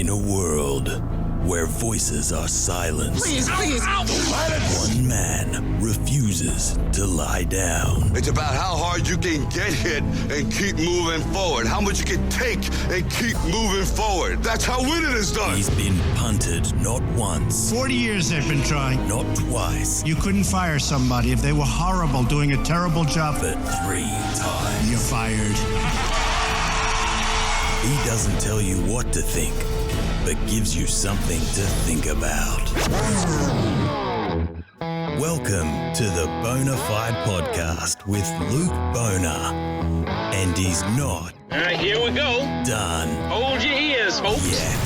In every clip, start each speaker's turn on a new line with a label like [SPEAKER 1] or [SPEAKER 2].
[SPEAKER 1] In a world where voices are silenced,
[SPEAKER 2] Please.
[SPEAKER 1] one man refuses to lie down.
[SPEAKER 3] It's about how hard you can get hit and keep moving forward. How much you can take and keep moving forward. That's how winning is done.
[SPEAKER 1] He's been punted not once,
[SPEAKER 4] 40 years they've been trying.
[SPEAKER 1] not twice,
[SPEAKER 4] You couldn't fire somebody if they were horrible, doing a terrible job.
[SPEAKER 1] but 3 times.
[SPEAKER 4] You're fired.
[SPEAKER 1] He doesn't tell you what to think, but gives you something to think about. Welcome to the Bonafide podcast with Luke Boner. And he's not
[SPEAKER 5] All right, here we go.
[SPEAKER 1] done
[SPEAKER 5] Hold your ears, folks.
[SPEAKER 1] yet.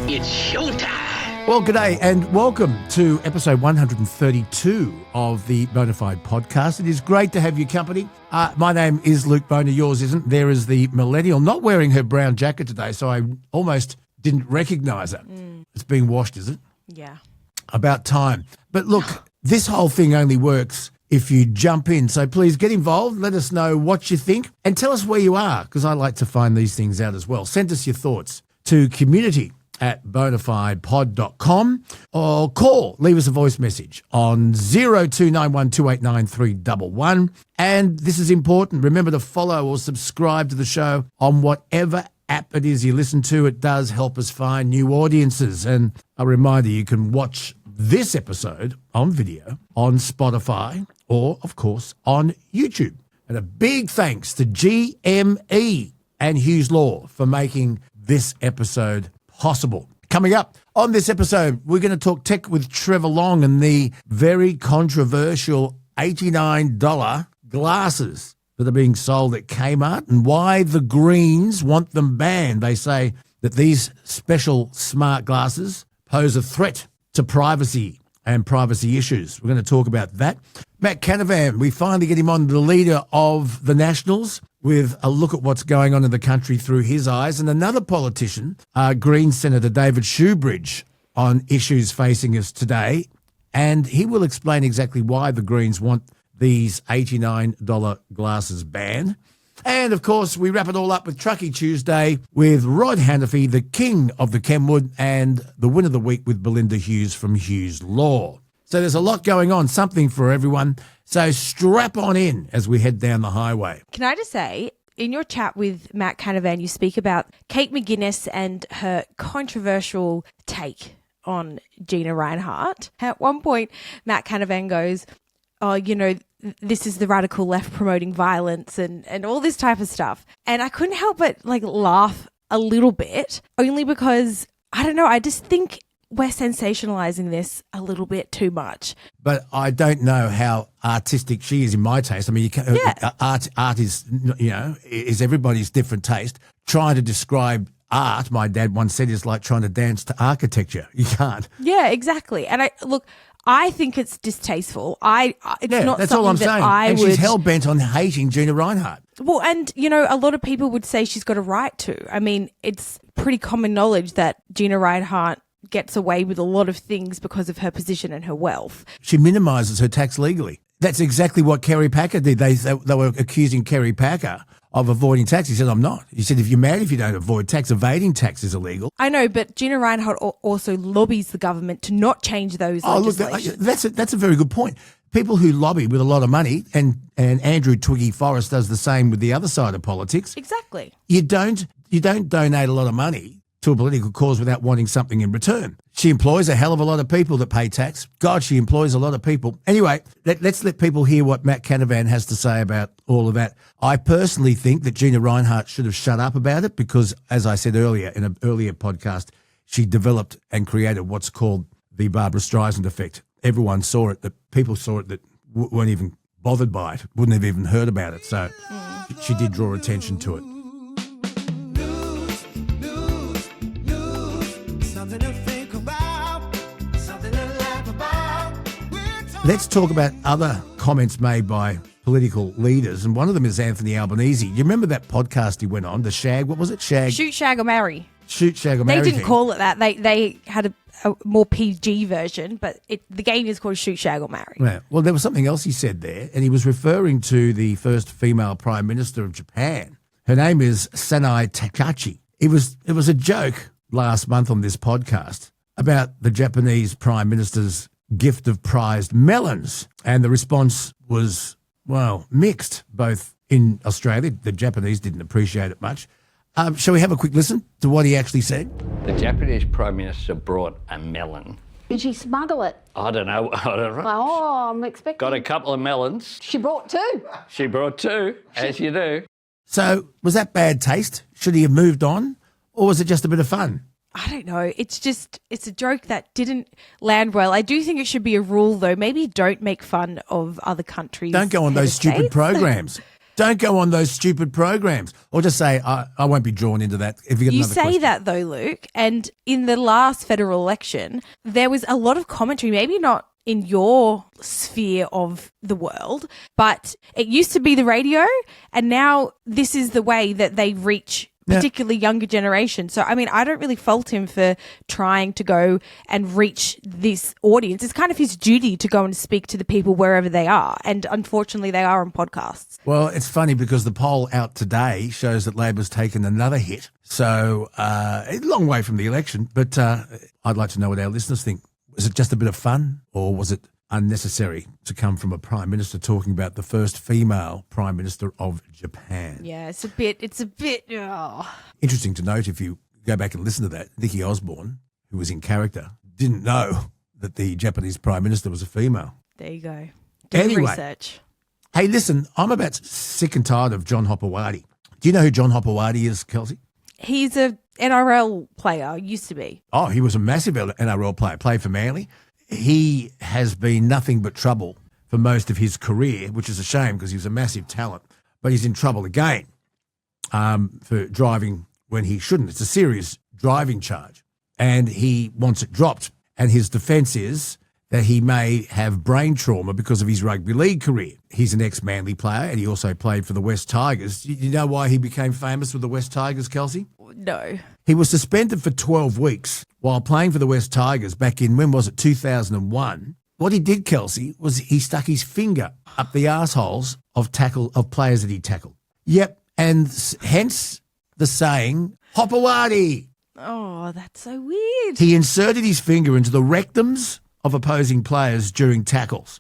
[SPEAKER 5] It's showtime.
[SPEAKER 6] Well, g'day and welcome to episode 132 of the Bonafide podcast. It is great to have your company. My name is Luke Boner. Yours isn't. There is the millennial not wearing her brown jacket today, so I almost didn't recognise her. It's being washed, is it?
[SPEAKER 7] Yeah.
[SPEAKER 6] About time. But look, this whole thing only works if you jump in. So please get involved. Let us know what you think and tell us where you are, because I like to find these things out as well. Send us your thoughts to community@bonafidepod.com or leave us a voice message on 0291289311. And this is important. Remember to follow or subscribe to the show on whatever app it is you listen to. It does help us find new audiences. And a reminder, you can watch this episode on video on Spotify or, of course, on YouTube. And a big thanks to GME and Hughes Law for making this episode possible. Coming up on this episode, we're going to talk tech with Trevor Long and the very controversial $89 glasses that are being sold at Kmart and why the Greens want them banned. They say that these special smart glasses pose a threat to privacy and privacy issues. We're going to talk about that. Matt Canavan, we finally get him on, the leader of the Nationals, with a look at what's going on in the country through his eyes. And another politician, Green Senator David Shoebridge, on issues facing us today. And he will explain exactly why the Greens want these $89 glasses banned. And, of course, we wrap it all up with Truckie Tuesday with Rod Hannifey, the king of the Kenwood, and the win of the week with Belinda Hughes from Hughes Law. So there's a lot going on, something for everyone. So strap on in as we head down the highway.
[SPEAKER 7] Can I just say, in your chat with Matt Canavan, you speak about Kate McGuinness and her controversial take on Gina Rinehart. At one point, Matt Canavan goes, oh, you know, this is the radical left promoting violence and all this type of stuff. And I couldn't help but laugh a little bit, only because, I don't know, I just think we're sensationalizing this a little bit too much.
[SPEAKER 6] But I don't know how artistic she is in my taste. I mean, art is, is everybody's different taste. Trying to describe art, my dad once said, is like trying to dance to architecture. You can't.
[SPEAKER 7] Yeah, exactly. And I think it's distasteful. It's not
[SPEAKER 6] that's
[SPEAKER 7] something
[SPEAKER 6] all I'm
[SPEAKER 7] that
[SPEAKER 6] saying.
[SPEAKER 7] I
[SPEAKER 6] and
[SPEAKER 7] would.
[SPEAKER 6] She's hell-bent on hating Gina Rinehart.
[SPEAKER 7] Well, and, a lot of people would say she's got a right to. I mean, it's pretty common knowledge that Gina Rinehart gets away with a lot of things because of her position and her wealth.
[SPEAKER 6] She minimises her tax legally. That's exactly what Kerry Packer did. They were accusing Kerry Packer of avoiding tax. He said, I'm not. He said, if you're mad if you don't avoid tax, evading tax is illegal.
[SPEAKER 7] I know, but Gina Rinehart also lobbies the government to not change those legislations.
[SPEAKER 6] Look, that's a very good point. People who lobby with a lot of money, and Andrew Twiggy Forrest does the same with the other side of politics.
[SPEAKER 7] Exactly.
[SPEAKER 6] You don't donate a lot of money to a political cause without wanting something in return. She employs a hell of a lot of people that pay tax. God, she employs a lot of people. Anyway, let's let people hear what Matt Canavan has to say about all of that. I personally think that Gina Rinehart should have shut up about it because, as I said earlier, in an earlier podcast, she developed and created what's called the Barbara Streisand effect. Everyone saw it, that people saw it that weren't even bothered by it, wouldn't have even heard about it. So she did draw attention to it. Let's talk about other comments made by political leaders, and one of them is Anthony Albanese. You remember that podcast he went on, the Shag? What was it?
[SPEAKER 7] Shoot, Shag or Marry.
[SPEAKER 6] Shoot, Shag or Marry.
[SPEAKER 7] They didn't
[SPEAKER 6] thing.
[SPEAKER 7] call it that. They had a more PG version, but the game is called Shoot, Shag or Marry.
[SPEAKER 6] Yeah. Well, there was something else he said there, and he was referring to the first female Prime Minister of Japan. Her name is Sanai Takachi. It was a joke last month on this podcast about the Japanese Prime Minister's gift of prized melons. And the response was, well, mixed, both in Australia. The Japanese didn't appreciate it much. Shall we have a quick listen to what he actually said?
[SPEAKER 2] The Japanese Prime Minister brought a melon.
[SPEAKER 8] Did she smuggle it?
[SPEAKER 2] I don't know.
[SPEAKER 8] Oh, I'm expecting.
[SPEAKER 2] Got a couple of melons.
[SPEAKER 8] She brought two.
[SPEAKER 2] She brought two, as you do.
[SPEAKER 6] So was that bad taste? Should he have moved on? Or was it just a bit of fun?
[SPEAKER 7] I don't know. It's a joke that didn't land well. I do think it should be a rule, though. Maybe don't make fun of other countries.
[SPEAKER 6] Don't go on those stupid programs. Don't go on those stupid programs. Or just say, I won't be drawn into that. If you get another question.
[SPEAKER 7] That, though, Luke, and in the last federal election, there was a lot of commentary, maybe not in your sphere of the world, but it used to be the radio, and now this is the way that they reach particularly younger generation. So, I mean, I don't really fault him for trying to go and reach this audience. It's kind of his duty to go and speak to the people wherever they are. And unfortunately, they are on podcasts.
[SPEAKER 6] Well, it's funny because the poll out today shows that Labor's taken another hit. So, a long way from the election. But I'd like to know what our listeners think. Was it just a bit of fun, or was it unnecessary to come from a Prime Minister talking about the first female Prime Minister of Japan?
[SPEAKER 7] Yeah, it's a bit.
[SPEAKER 6] Interesting to note, if you go back and listen to that, Nikki Osborne, who was in character, didn't know that the Japanese Prime Minister was a female.
[SPEAKER 7] There you go.
[SPEAKER 6] Anyway,
[SPEAKER 7] research.
[SPEAKER 6] Hey, listen, I'm about sick and tired of John Hopoate. Do you know who John Hopoate is, Kelsey?
[SPEAKER 7] He's a NRL player, used to be.
[SPEAKER 6] Oh, he was a massive NRL player, played for Manly. He has been nothing but trouble for most of his career, which is a shame because he was a massive talent. But he's in trouble again for driving when he shouldn't. It's a serious driving charge, and he wants it dropped. And his defence is that he may have brain trauma because of his rugby league career. He's an ex-Manly player, and he also played for the West Tigers. You know why he became famous with the West Tigers, Kelsey?
[SPEAKER 7] No.
[SPEAKER 6] He was suspended for 12 weeks while playing for the West Tigers back in, when was it, 2001. What he did, Kelsey, was he stuck his finger up the arseholes of players that he tackled. Yep, and hence the saying, Hopoate.
[SPEAKER 7] Oh, that's so weird.
[SPEAKER 6] He inserted his finger into the rectums of opposing players during tackles.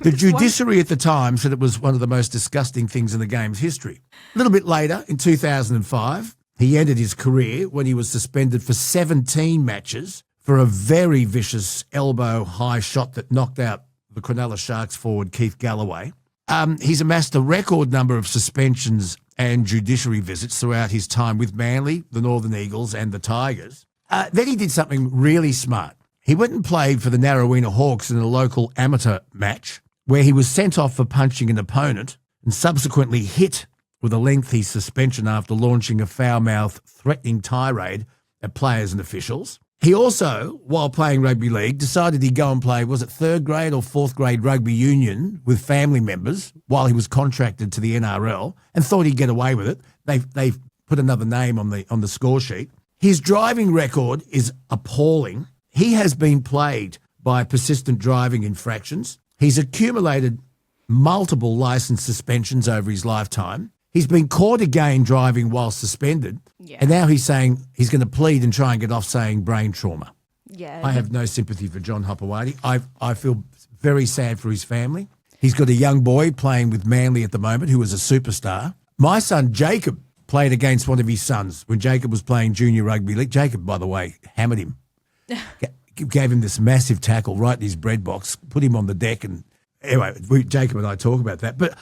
[SPEAKER 6] The judiciary at the time said it was one of the most disgusting things in the game's history. A little bit later, in 2005, he ended his career when he was suspended for 17 matches for a very vicious elbow high shot that knocked out the Cronulla Sharks forward Keith Galloway. He's amassed a record number of suspensions and judiciary visits throughout his time with Manly, the Northern Eagles and the Tigers. Then he did something really smart. He went and played for the Narrowena Hawks in a local amateur match where he was sent off for punching an opponent and subsequently hit with a lengthy suspension after launching a foul-mouthed, threatening tirade at players and officials. He also, while playing rugby league, decided he'd go and play, was it third grade or fourth grade rugby union with family members while he was contracted to the NRL, and thought he'd get away with it. They've put another name on the score sheet. His driving record is appalling. He has been plagued by persistent driving infractions. He's accumulated multiple licence suspensions over his lifetime. He's been caught again driving while suspended, and now he's saying he's going to plead and try and get off saying brain trauma.
[SPEAKER 7] Yeah,
[SPEAKER 6] I have no sympathy for John Hopoate. I feel very sad for his family. He's got a young boy playing with Manly at the moment who is a superstar. My son Jacob played against one of his sons when Jacob was playing junior rugby league. Jacob, by the way, hammered him. Gave him this massive tackle right in his bread box, put him on the deck, and anyway, Jacob and I talk about that. But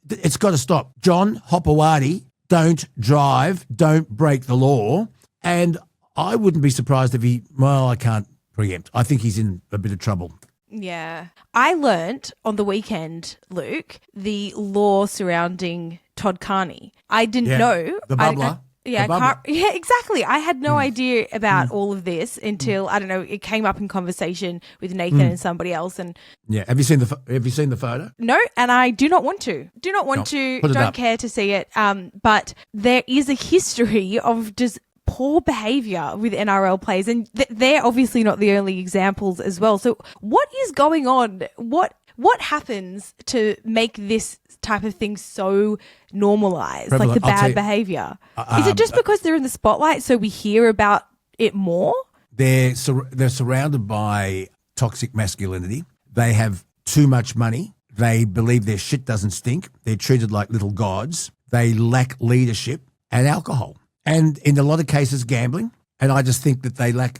[SPEAKER 6] it's got to stop. John Hopoate, don't drive, don't break the law. And I wouldn't be surprised if I can't preempt. I think he's in a bit of trouble.
[SPEAKER 7] Yeah. I learnt on the weekend, Luke, the law surrounding Todd Carney. I didn't know.
[SPEAKER 6] The bubbler.
[SPEAKER 7] Yeah, exactly. I had no idea about all of this until, I don't know, it came up in conversation with Nathan and somebody else. And
[SPEAKER 6] yeah, have you seen the photo?
[SPEAKER 7] No, and I do not want to. Don't care to see it. But there is a history of just poor behaviour with NRL players, and they're obviously not the only examples as well. So what is going on? What happens to make this type of thing so normalised, like the bad behaviour? Is it just because they're in the spotlight, so we hear about it more?
[SPEAKER 6] They're surrounded by toxic masculinity. They have too much money. They believe their shit doesn't stink. They're treated like little gods. They lack leadership and alcohol. And in a lot of cases, gambling. And I just think that they lack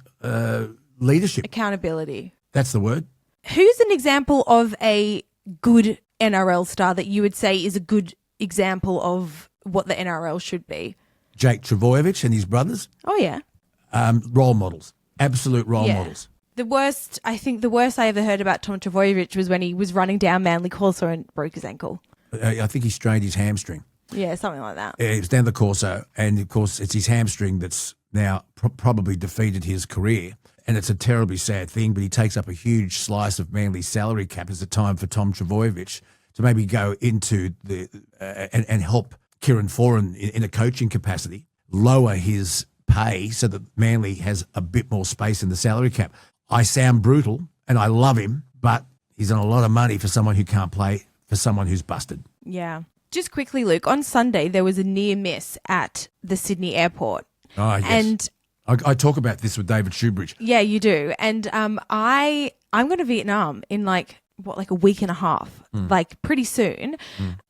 [SPEAKER 6] leadership.
[SPEAKER 7] Accountability.
[SPEAKER 6] That's the word.
[SPEAKER 7] Who's an example of a good NRL star that you would say is a good example of what the NRL should be?
[SPEAKER 6] Jake Trbojevic and his brothers.
[SPEAKER 7] Oh, yeah.
[SPEAKER 6] Role models. Absolute role models.
[SPEAKER 7] The worst I ever heard about Tom Trbojevic was when he was running down Manly Corso and broke his ankle.
[SPEAKER 6] I think he strained his hamstring.
[SPEAKER 7] Yeah, something like that.
[SPEAKER 6] It was down the Corso, and of course it's his hamstring that's now probably defeated his career, and it's a terribly sad thing, but he takes up a huge slice of Manly's salary cap as a time for Tom Trbojevic to maybe go into the and help Kieran Foran in a coaching capacity, lower his pay so that Manly has a bit more space in the salary cap. I sound brutal, and I love him, but he's on a lot of money for someone who can't play, for someone who's busted.
[SPEAKER 7] Yeah. Just quickly, Luke, on Sunday there was a near miss at the Sydney airport.
[SPEAKER 6] Oh, yes.
[SPEAKER 7] And
[SPEAKER 6] I talk about this with David Shoebridge.
[SPEAKER 7] yeah, you do. And I'm going to Vietnam in like a week and a half, like pretty soon.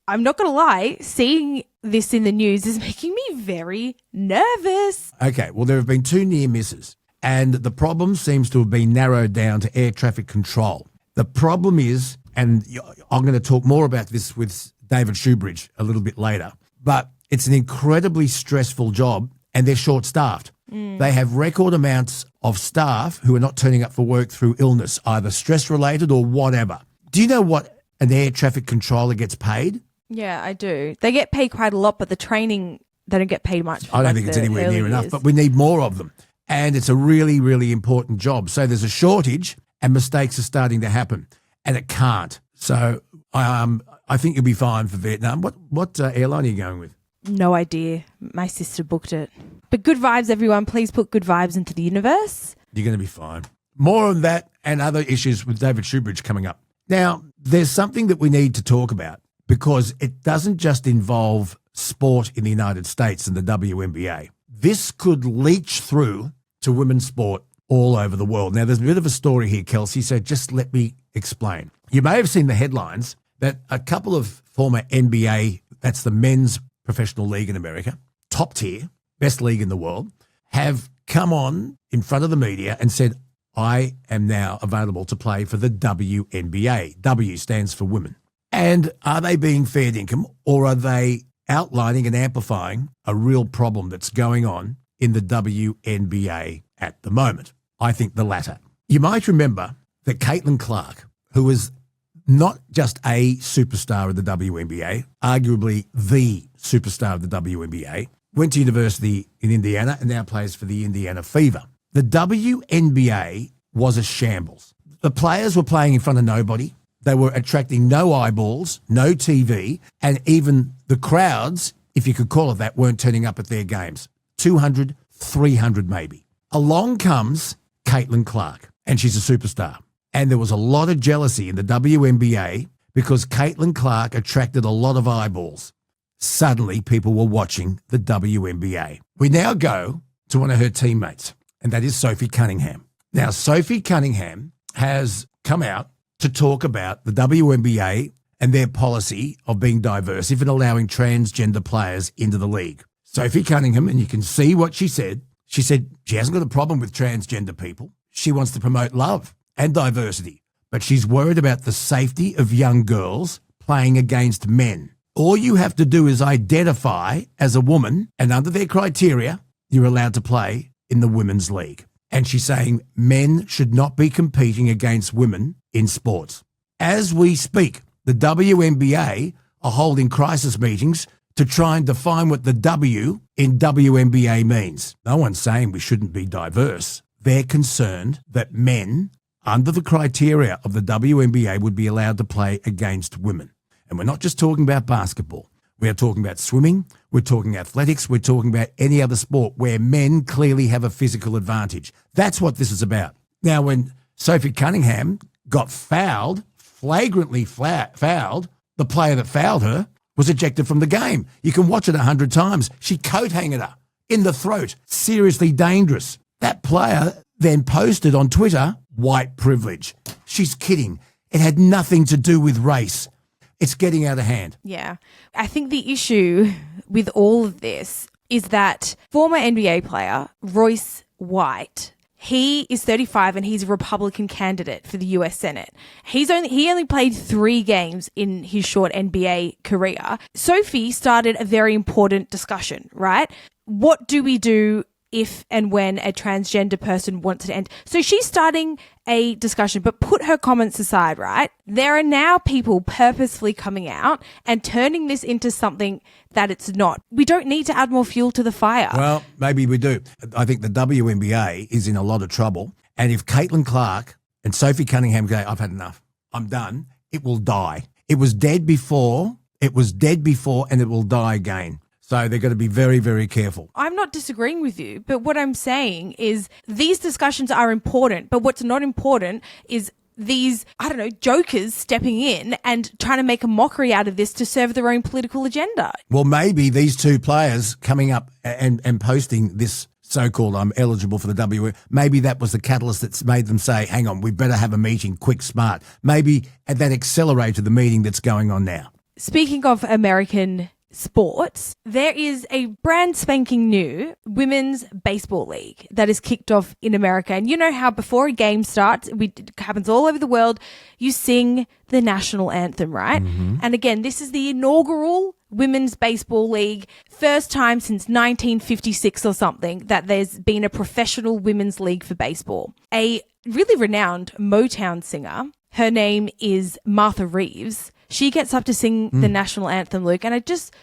[SPEAKER 7] I'm not going to lie, seeing this in the news is making me very nervous.
[SPEAKER 6] Okay, well, there have been 2 near misses, and the problem seems to have been narrowed down to air traffic control. The problem is, and I'm going to talk more about this with David Shoebridge a little bit later, but it's an incredibly stressful job, and they're short-staffed. They have record amounts of staff who are not turning up for work through illness, either stress-related or whatever. Do you know what an air traffic controller gets paid?
[SPEAKER 7] Yeah, I do. They get paid quite a lot, but the training, they don't get paid much.
[SPEAKER 6] I don't think it's anywhere near enough, but we need more of them. And it's a really, really important job. So there's a shortage and mistakes are starting to happen, and it can't. So I think you'll be fine for Vietnam. What airline are you going with?
[SPEAKER 7] No idea. My sister booked it. But good vibes, everyone. Please put good vibes into the universe.
[SPEAKER 6] You're going to be fine. More on that and other issues with David Shoebridge coming up. Now, there's something that we need to talk about because it doesn't just involve sport in the United States and the WNBA. This could leach through to women's sport all over the world. Now, there's a bit of a story here, Kelsey, so just let me explain. You may have seen the headlines that a couple of former NBA, that's the men's professional league in America, top tier, best league in the world, have come on in front of the media and said, I am now available to play for the WNBA. W stands for women. And are they being fair dinkum, or are they outlining and amplifying a real problem that's going on in the WNBA at the moment? I think the latter. You might remember that Caitlin Clark, who was not just a superstar of the WNBA, arguably the superstar of the WNBA, went to university in Indiana and now plays for the Indiana Fever. The WNBA was a shambles. The players were playing in front of nobody. They were attracting no eyeballs, no TV, and even the crowds, if you could call it that, weren't turning up at their games. 200, 300 maybe. Along comes Caitlin Clark, and she's a superstar. And there was a lot of jealousy in the WNBA because Caitlin Clark attracted a lot of eyeballs. Suddenly, people were watching the WNBA. We now go to one of her teammates, and that is Sophie Cunningham. Now, Sophie Cunningham has come out to talk about the WNBA and their policy of being diverse, even allowing transgender players into the league. Sophie Cunningham, and you can see what she said she hasn't got a problem with transgender people. She wants to promote love and diversity, but she's worried about the safety of young girls playing against men. All you have to do is identify as a woman, and under their criteria, you're allowed to play in the women's league. And she's saying men should not be competing against women in sports. As we speak, the WNBA are holding crisis meetings to try and define what the W in WNBA means. No one's saying we shouldn't be diverse. They're concerned that men, under the criteria of the WNBA, would be allowed to play against women. And we're not just talking about basketball. We are talking about swimming. We're talking athletics. We're talking about any other sport where men clearly have a physical advantage. That's what this is about. Now, when Sophie Cunningham got fouled, flagrantly fouled, the player that fouled her was ejected from the game. You can watch it 100 times. She coat-hanged her in the throat. Seriously dangerous. That player then posted on Twitter, white privilege. She's kidding. It had nothing to do with race. It's getting out of hand.
[SPEAKER 7] Yeah. I think the issue with all of this is that former NBA player Royce White, he is 35 and he's a Republican candidate for the US Senate. He only played 3 games in his short NBA career. Sophie started a very important discussion, right? What do we do if and when a transgender person wants to end? So she's starting a discussion, but put her comments aside, right? There are now people purposefully coming out and turning this into something that it's not. We don't need to add more fuel to the fire.
[SPEAKER 6] Well, maybe we do. I think the WNBA is in a lot of trouble. And if Caitlin Clark and Sophie Cunningham go, I've had enough, I'm done, it will die. It was dead before, and it will die again. So they've got to be very, very careful.
[SPEAKER 7] I'm not disagreeing with you, but what I'm saying is these discussions are important, but what's not important is these, jokers stepping in and trying to make a mockery out of this to serve their own political agenda.
[SPEAKER 6] Well, maybe these 2 players coming up and posting this so-called I'm eligible for the WNBA, maybe that was the catalyst that's made them say, hang on, we better have a meeting, quick, smart. Maybe that accelerated the meeting that's going on now.
[SPEAKER 7] Speaking of American sports, there is a brand spanking new women's baseball league that is kicked off in America. And you know how before a game starts, it happens all over the world, you sing the national anthem, right? Mm-hmm. And again, this is the inaugural women's baseball league, first time since 1956 or something that there's been a professional women's league for baseball. A really renowned Motown singer, her name is Martha Reeves. She gets up to sing the national anthem, Luke, and I just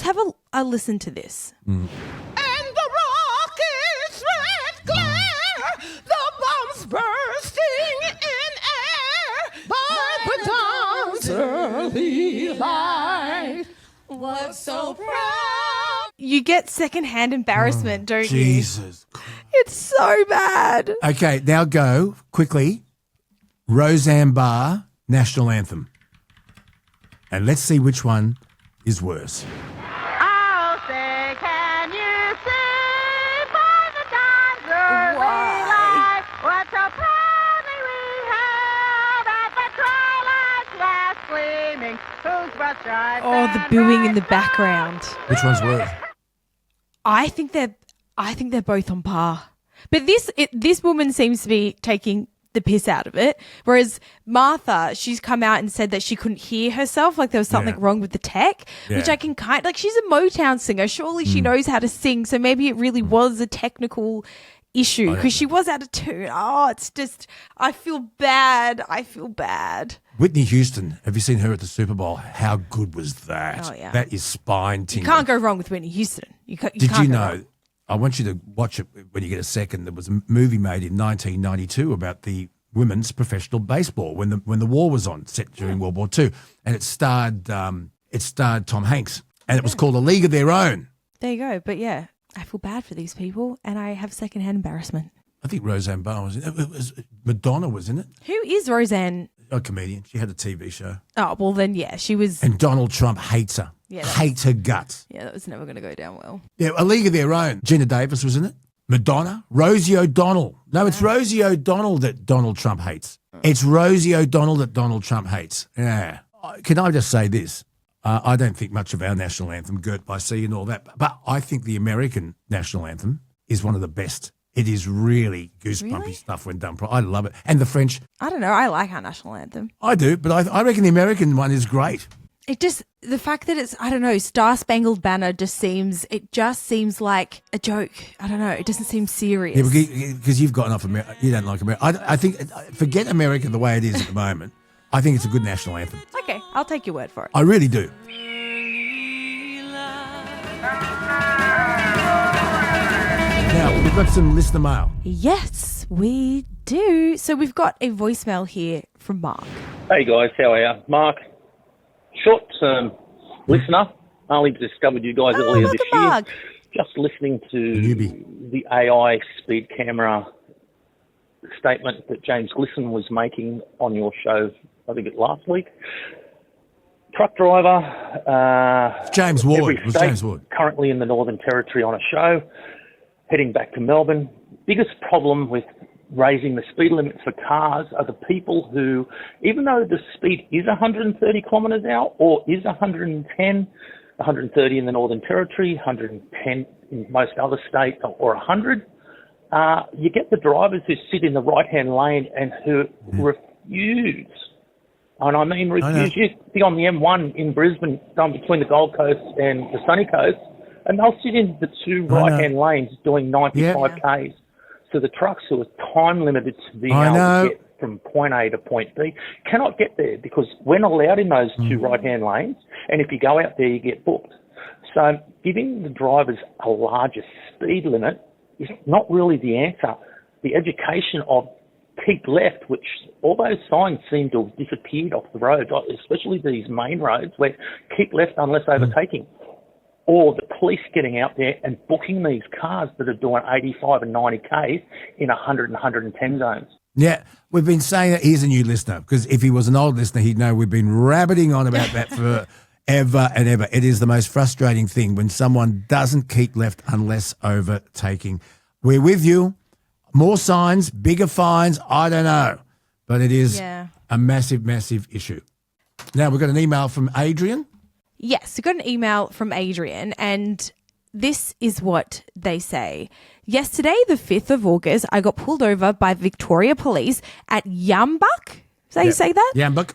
[SPEAKER 7] have a listen to this.
[SPEAKER 9] And the rocket's red glare, the bombs bursting in air, but the dawn's early light was so proud.
[SPEAKER 7] You get secondhand embarrassment, don't you?
[SPEAKER 6] Jesus.
[SPEAKER 7] It's so bad.
[SPEAKER 6] Okay, now go quickly. Roseanne Barr, national anthem. And let's see which one is worse.
[SPEAKER 9] I'll say, can you see by the dawn's early light what so proudly we hailed at the twilight's last gleaming, whose broad stripes
[SPEAKER 7] Oh, the booing in the background.
[SPEAKER 6] Which one's worse?
[SPEAKER 7] I think they're both on par. But this woman seems to be taking the piss out of it. Whereas Martha, she's come out and said that she couldn't hear herself, like there was something wrong with the tech, which I can she's a Motown singer. Surely she knows how to sing. So maybe it really was a technical issue because she was out of tune. Oh, it's just, I feel bad.
[SPEAKER 6] Whitney Houston, have you seen her at the Super Bowl? How good was that?
[SPEAKER 7] Oh, yeah.
[SPEAKER 6] That is spine-tingling.
[SPEAKER 7] You can't go wrong with Whitney Houston.
[SPEAKER 6] Did you know, I want you to watch it when you get a second, there was a movie made in 1992 about the women's professional baseball when the war was on, set during World War II. And it starred Tom Hanks. And it was called A League of Their Own.
[SPEAKER 7] There you go. But yeah, I feel bad for these people and I have secondhand embarrassment.
[SPEAKER 6] I think Roseanne Barr was in it. Madonna was in it.
[SPEAKER 7] Who is Roseanne?
[SPEAKER 6] A comedian. She had a TV show.
[SPEAKER 7] Oh, well then, yeah, she was.
[SPEAKER 6] And Donald Trump hates her.
[SPEAKER 7] Yeah,
[SPEAKER 6] hates her guts.
[SPEAKER 7] Yeah, that was never going to go down well.
[SPEAKER 6] Yeah, A League of Their Own. Gina Davis was in it. Madonna. Rosie O'Donnell. No, it's Rosie O'Donnell that Donald Trump hates. It's Rosie O'Donnell that Donald Trump hates. Yeah. Can I just say this? I don't think much of our national anthem, Girt by Sea and all that, but I think the American national anthem is one of the best. It is really goosebumpy stuff when done properly. I love it. And the French.
[SPEAKER 7] I don't know. I like our national anthem.
[SPEAKER 6] I do, but I reckon the American one is great.
[SPEAKER 7] It just, the fact that it's, I don't know, Star Spangled Banner just seems like a joke. I don't know. It doesn't seem serious.
[SPEAKER 6] Yeah, because you've got enough America. You don't like America. I think, forget America the way it is at the moment. I think it's a good national anthem.
[SPEAKER 7] Okay, I'll take your word for it.
[SPEAKER 6] I really do. Now, we've got some listener mail.
[SPEAKER 7] Yes, we do. So we've got a voicemail here from Mark.
[SPEAKER 10] Hey guys, how are you? Mark, short-term listener. I only discovered you guys earlier this year.
[SPEAKER 7] Mark.
[SPEAKER 10] Just listening to the AI speed camera statement that James Glisson was making on your show, I think it last week. Truck driver.
[SPEAKER 6] James Ward.
[SPEAKER 10] Every
[SPEAKER 6] It was
[SPEAKER 10] state
[SPEAKER 6] James Ward.
[SPEAKER 10] Currently in the Northern Territory on a show. heading back to Melbourne. Biggest problem with raising the speed limit for cars are the people who, even though the speed is 130 kilometres an hour or is 110, 130 in the Northern Territory, 110 in most other states, or 100, you get the drivers who sit in the right-hand lane and who refuse, and I mean refuse. You be on the M1 in Brisbane, going between the Gold Coast and the Sunny Coast, and they'll sit in the two right-hand lanes doing 95 Ks. So the trucks who are time limited to being able to get from point A to point B cannot get there because we're not allowed in those two right-hand lanes, and if you go out there, you get booked. So giving the drivers a larger speed limit is not really the answer. The education of keep left, which all those signs seem to have disappeared off the road, especially these main roads where keep left unless overtaking. Or the police getting out there and booking these cars that are doing 85 and 90 Ks in 100 and 110 zones.
[SPEAKER 6] Yeah, we've been saying that. He's a new listener, because if he was an old listener, he'd know we've been rabbiting on about that for ever and ever. It is the most frustrating thing when someone doesn't keep left unless overtaking. We're with you. More signs, bigger fines, I don't know. But it is a massive, massive issue. Now, we've got an email from Adrian.
[SPEAKER 7] Yes, we got an email from Adrian, and this is what they say. Yesterday, the 5th of August, I got pulled over by Victoria Police at Yambuk. Is that how you say that?
[SPEAKER 6] Yambuk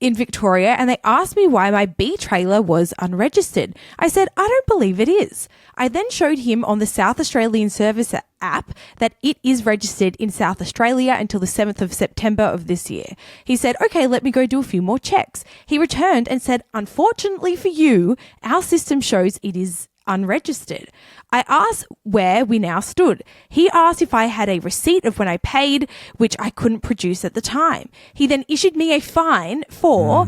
[SPEAKER 7] in Victoria, and they asked me why my B trailer was unregistered. I said, I don't believe it is. I then showed him on the South Australian Service app that it is registered in South Australia until the 7th of September of this year. He said, okay, let me go do a few more checks. He returned and said, unfortunately for you, our system shows it is unregistered. I asked where we now stood. He asked if I had a receipt of when I paid, which I couldn't produce at the time. He then issued me a fine for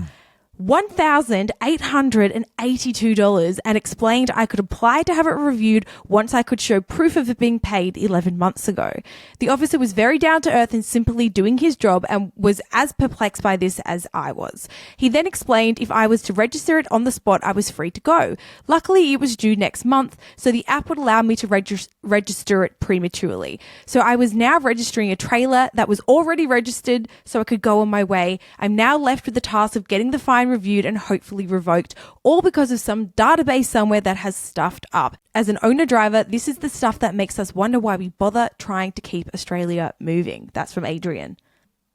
[SPEAKER 7] $1,882 and explained I could apply to have it reviewed once I could show proof of it being paid 11 months ago. The officer was very down to earth and simply doing his job and was as perplexed by this as I was. He then explained if I was to register it on the spot, I was free to go. Luckily, it was due next month, so the app would allow me to register it prematurely. So I was now registering a trailer that was already registered so I could go on my way. I'm now left with the task of getting the fine reviewed and hopefully revoked, all because of some database somewhere that has stuffed up. As an owner driver, this is the stuff that makes us wonder why we bother trying to keep Australia moving. That's from Adrian.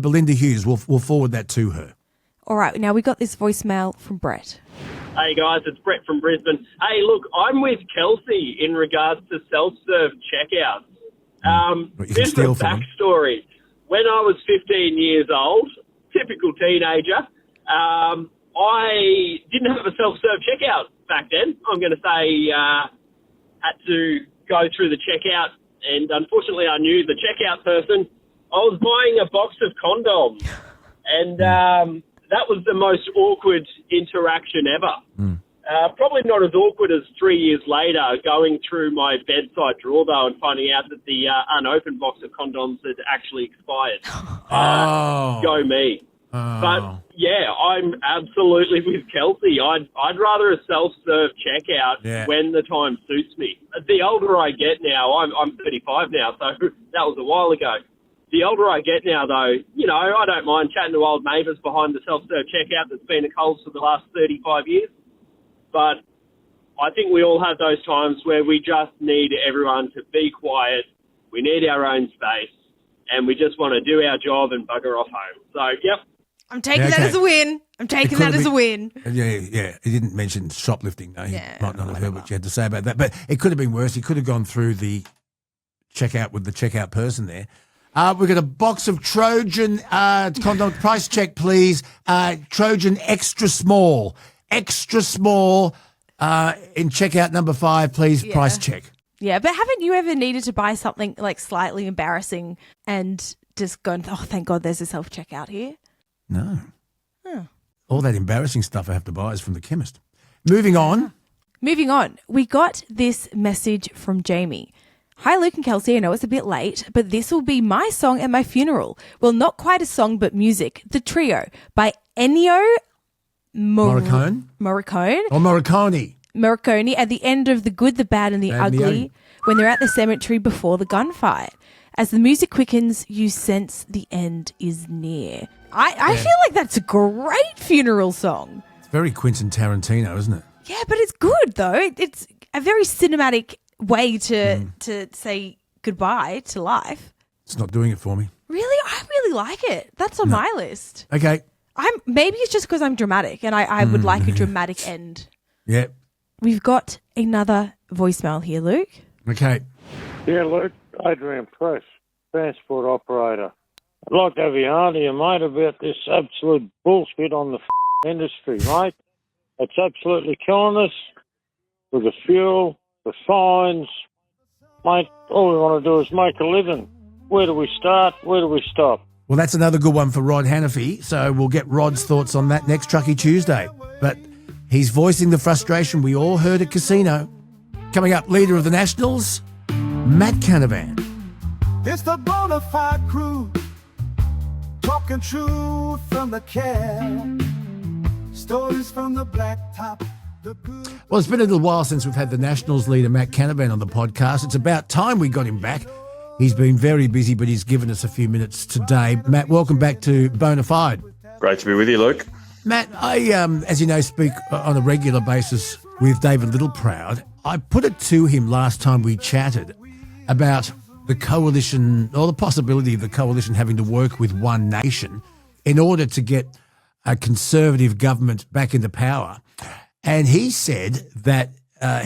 [SPEAKER 6] Belinda Hughes, we'll forward that to her.
[SPEAKER 7] All right, now we got this voicemail from Brett.
[SPEAKER 11] Hey guys, it's Brett from Brisbane. Hey, look, I'm with Kelsey in regards to self-serve checkouts. Bit of a backstory. When I was 15 years old, typical teenager, I didn't have a self-serve checkout back then. I'm going to say had to go through the checkout, and unfortunately I knew the checkout person. I was buying a box of condoms, and that was the most awkward interaction ever. Probably not as awkward as 3 years later going through my bedside drawer, though, and finding out that the unopened box of condoms had actually expired. Go me. But yeah, I'm absolutely with Kelsey. I'd rather a self-serve checkout when the time suits me. The older I get now, I'm 35 now, so that was a while ago. The older I get now, though, you know, I don't mind chatting to old neighbours behind the self-serve checkout that's been at Coles for the last 35 years. But I think we all have those times where we just need everyone to be quiet. We need our own space, and we just want to do our job and bugger off home. So, yep.
[SPEAKER 7] I'm taking that as a win. I'm taking that as a win.
[SPEAKER 6] Yeah. He didn't mention shoplifting, though. He might not have heard what you had to say about that. But it could have been worse. He could have gone through the checkout with the checkout person there. We've got a box of Trojan condom. Price check, please. Trojan extra small. Extra small in checkout number 5, please. Yeah. Price check.
[SPEAKER 7] Yeah, but haven't you ever needed to buy something like slightly embarrassing and just gone, oh, thank God there's a self-checkout here?
[SPEAKER 6] No. All that embarrassing stuff I have to buy is from the chemist. Moving on. We got this message from Jamie. Hi, Luke and Kelsey. I know it's a bit late, but this will be my song at my funeral. Well, not quite a song, but music. The Trio by Ennio Morricone. Or Morricone.
[SPEAKER 7] Morricone at the end of The Good, the Bad and the Ugly, when they're at the cemetery before the gunfight. As the music quickens, you sense the end is near. I feel like that's a great funeral song.
[SPEAKER 6] It's very Quentin Tarantino, isn't it?
[SPEAKER 7] Yeah, but it's good, though. It's a very cinematic way to say goodbye to life.
[SPEAKER 6] It's not doing it for me.
[SPEAKER 7] Really? I really like it. That's on my list.
[SPEAKER 6] Okay.
[SPEAKER 7] Maybe it's just because I'm dramatic and I would like a dramatic end.
[SPEAKER 6] Yeah.
[SPEAKER 7] We've got another voicemail here, Luke.
[SPEAKER 6] Okay.
[SPEAKER 12] Yeah, Luke, Adrian Press, transport operator. I'd like to have you on here, mate, about this absolute bullshit on the industry, mate. It's absolutely killing us with the fuel, the fines. Mate, all we want to do is make a living. Where do we start? Where do we stop?
[SPEAKER 6] Well, that's another good one for Rod Hannifey, so we'll get Rod's thoughts on that next Truckie Tuesday. But he's voicing the frustration we all heard at Casino. Coming up, leader of the Nationals, Matt Canavan.
[SPEAKER 13] It's the Bonafide crew, talking truth from the cab, stories from the blacktop.
[SPEAKER 6] Well, it's been a little while since we've had the Nationals leader, Matt Canavan, on the podcast. It's about time we got him back. He's been very busy, but he's given us a few minutes today. Matt, welcome back to Bonafide.
[SPEAKER 14] Great to be with you, Luke.
[SPEAKER 6] Matt, I, as you know, speak on a regular basis with David Littleproud. I put it to him last time we chatted about the coalition, or the possibility of the coalition having to work with One Nation in order to get a Conservative government back into power. And he said that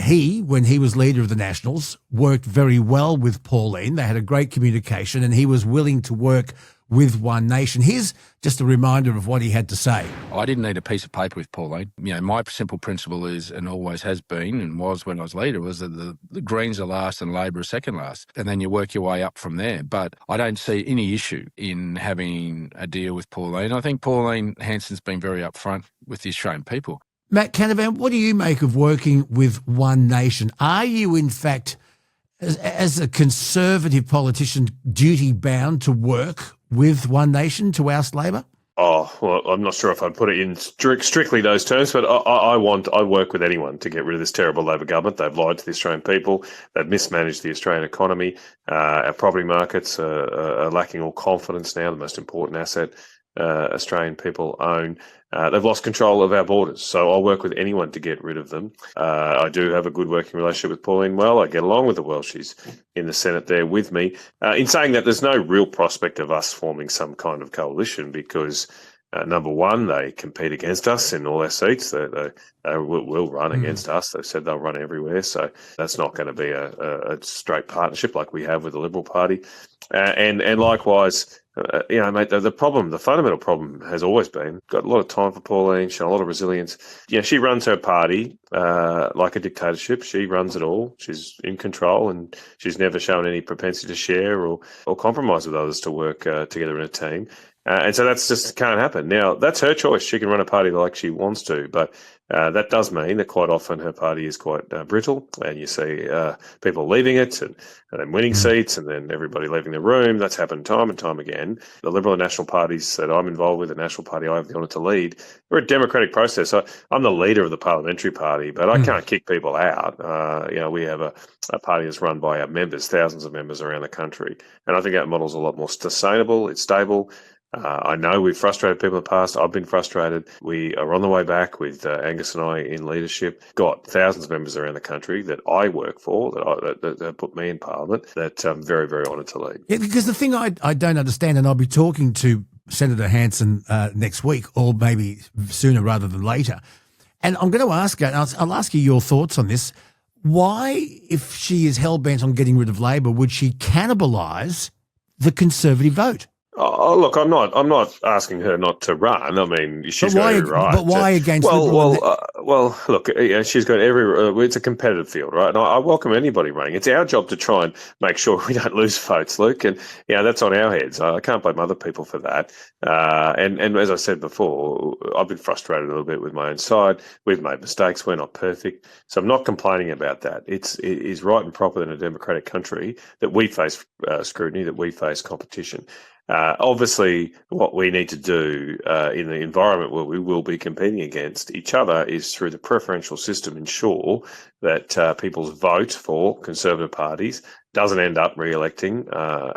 [SPEAKER 6] he, when he was leader of the Nationals, worked very well with Pauline. They had a great communication and he was willing to work with One Nation. Here's just a reminder of what he had to say.
[SPEAKER 15] I didn't need a piece of paper with Pauline. You know, my simple principle is, and always has been, and was when I was leader, was that the Greens are last and Labor are second last. And then you work your way up from there. But I don't see any issue in having a deal with Pauline. I think Pauline Hanson's been very upfront with the Australian people.
[SPEAKER 6] Matt Canavan, what do you make of working with One Nation? Are you, in fact, as a Conservative politician, duty-bound to work with One Nation to oust Labor?
[SPEAKER 14] Oh, well, I'm not sure if I'd put it in strictly those terms, but I work with anyone to get rid of this terrible Labor government. They've lied to the Australian people. They've mismanaged the Australian economy. Our property markets are lacking all confidence now, the most important asset Australian people own. They've lost control of our borders, so I'll work with anyone to get rid of them. I do have a good working relationship with Pauline well. I get along with her well. She's in the Senate there with me. In saying that, there's no real prospect of us forming some kind of coalition because, number one, they compete against us in all our seats. They will run against us. They've said they'll run everywhere, so that's not going to be a straight partnership like we have with the Liberal Party. And likewise, mate, the fundamental problem has always been, got a lot of time for Pauline, shown a lot of resilience. She runs her party like a dictatorship. She runs it all. She's in control and she's never shown any propensity to share or compromise with others to work together in a team. And so that's just can't happen. Now, that's her choice. She can run a party like she wants to, but that does mean that quite often her party is quite brittle, and you see people leaving it and then winning seats and then everybody leaving the room. That's happened time and time again. The Liberal and National parties that I'm involved with, the National Party I have the honour to lead, we're a democratic process. So I'm the leader of the parliamentary party, but I can't kick people out. We have a party that's run by our members, thousands of members around the country. And I think that model's a lot more sustainable. It's stable. I know we've frustrated people in the past. I've been frustrated. We are on the way back with Angus and I in leadership. Got thousands of members around the country that I work for, that put me in Parliament, that I'm very, very honoured to lead. Yeah,
[SPEAKER 6] because the thing I don't understand, and I'll be talking to Senator Hanson next week, or maybe sooner rather than later, and I'm going to ask her, and I'll ask you your thoughts on this. Why, if she is hell-bent on getting rid of Labor, would she cannibalise the Conservative vote?
[SPEAKER 14] Oh, look, I'm not asking her not to run. I mean, she's got every right.
[SPEAKER 6] But why against
[SPEAKER 14] Well, look, she's got every. It's a competitive field, right? And I welcome anybody running. It's our job to try and make sure we don't lose votes, Luke. And that's on our heads. I can't blame other people for that. And as I said before, I've been frustrated a little bit with my own side. We've made mistakes. We're not perfect, so I'm not complaining about that. It is right and proper in a democratic country that we face scrutiny, that we face competition. Obviously, what we need to do in the environment where we will be competing against each other is through the preferential system ensure that people's vote for Conservative parties doesn't end up re-electing,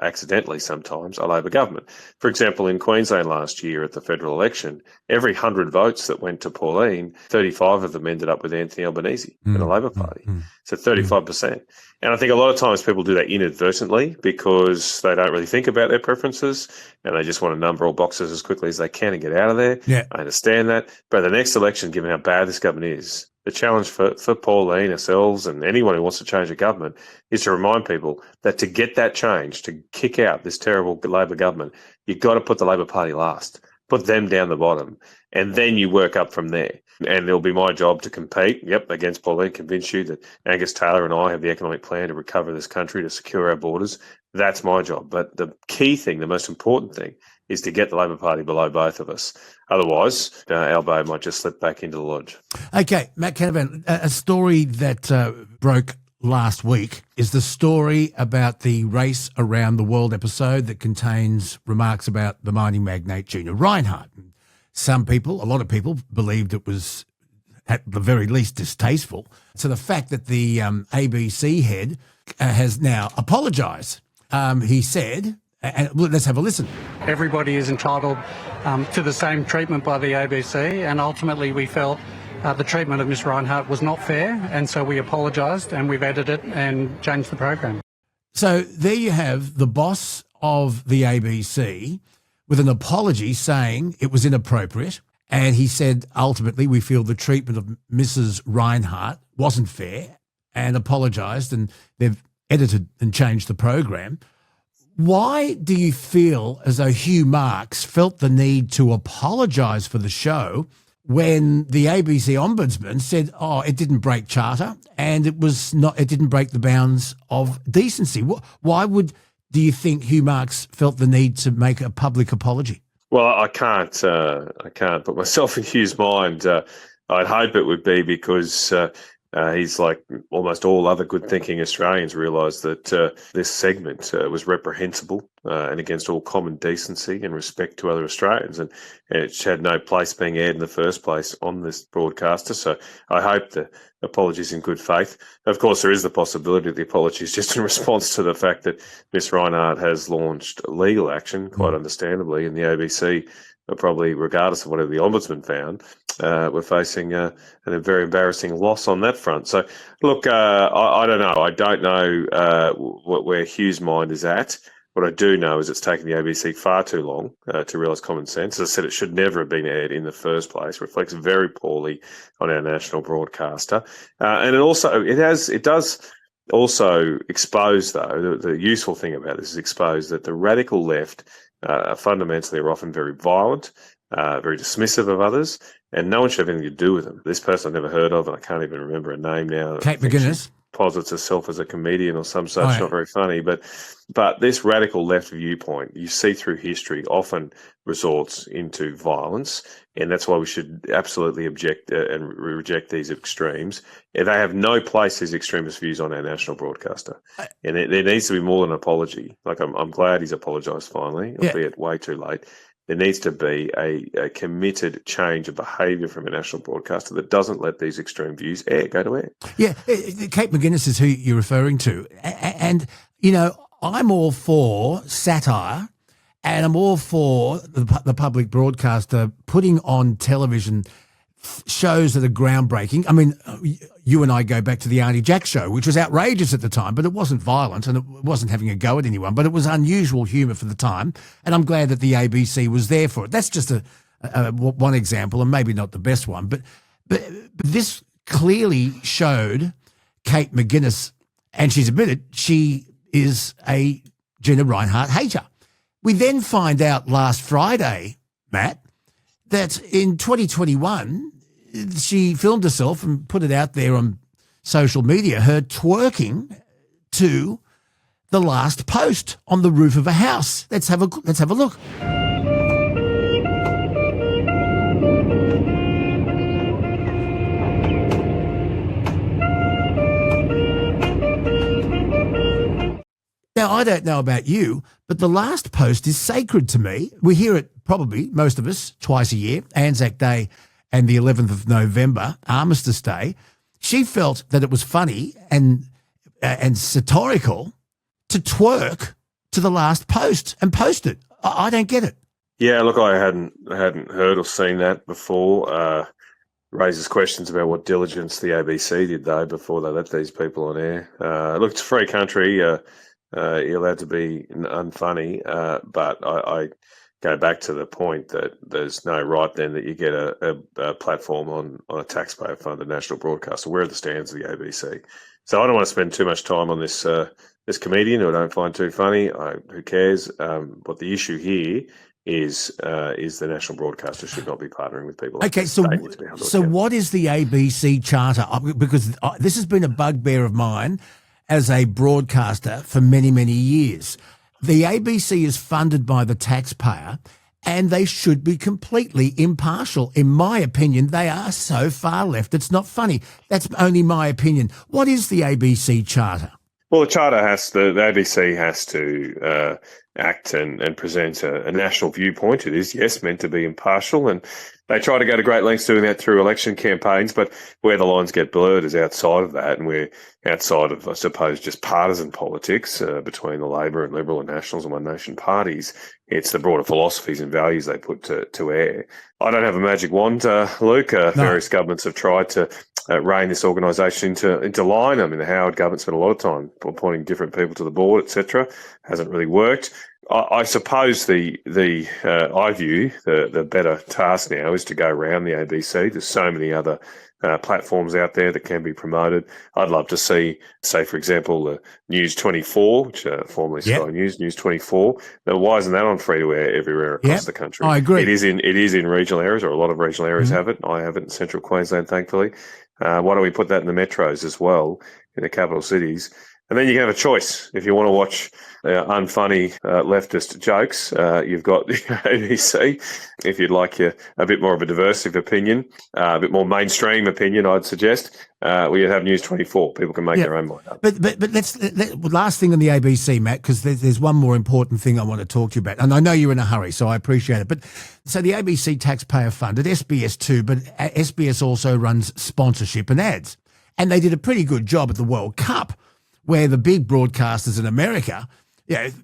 [SPEAKER 14] accidentally sometimes, a Labor government. For example, in Queensland last year at the federal election, every 100 votes that went to Pauline, 35 of them ended up with Anthony Albanese and the Labor Party. So 35%. And I think a lot of times people do that inadvertently because they don't really think about their preferences and they just want to number all boxes as quickly as they can and get out of there.
[SPEAKER 6] Yeah.
[SPEAKER 14] I understand that. But the next election, given how bad this government is, the challenge for Pauline, ourselves, and anyone who wants to change a government is to remind people that to get that change, to kick out this terrible Labor government, you've got to put the Labor Party last, put them down the bottom, and then you work up from there. And it'll be my job to compete, against Pauline, convince you that Angus Taylor and I have the economic plan to recover this country, to secure our borders. That's my job. But the key thing, the most important thing, is to get the Labor Party below both of us. Otherwise, Albo might just slip back into the lodge.
[SPEAKER 6] Okay, Matt Canavan, a story that broke last week is the story about the Race Around the World episode that contains remarks about the mining magnate Gina Rinehart. Some people, a lot of people, believed it was at the very least distasteful. So the fact that the ABC head has now apologised. He said, and let's have a listen.
[SPEAKER 16] Everybody is entitled to the same treatment by the ABC, and ultimately we felt the treatment of Ms Rinehart was not fair, and so we apologised and we've edited it and changed the program.
[SPEAKER 6] So there you have the boss of the ABC with an apology saying it was inappropriate, and he said ultimately we feel the treatment of Mrs Rinehart wasn't fair and apologised, and they've edited and changed the program. Why do you feel as though Hugh Marks felt the need to apologise for the show when the ABC Ombudsman said, it didn't break charter and it didn't break the bounds of decency? Why do you think Hugh Marks felt the need to make a public apology?
[SPEAKER 14] Well, I can't put myself in Hugh's mind. I'd hope it would be because he's like almost all other good-thinking Australians realised that this segment was reprehensible and against all common decency and respect to other Australians, and it had no place being aired in the first place on this broadcaster. So I hope the apologies in good faith. Of course, there is the possibility that the apology is just in response to the fact that Miss Rinehart has launched legal action, quite understandably, and the ABC, probably regardless of whatever the Ombudsman found, we're facing a very embarrassing loss on that front. So, look, I don't know. I don't know where Hugh's mind is at. What I do know is it's taken the ABC far too long to realise common sense. As I said, it should never have been aired in the first place. It reflects very poorly on our national broadcaster, and it does also expose, though, the useful thing about this is expose that the radical left are fundamentally are often very violent, very dismissive of others, and no one should have anything to do with them. This person I've never heard of, and I can't even remember her name now.
[SPEAKER 6] Kate McGuinness
[SPEAKER 14] posits herself as a comedian or some such, not very funny. But this radical left viewpoint, you see through history, often resorts into violence, and that's why we should absolutely object and reject these extremes. They have no place, these extremist views, on our national broadcaster. And there needs to be more than an apology. Like, I'm glad he's apologised finally, albeit way too late. There needs to be a committed change of behaviour from a national broadcaster that doesn't let these extreme views go to air. Yeah,
[SPEAKER 6] Kate McGuinness is who you're referring to. And, you know, I'm all for satire and I'm all for the public broadcaster putting on television shows that are groundbreaking. I mean, you and I go back to the Auntie Jack show, which was outrageous at the time, but it wasn't violent and it wasn't having a go at anyone, but it was unusual humour for the time, and I'm glad that the ABC was there for it. That's just one example, and maybe not the best one, but this clearly showed Kate McGuinness, and she's admitted she is a Gina Rinehart hater. We then find out last Friday, Matt, that in 2021, she filmed herself and put it out there on social media, her twerking to the last post on the roof of a house. Let's have a look. Now, I don't know about you, but the last post is sacred to me. We hear it probably, most of us, twice a year, Anzac Day and the 11th of November, Armistice Day. She felt that it was funny and satirical to twerk to the last post and post it. I don't get it.
[SPEAKER 14] Yeah, look, I hadn't heard or seen that before. Raises questions about what diligence the ABC did, though, before they let these people on air. Look, it's a free country. You're allowed to be unfunny, but I go back to the point that there's no right then that you get a platform on a taxpayer-funded national broadcaster. Where are the standards of the ABC? So I don't want to spend too much time on this comedian who I don't find too funny. Who cares? But the issue here is the national broadcaster should not be partnering with people like
[SPEAKER 6] Okay,
[SPEAKER 14] this.
[SPEAKER 6] so
[SPEAKER 14] They need to be held accountable.
[SPEAKER 6] what is the ABC charter? Because this has been a bugbear of mine as a broadcaster for many, many years. The ABC is funded by the taxpayer and they should be completely impartial. In my opinion, they are so far left, it's not funny. That's only my opinion. What is the ABC charter?
[SPEAKER 14] Well, the charter the ABC has to act and present a national viewpoint. It is, yes, meant to be impartial, and they try to go to great lengths doing that through election campaigns, but where the lines get blurred is outside of that, and we're outside of, I suppose, just partisan politics between the Labor and Liberal and Nationals and One Nation parties. It's the broader philosophies and values they put to air. I don't have a magic wand, Luke. No. Various governments have tried to rein this organisation into line. I mean, the Howard government spent a lot of time appointing different people to the board, etc. Hasn't really worked. I suppose I view the better task now is to go around the ABC. There's so many other platforms out there that can be promoted. I'd love to see, say, for example, the News 24, which formerly Sky News, News 24. Now, why isn't that on free-to-air everywhere across the country? I agree. It is in regional areas, or a lot of regional areas have it. I have it in central Queensland, thankfully. Why don't we put that in the metros as well, in the capital cities? And then you can have a choice. If you want to watch unfunny leftist jokes, you've got the ABC. If you'd like a bit more of a diverse opinion, a bit more mainstream opinion, I'd suggest, you'd have News 24. People can make their own mind up.
[SPEAKER 6] But last thing on the ABC, Matt, because there's one more important thing I want to talk to you about. And I know you're in a hurry, so I appreciate it. But so the ABC taxpayer funded, SBS too, but SBS also runs sponsorship and ads. And they did a pretty good job at the World Cup, where the big broadcasters in America,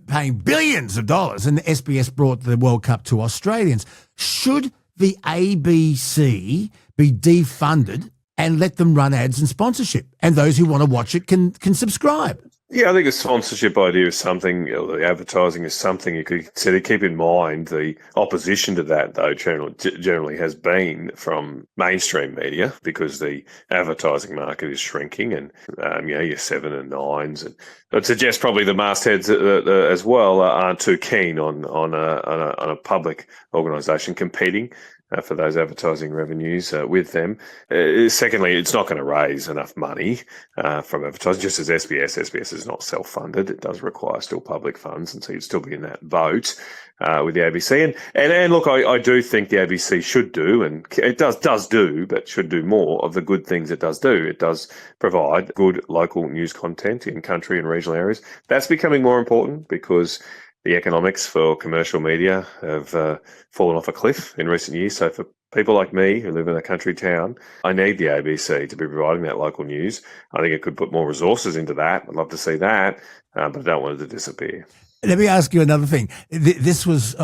[SPEAKER 6] paying billions of dollars, and the SBS brought the World Cup to Australians. Should the ABC be defunded and let them run ads and sponsorship? And those who want to watch it can subscribe.
[SPEAKER 14] Yeah, I think the sponsorship idea is something, the advertising is something you could consider. Keep in mind the opposition to that, though, generally has been from mainstream media, because the advertising market is shrinking, and your 7 and 9s. And I'd suggest probably the mastheads as well aren't too keen on a public organisation competing for those advertising revenues with them. Secondly, it's not going to raise enough money from advertising, just as SBS. SBS is not self-funded. It does require still public funds, and so you'd still be in that boat with the ABC. And look, I do think the ABC should do, and it does do, but should do more of the good things it does do. It does provide good local news content in country and regional areas. That's becoming more important because the economics for commercial media have fallen off a cliff in recent years. So for people like me who live in a country town, I need the ABC to be providing that local news. I think it could put more resources into that. I'd love to see that, but I don't want it to disappear.
[SPEAKER 6] Let me ask you another thing. This was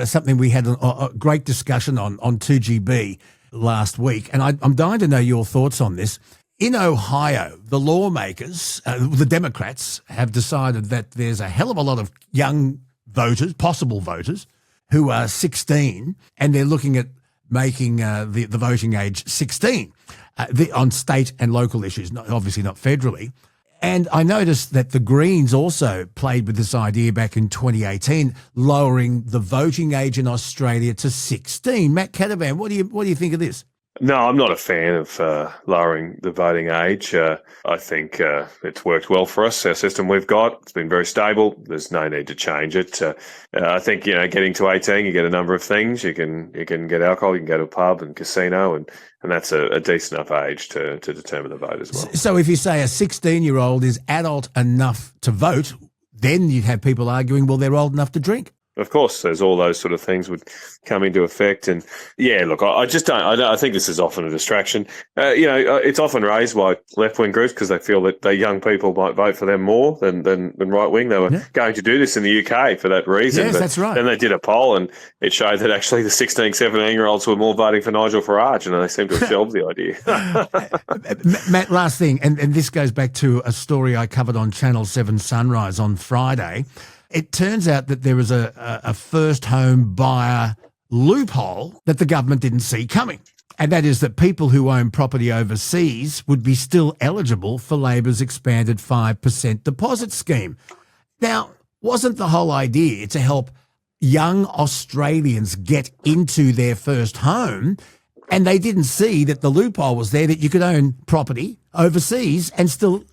[SPEAKER 6] something we had a great discussion on 2GB last week, and I'm dying to know your thoughts on this. In Ohio, the lawmakers, the Democrats, have decided that there's a hell of a lot of young voters, possible voters, who are 16, and they're looking at making the voting age 16 on state and local issues, obviously not federally. And I noticed that the Greens also played with this idea back in 2018, lowering the voting age in Australia to 16. Matt Canavan, what do you think of this?
[SPEAKER 14] No, I'm not a fan of lowering the voting age. I think it's worked well for us. Our system we've got, it's been very stable. There's no need to change it. I think, getting to 18, you get a number of things. You can get alcohol, you can go to a pub and casino, and that's a decent enough age to determine the vote as well.
[SPEAKER 6] So if you say a 16-year-old is adult enough to vote, then you'd have people arguing, well, they're old enough to drink.
[SPEAKER 14] Of course, there's all those sort of things would come into effect. And yeah, look, I just don't, I think this is often a distraction. It's often raised by left-wing groups because they feel that the young people might vote for them more than right-wing. They were going to do this in the UK for that reason.
[SPEAKER 6] Yes,
[SPEAKER 14] but
[SPEAKER 6] that's right.
[SPEAKER 14] Then they did a poll and it showed that actually the 16, 17-year-olds were more voting for Nigel Farage, and they seem to have shelved the idea.
[SPEAKER 6] Matt, last thing, and this goes back to a story I covered on Channel 7 Sunrise on Friday. It turns out that there was a first home buyer loophole that the government didn't see coming. And that is that people who own property overseas would be still eligible for Labor's expanded 5% deposit scheme. Now, wasn't the whole idea to help young Australians get into their first home? And they didn't see that the loophole was there, that you could own property overseas and still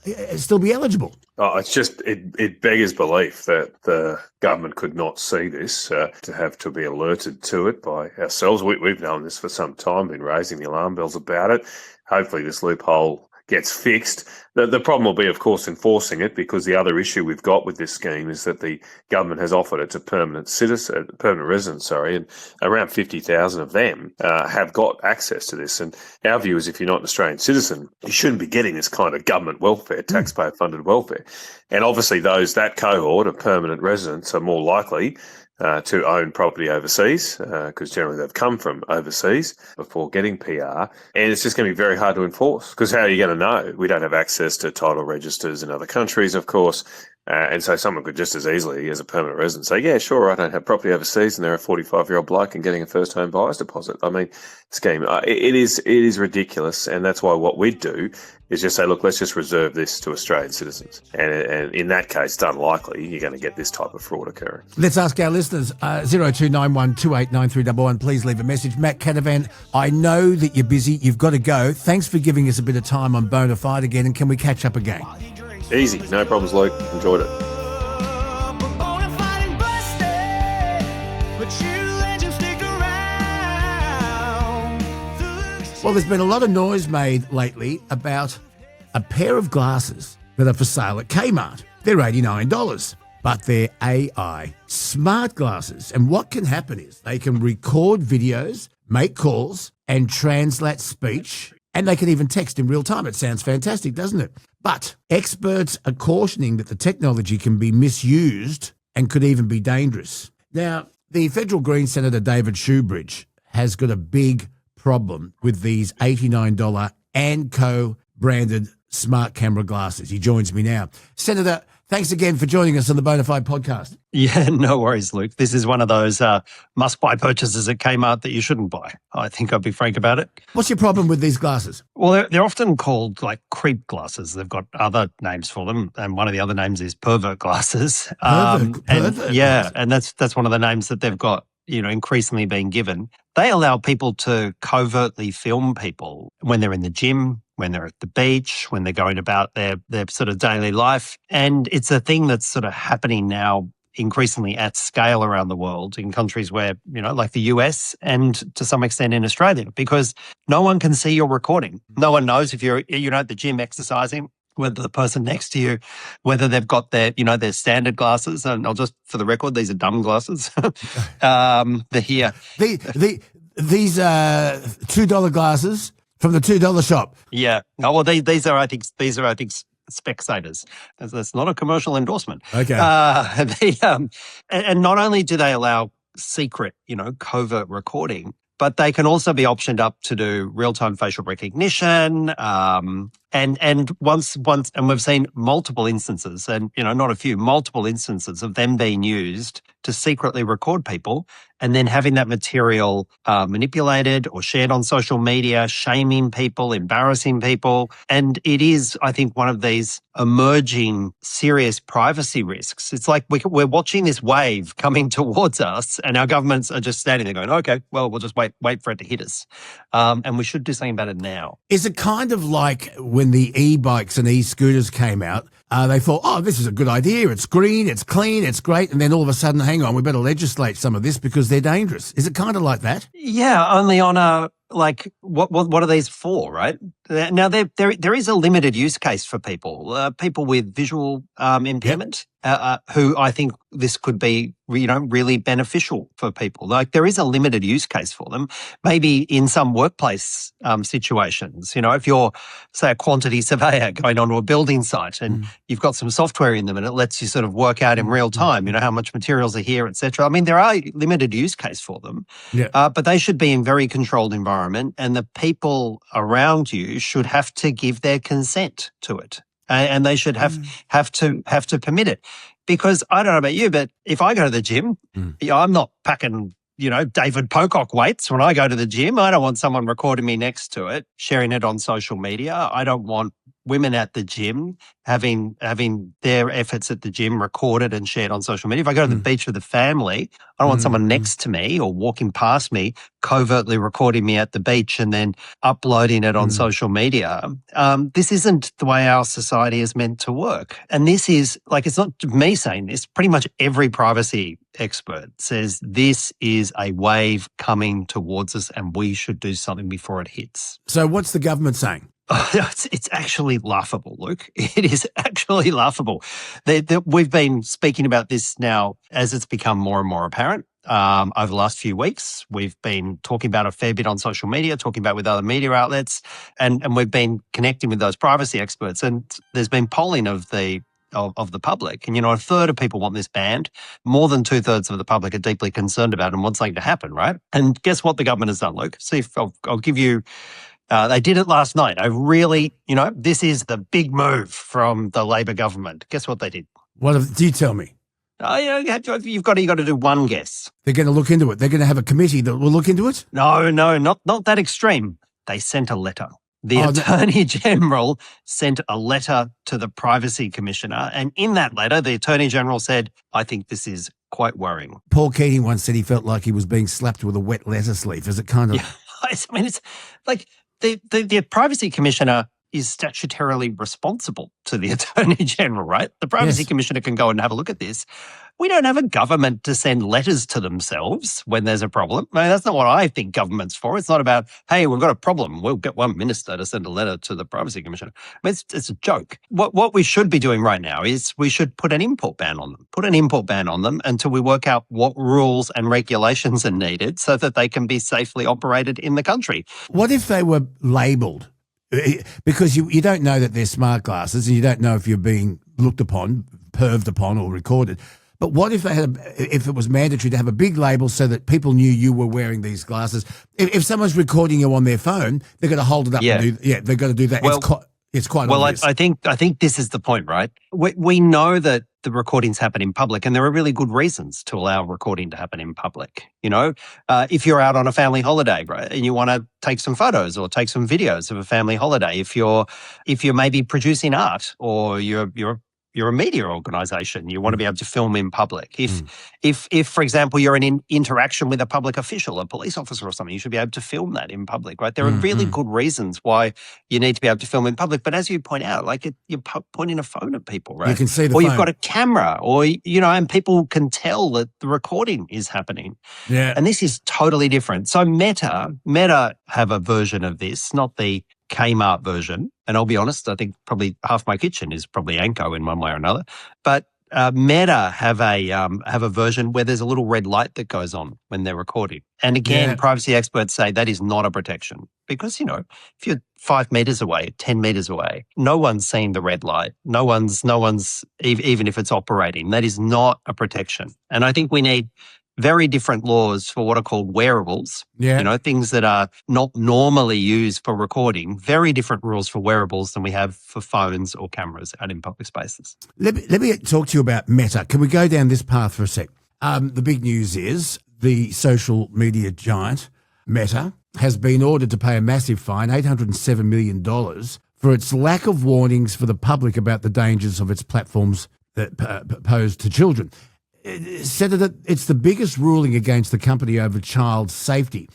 [SPEAKER 6] be eligible.
[SPEAKER 14] Oh, it's just, it beggars belief that the government could not see this, to have to be alerted to it by ourselves. We've known this for some time, been raising the alarm bells about it. Hopefully this loophole gets fixed. The problem will be, of course, enforcing it, because the other issue we've got with this scheme is that the government has offered it to permanent residents, and around 50,000 of them have got access to this. And our view is, if you're not an Australian citizen, you shouldn't be getting this kind of government welfare, taxpayer-funded welfare. And obviously that cohort of permanent residents are more likely to own property overseas, because generally they've come from overseas before getting PR, and it's just going to be very hard to enforce, because how are you going to know? We don't have access to title registers in other countries, of course, and so someone could just as easily, as a permanent resident, say, yeah, sure, I don't have property overseas, and they're a 45-year-old bloke and getting a first home buyer's deposit. I mean, scheme, it is ridiculous, and that's why what we'd do is just say, look, let's just reserve this to Australian citizens. And in that case, it's unlikely you're going to get this type of fraud occurring.
[SPEAKER 6] Let's ask our listeners, 0291289311. Please leave a message. Matt Canavan, I know that you're busy. You've got to go. Thanks for giving us a bit of time on Bonafide again, and can we catch up again?
[SPEAKER 14] Easy. No problems, Luke. Enjoyed it.
[SPEAKER 6] Well, there's been a lot of noise made lately about a pair of glasses that are for sale at Kmart. They're $89, but they're AI smart glasses. And what can happen is they can record videos, make calls, and translate speech, and they can even text in real time. It sounds fantastic, doesn't it? But experts are cautioning that the technology can be misused and could even be dangerous. Now, the federal Greens Senator David Shoebridge has got a big problem with these $89 Anko branded smart camera glasses. He joins me now. Senator, thanks again for joining us on the Bonafide podcast.
[SPEAKER 17] Yeah, no worries, Luke. This is one of those must-buy purchases at Kmart that you shouldn't buy. I think I'll be frank about it.
[SPEAKER 6] What's your problem with these glasses?
[SPEAKER 17] Well, they're often called like creep glasses. They've got other names for them, and one of the other names is pervert glasses.
[SPEAKER 6] Pervert
[SPEAKER 17] yeah, and that's one of the names that they've got, increasingly being given. They allow people to covertly film people when they're in the gym, when they're at the beach, when they're going about their sort of daily life. And it's a thing that's sort of happening now increasingly at scale around the world in countries where, like the US and to some extent in Australia, because no one can see your recording. No one knows if you're, at the gym exercising, whether the person next to you, whether they've got their, their standard glasses. And I'll just, for the record, these are dumb glasses. They're here.
[SPEAKER 6] These $2 glasses from the $2 shop.
[SPEAKER 17] Yeah. Oh, well, these are, I think, Specsators. That's not a commercial endorsement.
[SPEAKER 6] Okay.
[SPEAKER 17] And not only do they allow secret, covert recording, but they can also be optioned up to do real-time facial recognition. And we've seen multiple instances, and not a few, multiple instances of them being used to secretly record people and then having that material manipulated or shared on social media, shaming people, embarrassing people. And it is, I think, one of these emerging serious privacy risks. It's like we're watching this wave coming towards us, and our governments are just standing there going, okay, well, we'll just wait for it to hit us. And we should do something about it now.
[SPEAKER 6] Is it kind of like when the e-bikes and e-scooters came out, they thought, oh, this is a good idea. It's green, it's clean, it's great. And then all of a sudden, hang on, we better legislate some of this because they're dangerous. Is it kind of like that?
[SPEAKER 17] Yeah, only on a like, what are these for, right? Now, there is a limited use case for people with visual impairment, who I think this could be, really beneficial for people. Like, there is a limited use case for them. Maybe in some workplace situations, if you're, say, a quantity surveyor going onto a building site and you've got some software in them and it lets you sort of work out in real time, how much materials are here, etc. I mean, there are limited use case for them, but they should be in very controlled environment, and the people around you should have to give their consent to it, and they should have to permit it. Because I don't know about you, but if I go to the gym, I'm not packing, David Pocock weights when I go to the gym. I don't want someone recording me next to it, sharing it on social media. I don't want women at the gym having their efforts at the gym recorded and shared on social media. If I go to the beach with the family, I don't want someone next to me or walking past me covertly recording me at the beach and then uploading it on social media. This isn't the way our society is meant to work. And this is, like, it's not me saying this, pretty much every privacy expert says this is a wave coming towards us and we should do something before it hits.
[SPEAKER 6] So what's the government saying?
[SPEAKER 17] It's actually laughable, Luke. It is actually laughable. We've been speaking about this now as it's become more and more apparent over the last few weeks. We've been talking about a fair bit on social media, talking about with other media outlets, and we've been connecting with those privacy experts. And there's been polling of the public. And, a third of people want this banned. More than 2/3 of the public are deeply concerned about it and want something to happen, right? And guess what the government has done, Luke? See, if I'll give you... they did it last night. This is the big move from the Labor government. Guess what they did?
[SPEAKER 6] Do you tell me?
[SPEAKER 17] You've got to do one guess.
[SPEAKER 6] They're going to look into it. They're going to have a committee that will look into it?
[SPEAKER 17] No, not that extreme. They sent a letter. The Attorney General sent a letter to the Privacy Commissioner, and in that letter, the Attorney General said, I think this is quite worrying.
[SPEAKER 6] Paul Keating once said he felt like he was being slapped with a wet lettuce leaf. Is it kind of...
[SPEAKER 17] Yeah, I mean, it's like... The Privacy Commissioner is statutorily responsible to the Attorney General, right? The Privacy Commissioner can go and have a look at this. We don't have a government to send letters to themselves when there's a problem. I mean, that's not what I think government's for. It's not about, hey, we've got a problem, we'll get one minister to send a letter to the Privacy Commissioner. I mean, it's a joke. What we should be doing right now is we should put an import ban on them. Until we work out what rules and regulations are needed so that they can be safely operated in the country.
[SPEAKER 6] What if they were labelled? Because you don't know that they're smart glasses and you don't know if you're being looked upon, perved upon or recorded. But what if if it was mandatory to have a big label so that people knew you were wearing these glasses? If someone's recording you on their phone, they're going to hold it up. They're going to do that. Well, it's quite obvious.
[SPEAKER 17] I think this is the point, right? We know that the recordings happen in public, and there are really good reasons to allow recording to happen in public. If you're out on a family holiday, right, and you want to take some photos or take some videos of a family holiday, if you're maybe producing art or you're a media organisation, you want to be able to film in public. If for example, you're in interaction with a public official, a police officer or something, you should be able to film that in public, right? There are really good reasons why you need to be able to film in public. But as you point out, like you're pointing a phone at people, right?
[SPEAKER 6] You can see the
[SPEAKER 17] or
[SPEAKER 6] phone.
[SPEAKER 17] You've got a camera, or, and people can tell that the recording is happening.
[SPEAKER 6] Yeah.
[SPEAKER 17] And this is totally different. So Meta have a version of this, not the Kmart version. And I'll be honest, I think probably half my kitchen is probably Anko in one way or another. But Meta have a version where there's a little red light that goes on when they're recording. And again, privacy experts say that is not a protection because, if you're 5 meters away, 10 meters away, no one's seeing the red light. No one's, even if it's operating, that is not a protection. And I think we need very different laws for what are called wearables, things that are not normally used for recording, very different rules for wearables than we have for phones or cameras out in public spaces.
[SPEAKER 6] Let me talk to you about Meta. Can we go down this path for a sec? The big news is the social media giant, Meta, has been ordered to pay a massive fine, $807 million, for its lack of warnings for the public about the dangers of its platforms that pose to children. Said that it's the biggest ruling against the company over child safety.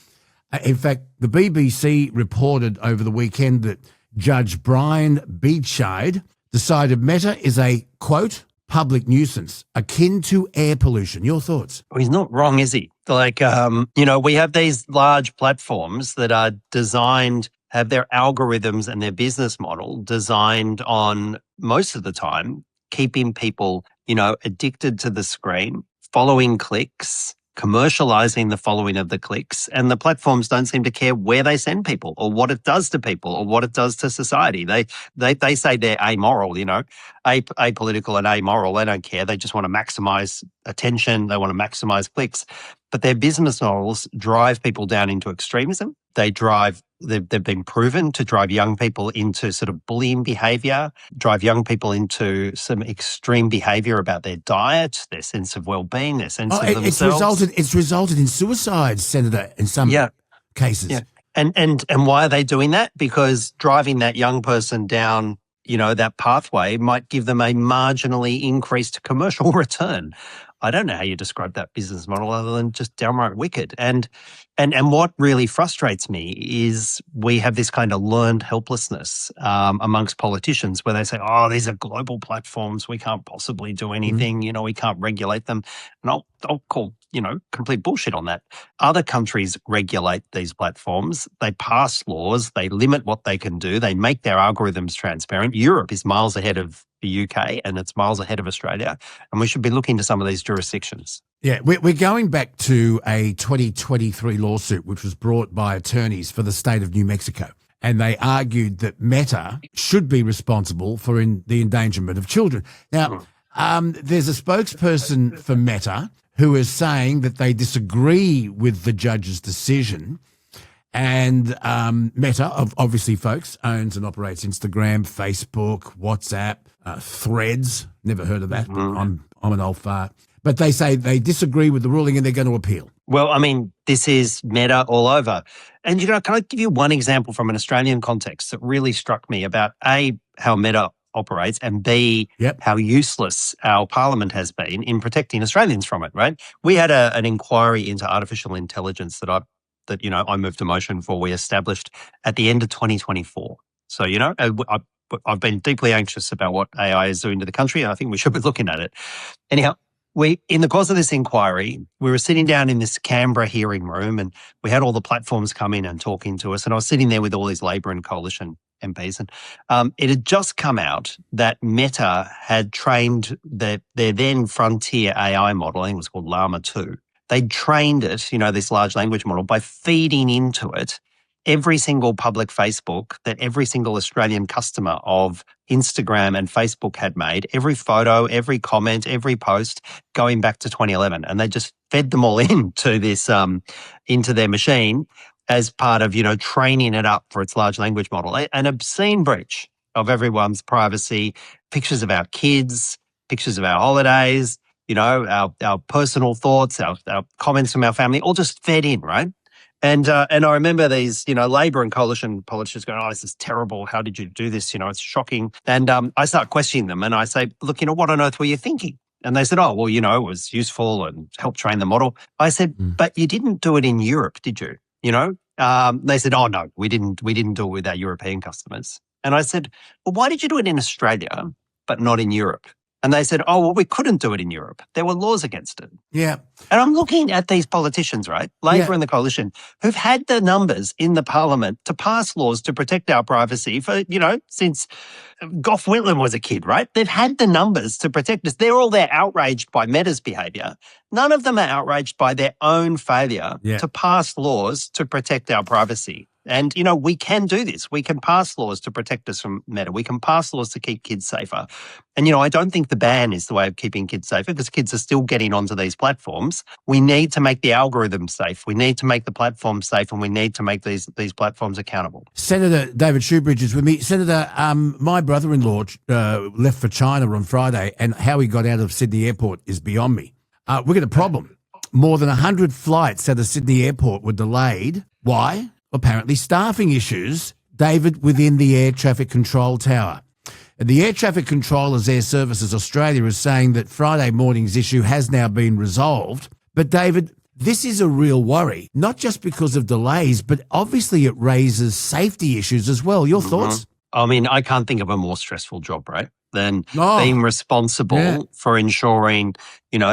[SPEAKER 6] In fact, the BBC reported over the weekend that Judge Brian Beachide decided Meta is a, quote, public nuisance akin to air pollution. Your thoughts?
[SPEAKER 17] Well, he's not wrong, is he? Like, we have these large platforms that are designed, have their algorithms and their business model designed on, most of the time, keeping people, addicted to the screen, following clicks, commercializing the following of the clicks, and the platforms don't seem to care where they send people or what it does to people or what it does to society. They say they're amoral, apolitical and amoral. They don't care. They just want to maximize attention. They want to maximize clicks. But their business models drive people down into extremism. They've been proven to drive young people into sort of bullying behavior, drive young people into some extreme behavior about their diet, their sense of well-being, their sense of themselves.
[SPEAKER 6] It's resulted in suicide, Senator, in some cases.
[SPEAKER 17] Yeah. And why are they doing that? Because driving that young person down, that pathway might give them a marginally increased commercial return. I don't know how you describe that business model other than just downright wicked. And what really frustrates me is we have this kind of learned helplessness amongst politicians where they say, oh, these are global platforms. We can't possibly do anything. We can't regulate them. And I'll call, complete bullshit on that. Other countries regulate these platforms. They pass laws. They limit what they can do. They make their algorithms transparent. Europe is miles ahead of the UK and it's miles ahead of Australia. And we should be looking to some of these jurisdictions.
[SPEAKER 6] Yeah, we're going back to a 2023 lawsuit which was brought by attorneys for the state of New Mexico. And they argued that Meta should be responsible for the endangerment of children. Now, there's a spokesperson for Meta who is saying that they disagree with the judge's decision. And Meta, obviously, folks, owns and operates Instagram, Facebook, WhatsApp, Threads. Never heard of that. I'm an old fart. But they say they disagree with the ruling and they're going to appeal.
[SPEAKER 17] Well, I mean, this is Meta all over. And, can I give you one example from an Australian context that really struck me about, A, how Meta operates, and B, how useless our parliament has been in protecting Australians from it, right? We had an inquiry into artificial intelligence that I moved a motion for. We established at the end of 2024. So, I've been deeply anxious about what AI is doing to the country, and I think we should be looking at it. Anyhow, in the course of this inquiry, we were sitting down in this Canberra hearing room and we had all the platforms come in and talking to us. And I was sitting there with all these Labor and Coalition MPs. And it had just come out that Meta had trained their then frontier AI model, I think it was called Llama 2. They'd trained it, this large language model, by feeding into it every single public Facebook that every single Australian customer of Instagram and Facebook had made, every photo, every comment, every post going back to 2011. And they just fed them all into this, into their machine as part of, training it up for its large language model. An obscene breach of everyone's privacy, pictures of our kids, pictures of our holidays, our personal thoughts, our comments from our family, all just fed in, right? And I remember these, Labor and Coalition politicians going, oh, this is terrible. How did you do this? It's shocking. And I start questioning them and I say, look, what on earth were you thinking? And they said, oh, well, it was useful and helped train the model. I said, but you didn't do it in Europe, did you? They said, oh, no, we didn't do it with our European customers. And I said, well, why did you do it in Australia, but not in Europe? And they said, oh, well, we couldn't do it in Europe. There were laws against it.
[SPEAKER 6] Yeah.
[SPEAKER 17] And I'm looking at these politicians, right, Labor and the Coalition, who've had the numbers in the parliament to pass laws to protect our privacy for, since Gough Whitlam was a kid, right? They've had the numbers to protect us. They're all there outraged by Meta's behaviour. None of them are outraged by their own failure to pass laws to protect our privacy. And, we can do this. We can pass laws to protect us from Meta. We can pass laws to keep kids safer. And, I don't think the ban is the way of keeping kids safer because kids are still getting onto these platforms. We need to make the algorithms safe. We need to make the platforms safe and we need to make these platforms accountable. Senator
[SPEAKER 6] David Shoebridge is with me. Senator, my brother-in-law left for China on Friday and how he got out of Sydney Airport is beyond me. We got a problem. More than 100 flights out of Sydney Airport were delayed. Why? Apparently staffing issues, David, within the air traffic control tower. The air traffic controllers, Air Services Australia, is saying that Friday morning's issue has now been resolved. But David, this is a real worry, not just because of delays, but obviously it raises safety issues as well. Your thoughts?
[SPEAKER 17] I mean, I can't think of a more stressful job, right? than being responsible for ensuring,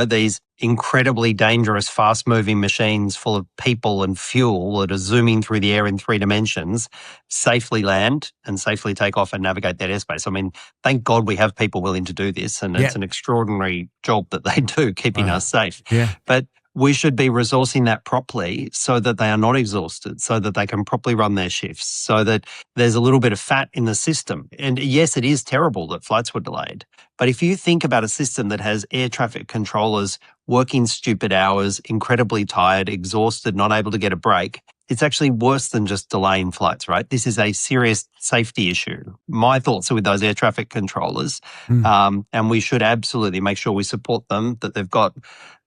[SPEAKER 17] these incredibly dangerous, fast-moving machines full of people and fuel that are zooming through the air in 3 dimensions safely land and safely take off and navigate that airspace. I mean, thank God we have people willing to do this, and it's an extraordinary job that they do, keeping us safe.
[SPEAKER 6] Yeah.
[SPEAKER 17] But we should be resourcing that properly so that they are not exhausted, so that they can properly run their shifts, so that there's a little bit of fat in the system. And yes, it is terrible that flights were delayed. But if you think about a system that has air traffic controllers working stupid hours, incredibly tired, exhausted, not able to get a break, it's actually worse than just delaying flights, right? This is a serious safety issue. My thoughts are with those air traffic controllers, and we should absolutely make sure we support them, that they've got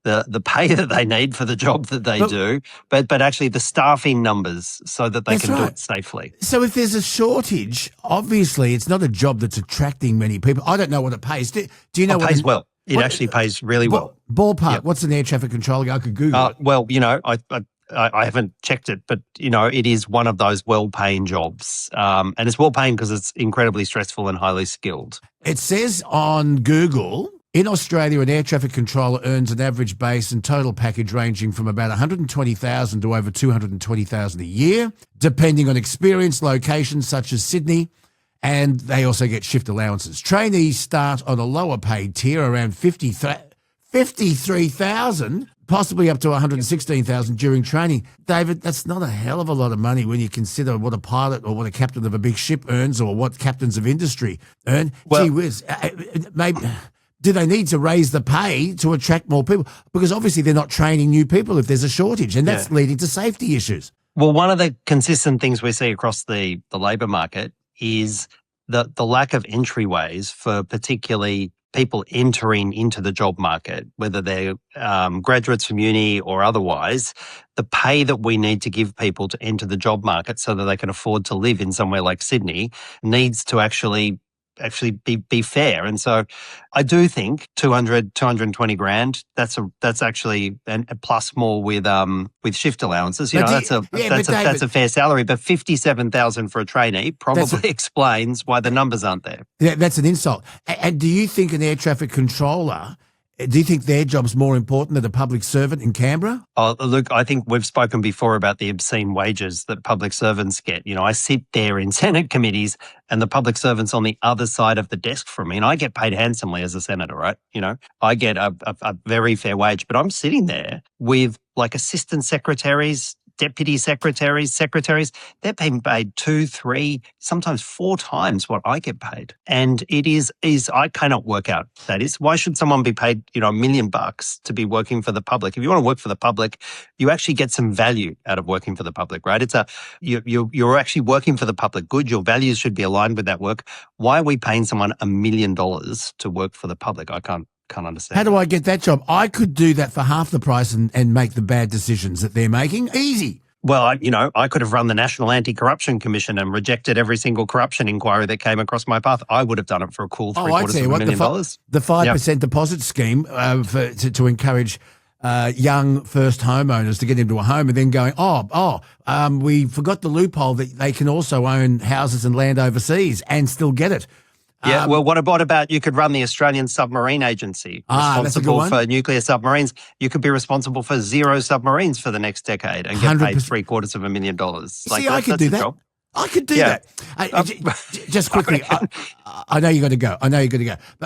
[SPEAKER 17] the pay that they need for the job that they do, but actually the staffing numbers so that they can do it safely.
[SPEAKER 6] So if there's a shortage, obviously it's not a job that's attracting many people. I don't know what it pays. Do you know
[SPEAKER 17] what it pays well? It actually pays really well.
[SPEAKER 6] Ballpark, what's an air traffic controller? I could Google it.
[SPEAKER 17] Well, I haven't checked it, but, it is one of those well-paying jobs. And it's well-paying because it's incredibly stressful and highly skilled.
[SPEAKER 6] It says on Google, in Australia, an air traffic controller earns an average base and total package ranging from about $120,000 to over $220,000 a year, depending on experience, locations such as Sydney, and they also get shift allowances. Trainees start on a lower paid tier, around $53,000, possibly up to $116,000 during training. David, that's not a hell of a lot of money when you consider what a pilot or what a captain of a big ship earns or what captains of industry earn. Gee whiz, maybe... Do they need to raise the pay to attract more people? Because obviously they're not training new people if there's a shortage, and that's leading to safety issues.
[SPEAKER 17] Well, one of the consistent things we see across the labour market is the lack of entryways for particularly people entering into the job market, whether they're graduates from uni or otherwise. The pay that we need to give people to enter the job market so that they can afford to live in somewhere like Sydney needs to actually be fair. And so I do think 220 grand, that's actually a plus more with shift allowances. That's a fair salary, but 57,000 for a trainee probably explains why the numbers aren't there.
[SPEAKER 6] Yeah, that's an insult. And do you think an air traffic controller, do you think their job's more important than a public servant in Canberra?
[SPEAKER 17] Oh, look, I think we've spoken before about the obscene wages that public servants get. I sit there in Senate committees and the public servant's on the other side of the desk from me, and I get paid handsomely as a senator, right? I get a very fair wage, but I'm sitting there with like assistant secretaries, deputy secretaries, they're being paid 2, 3, sometimes 4 times what I get paid. And it is I cannot work out that is. Why should someone be paid, $1 million to be working for the public? If you want to work for the public, you actually get some value out of working for the public, right? You're actually working for the public good. Your values should be aligned with that work. Why are we paying someone $1 million to work for the public? I can't understand.
[SPEAKER 6] How do I get that job? I could do that for half the price and make the bad decisions that they're making. Easy.
[SPEAKER 17] Well, I could have run the National Anti-Corruption Commission and rejected every single corruption inquiry that came across my path. I would have done it for a cool $750,000.
[SPEAKER 6] The 5% deposit scheme to encourage young first homeowners to get into a home, and then going, we forgot the loophole that they can also own houses and land overseas and still get it.
[SPEAKER 17] Yeah, well, what about you could run the Australian Submarine Agency, responsible for nuclear submarines. You could be responsible for 0 submarines for the next decade and get paid $750,000.
[SPEAKER 6] See, I could do that. I could do that. Just quickly, I know you got to go. But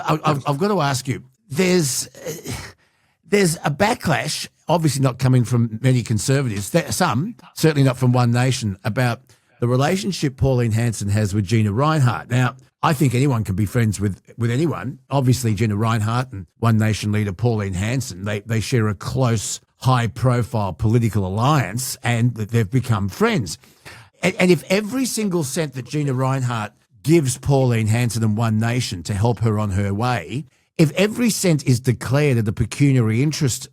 [SPEAKER 6] I've got to ask you, there's a backlash, obviously not coming from many conservatives, some, certainly not from One Nation, about the relationship Pauline Hanson has with Gina Rinehart. Now, I think anyone can be friends with anyone. Obviously, Gina Rinehart and One Nation leader Pauline Hanson, they share a close, high-profile political alliance, and they've become friends. And if every single cent that Gina Rinehart gives Pauline Hanson and One Nation to help her on her way, if every cent is declared at the pecuniary interest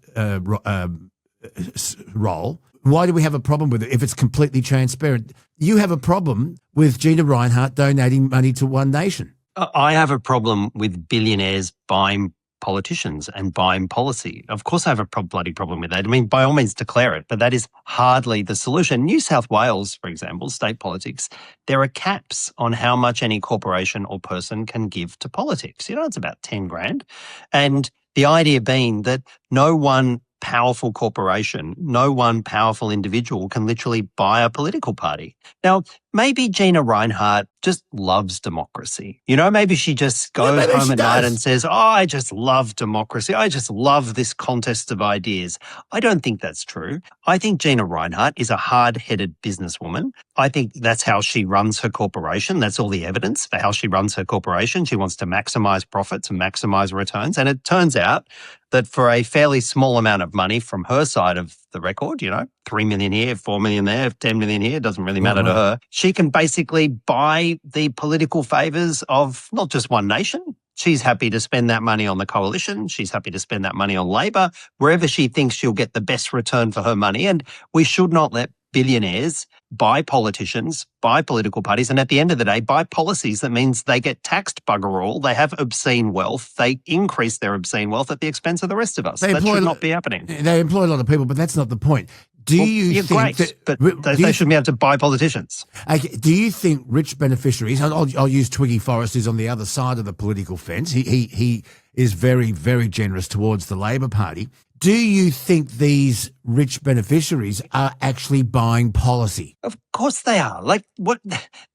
[SPEAKER 6] role, why do we have a problem with it if it's completely transparent? You have a problem with Gina Rinehart donating money to One Nation.
[SPEAKER 17] I have a problem with billionaires buying politicians and buying policy. Of course, I have a bloody problem with that. I mean, by all means, declare it, but that is hardly the solution. New South Wales, for example, state politics, there are caps on how much any corporation or person can give to politics. It's about 10 grand. And the idea being that no one powerful corporation, no one powerful individual can literally buy a political party. Now, maybe Gina Rinehart just loves democracy. Maybe she just goes home at night and says, I just love democracy. I just love this contest of ideas. I don't think that's true. I think Gina Rinehart is a hard-headed businesswoman. I think that's how she runs her corporation. That's all the evidence for how she runs her corporation. She wants to maximize profits and maximize returns. And it turns out that for a fairly small amount of money from her side of the record, 3 million here, 4 million there, 10 million here, doesn't really matter to her. She can basically buy the political favours of not just one nation. She's happy to spend that money on the coalition. She's happy to spend that money on Labor, wherever she thinks she'll get the best return for her money. And we should not let billionaires buy politicians, buy political parties, and at the end of the day, buy policies that means they get taxed bugger all, they have obscene wealth, they increase their obscene wealth at the expense of the rest of us. That should not be happening.
[SPEAKER 6] They employ a lot of people, but that's not the point. Do you think
[SPEAKER 17] great, but they should be able to buy politicians.
[SPEAKER 6] Okay, do you think rich beneficiaries, I'll use Twiggy Forrest, who's on the other side of the political fence, he is very, very generous towards the Labor Party. Do you think these rich beneficiaries are actually buying policy?
[SPEAKER 17] Of course they are.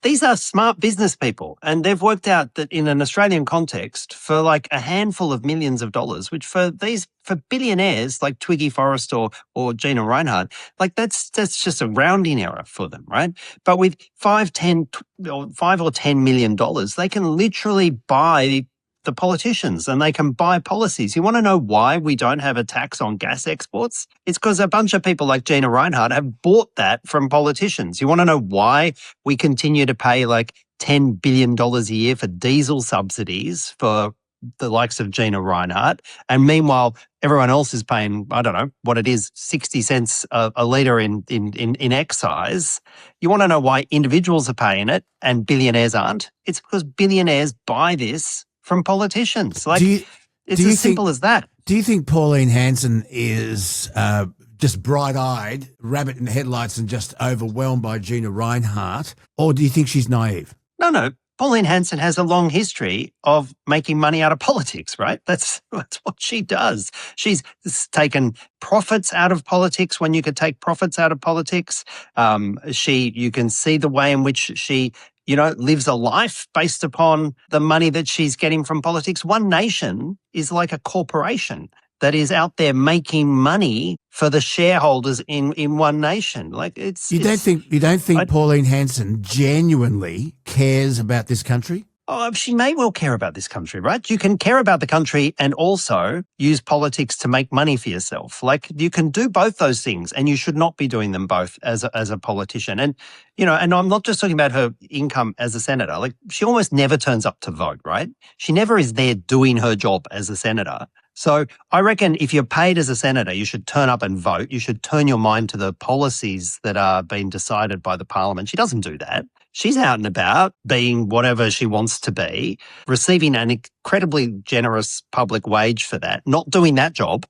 [SPEAKER 17] These are smart business people, and they've worked out that in an Australian context, for a handful of millions of dollars, which for billionaires like Twiggy Forrest or Gina Rinehart, that's just a rounding error for them, right? But with $5 or $10 million, they can literally buy the politicians and they can buy policies. You want to know why we don't have a tax on gas exports? It's because a bunch of people like Gina Rinehart have bought that from politicians. You want to know why we continue to pay $10 billion a year for diesel subsidies for the likes of Gina Rinehart, and meanwhile everyone else is paying, I don't know what it is, 60 cents a litre in excise. You want to know why individuals are paying it and billionaires aren't? It's because billionaires buy this from politicians. It's as simple as that.
[SPEAKER 6] Do you think Pauline Hanson is just bright-eyed, rabbit in the headlights and just overwhelmed by Gina Rinehart, or do you think she's naive?
[SPEAKER 17] No. Pauline Hanson has a long history of making money out of politics, right? That's what she does. She's taken profits out of politics when you could take profits out of politics. You can see the way in which she lives a life based upon the money that she's getting from politics. One Nation is like a corporation that is out there making money for the shareholders in One Nation. You
[SPEAKER 6] don't think Pauline Hanson genuinely cares about this country?
[SPEAKER 17] Oh, she may well care about this country, right? You can care about the country and also use politics to make money for yourself. You can do both those things, and you should not be doing them both as a politician. And, and I'm not just talking about her income as a senator. She almost never turns up to vote, right? She never is there doing her job as a senator. So I reckon if you're paid as a senator, you should turn up and vote. You should turn your mind to the policies that are being decided by the parliament. She doesn't do that. She's out and about being whatever she wants to be, receiving an incredibly generous public wage for that, not doing that job,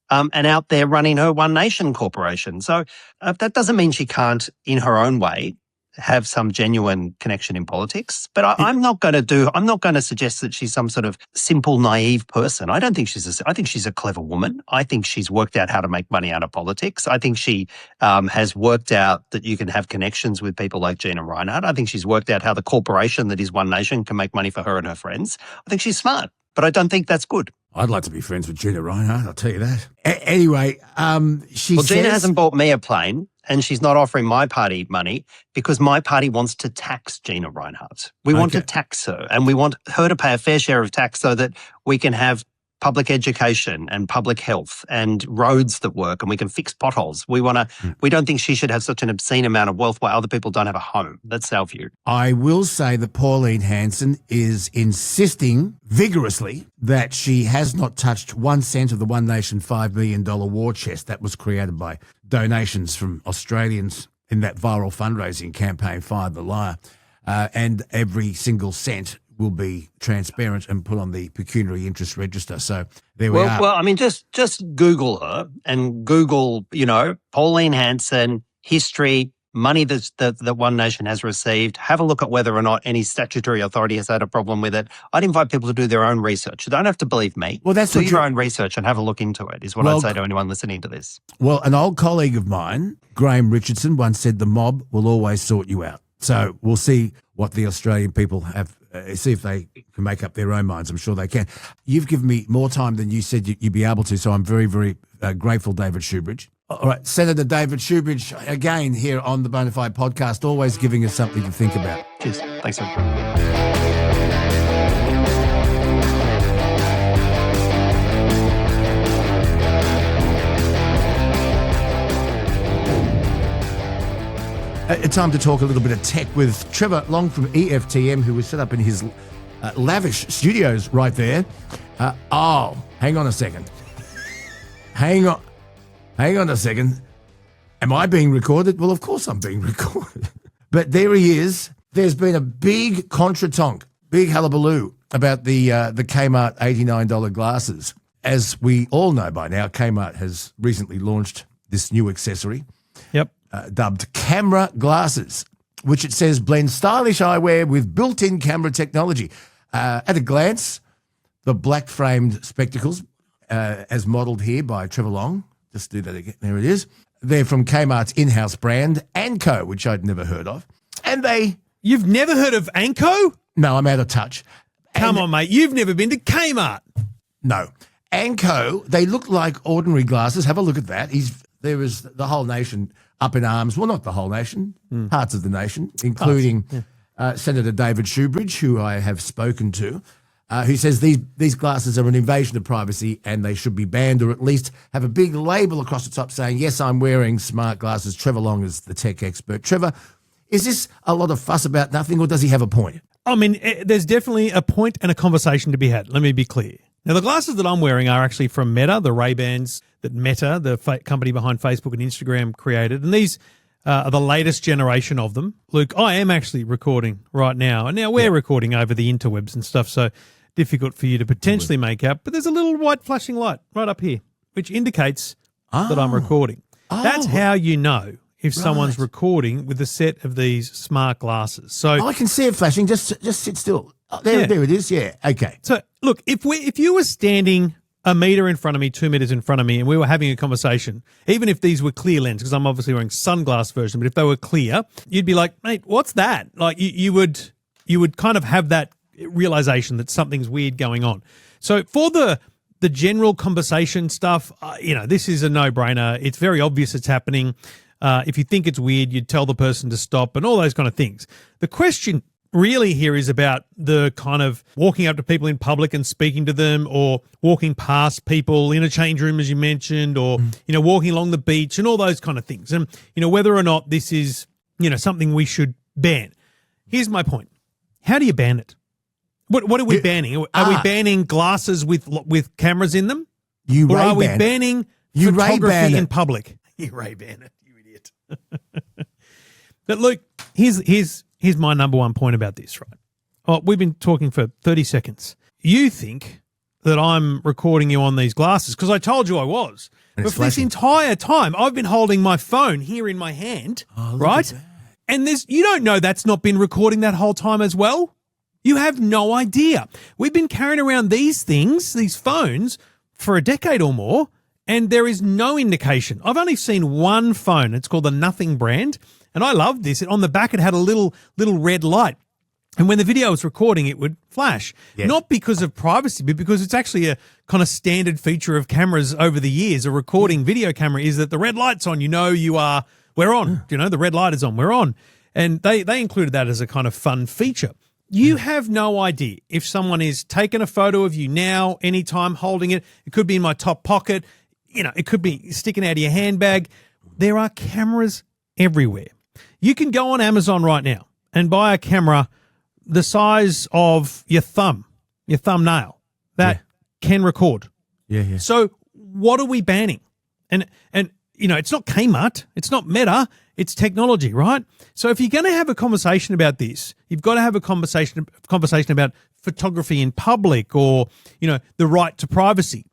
[SPEAKER 17] and out there running her One Nation corporation. So that doesn't mean she can't, in her own way, have some genuine connection in politics. But I'm not going to suggest that she's some sort of simple, naive person. I think she's a clever woman. I think she's worked out how to make money out of politics. I think she has worked out that you can have connections with people like Gina Rinehart. I think she's worked out how the corporation that is One Nation can make money for her and her friends. I think she's smart, but I don't think that's good.
[SPEAKER 6] I'd like to be friends with Gina Rinehart, I'll tell you that. Anyway,
[SPEAKER 17] Gina hasn't bought me a plane, and she's not offering my party money because my party wants to tax Gina Rinehart. We want to tax her, and we want her to pay a fair share of tax so that we can have public education and public health and roads that work, and we can fix potholes. We don't think she should have such an obscene amount of wealth while other people don't have a home. That's our view.
[SPEAKER 6] I will say that Pauline Hanson is insisting vigorously that she has not touched 1 cent of the One Nation $5 million war chest that was created by donations from Australians in that viral fundraising campaign, Fire the Liar. And every single cent will be transparent and put on the pecuniary interest register. So there we are.
[SPEAKER 17] Well, I mean, just Google her and Google, Pauline Hanson, history, money that One Nation has received. Have a look at whether or not any statutory authority has had a problem with it. I'd invite people to do their own research. You don't have to believe me.
[SPEAKER 6] Well, that's
[SPEAKER 17] do your own research and have a look into it, is what I'd say to anyone listening to this.
[SPEAKER 6] Well, an old colleague of mine, Graham Richardson, once said the mob will always sort you out. So we'll see what the Australian people have, see if they can make up their own minds. I'm sure they can. You've given me more time than you said you'd be able to, so I'm very, very grateful, David Shoebridge. All right, Senator David Shoebridge, again here on the Bonafide podcast, always giving us something to think about.
[SPEAKER 17] Cheers. Thanks, man.
[SPEAKER 6] Time to talk a little bit of tech with Trevor Long from EFTM, who was set up in his lavish studios right there. Hang on a second. Hang on a second. Am I being recorded? Well, of course I'm being recorded. But there he is. There's been a big contretemps, big hullabaloo about the Kmart $89 glasses. As we all know by now, Kmart has recently launched this new accessory.
[SPEAKER 18] Yep.
[SPEAKER 6] Dubbed camera glasses, which it says blend stylish eyewear with built-in camera technology. At a glance, the black-framed spectacles, as modelled here by Trevor Long. Just do that again. There it is. They're from Kmart's in-house brand, Anko, which I'd never heard of. And
[SPEAKER 18] You've never heard of Anko?
[SPEAKER 6] No, I'm out of touch.
[SPEAKER 18] Come on, mate. You've never been to Kmart.
[SPEAKER 6] No. Anko, they look like ordinary glasses. Have a look at that. There was the whole nation up in arms. Well, not the whole nation, parts of the nation, including Senator David Shoebridge, who I have spoken to, who says these glasses are an invasion of privacy and they should be banned, or at least have a big label across the top saying, yes, I'm wearing smart glasses. Trevor Long is the tech expert. Trevor, is this a lot of fuss about nothing, or does he have a point?
[SPEAKER 18] I mean, there's definitely a point and a conversation to be had. Let me be clear. Now, the glasses that I'm wearing are actually from Meta, the Ray-Bans that Meta, the company behind Facebook and Instagram, created. And these are the latest generation of them. Luke, I am actually recording right now. And now we're recording over the interwebs and stuff, so difficult for you to potentially make out. But there's a little white flashing light right up here, which indicates that I'm recording. That's how you know if someone's recording with a set of these smart glasses. So
[SPEAKER 6] I can see it flashing. Just sit still. There it is. Yeah. Okay.
[SPEAKER 18] So look, if you were standing a metre in front of me, 2 metres in front of me, and we were having a conversation, even if these were clear lens, because I'm obviously wearing sunglass version, but if they were clear, you'd be like, mate, what's that? Like you would kind of have that realization that something's weird going on. So for the general conversation stuff, this is a no-brainer. It's very obvious it's happening. If you think it's weird, you'd tell the person to stop and all those kind of things. The question really here is about the kind of walking up to people in public and speaking to them, or walking past people in a change room, as you mentioned, or, walking along the beach and all those kind of things. And, whether or not this is, something we should ban. Here's my point. How do you ban it? What are we banning? Are we banning glasses with cameras in them? Or are we banning photography in public? You Ray-Ban it, you idiot. But Luke, here's my number one point about this, right? Oh, we've been talking for 30 seconds. You think that I'm recording you on these glasses because I told you I was. But for this entire time, I've been holding my phone here in my hand, right? And you don't know that's not been recording that whole time as well. You have no idea. We've been carrying around these things, these phones, for a decade or more, and there is no indication. I've only seen one phone. It's called the Nothing brand, and I love this. On the back, it had a little red light. And when the video was recording, it would flash. Yes. Not because of privacy, but because it's actually a kind of standard feature of cameras over the years. A recording video camera is that the red light's on. We're on. The red light is on. We're on. And they included that as a kind of fun feature. You have no idea if someone is taking a photo of you now, anytime, holding it. It could be in my top pocket. It could be sticking out of your handbag. There are cameras everywhere. You can go on Amazon right now and buy a camera the size of your thumbnail that can record.
[SPEAKER 6] Yeah.
[SPEAKER 18] So what are we banning? And it's not Kmart, it's not Meta, it's technology, right? So if you're going to have a conversation about this, you've got to have a conversation about photography in public or, the right to privacy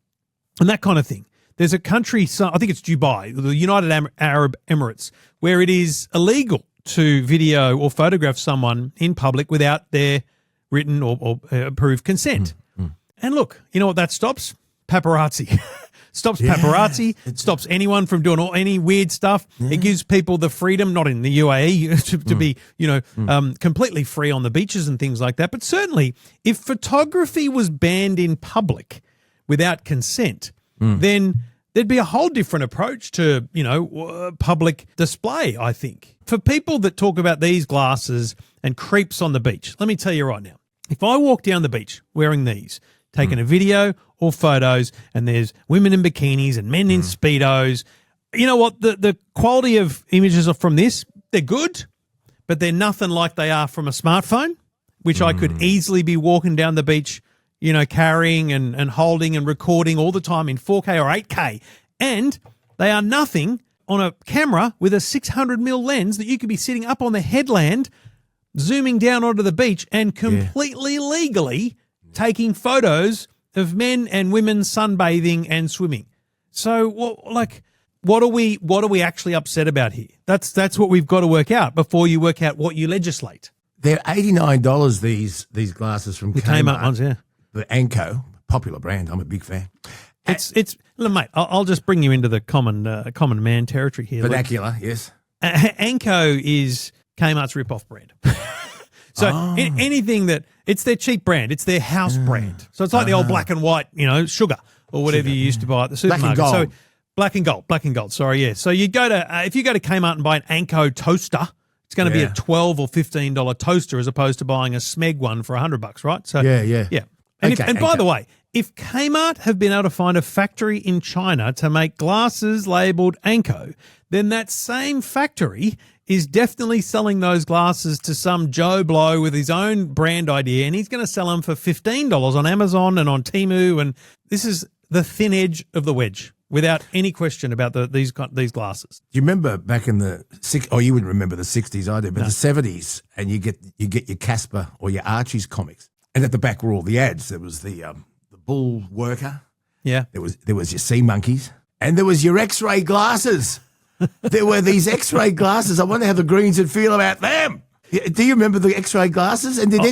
[SPEAKER 18] and that kind of thing. There's a country, I think it's Dubai, the United Arab Emirates, where it is illegal to video or photograph someone in public without their written or approved consent. And look, you know what that stops? Paparazzi. Stops paparazzi, stops anyone from doing any weird stuff. It gives people the freedom, not in the UAE, to be, completely free on the beaches and things like that. But certainly, if photography was banned in public without consent, then there'd be a whole different approach to, public display, I think. For people that talk about these glasses and creeps on the beach, let me tell you right now, if I walk down the beach wearing these, taking a video or photos, and there's women in bikinis and men in Speedos, you know what? The quality of images are from this, they're good, but they're nothing like they are from a smartphone, which I could easily be walking down the beach, carrying and holding and recording all the time in 4K or 8K. And they are nothing on a camera with a 600mm lens that you could be sitting up on the headland, zooming down onto the beach and completely legally taking photos of men and women sunbathing and swimming. So, what are we actually upset about here? That's what we've got to work out before you work out what you legislate.
[SPEAKER 6] They're $89, these glasses from
[SPEAKER 18] Kmart ones, yeah.
[SPEAKER 6] The Anko, popular brand. I'm a big fan.
[SPEAKER 18] Look, mate, I'll just bring you into the common man territory here.
[SPEAKER 6] Vernacular, yes.
[SPEAKER 18] Anko is Kmart's rip-off brand. So anything that it's their cheap brand, it's their house brand. So it's like the old black and white, sugar or whatever you used to buy at the supermarket. Black and gold. Sorry, yeah. So you go to if you go to Kmart and buy an Anko toaster, it's going to be a $12 or $15 toaster as opposed to buying a Smeg one for $100, right? So yeah. And by the way, if Kmart have been able to find a factory in China to make glasses labelled Anko, then that same factory is definitely selling those glasses to some Joe Blow with his own brand idea, and he's going to sell them for $15 on Amazon and on Temu, and this is the thin edge of the wedge, without any question about these glasses.
[SPEAKER 6] Do you remember back in the you wouldn't remember the 60s, I do, but the 70s, and you get your Casper or your Archie's comics, and at the back were all the ads. There was the bull worker, there was your sea monkeys, and there was your X-ray glasses. There were these X-ray glasses. I wonder how the Greens would feel about them. Do you remember the X-ray glasses? And did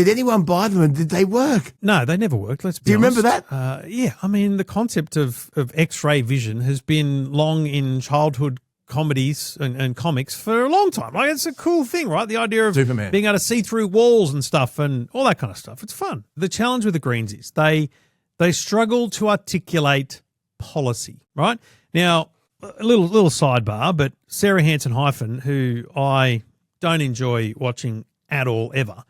[SPEAKER 6] anyone buy them, and did they work?
[SPEAKER 18] No, they never worked. Let's be honest.
[SPEAKER 6] Do you remember that?
[SPEAKER 18] Yeah. I mean, the concept of X-ray vision has been long in childhood comedies and comics for a long time. Like, it's a cool thing, right? The idea of
[SPEAKER 6] Superman
[SPEAKER 18] being able to see through walls and stuff and all that kind of stuff. It's fun. The challenge with the Greens is they struggle to articulate policy, right? Now, a little sidebar, but Sarah Hanson-Hyphen, who I don't enjoy watching at all ever,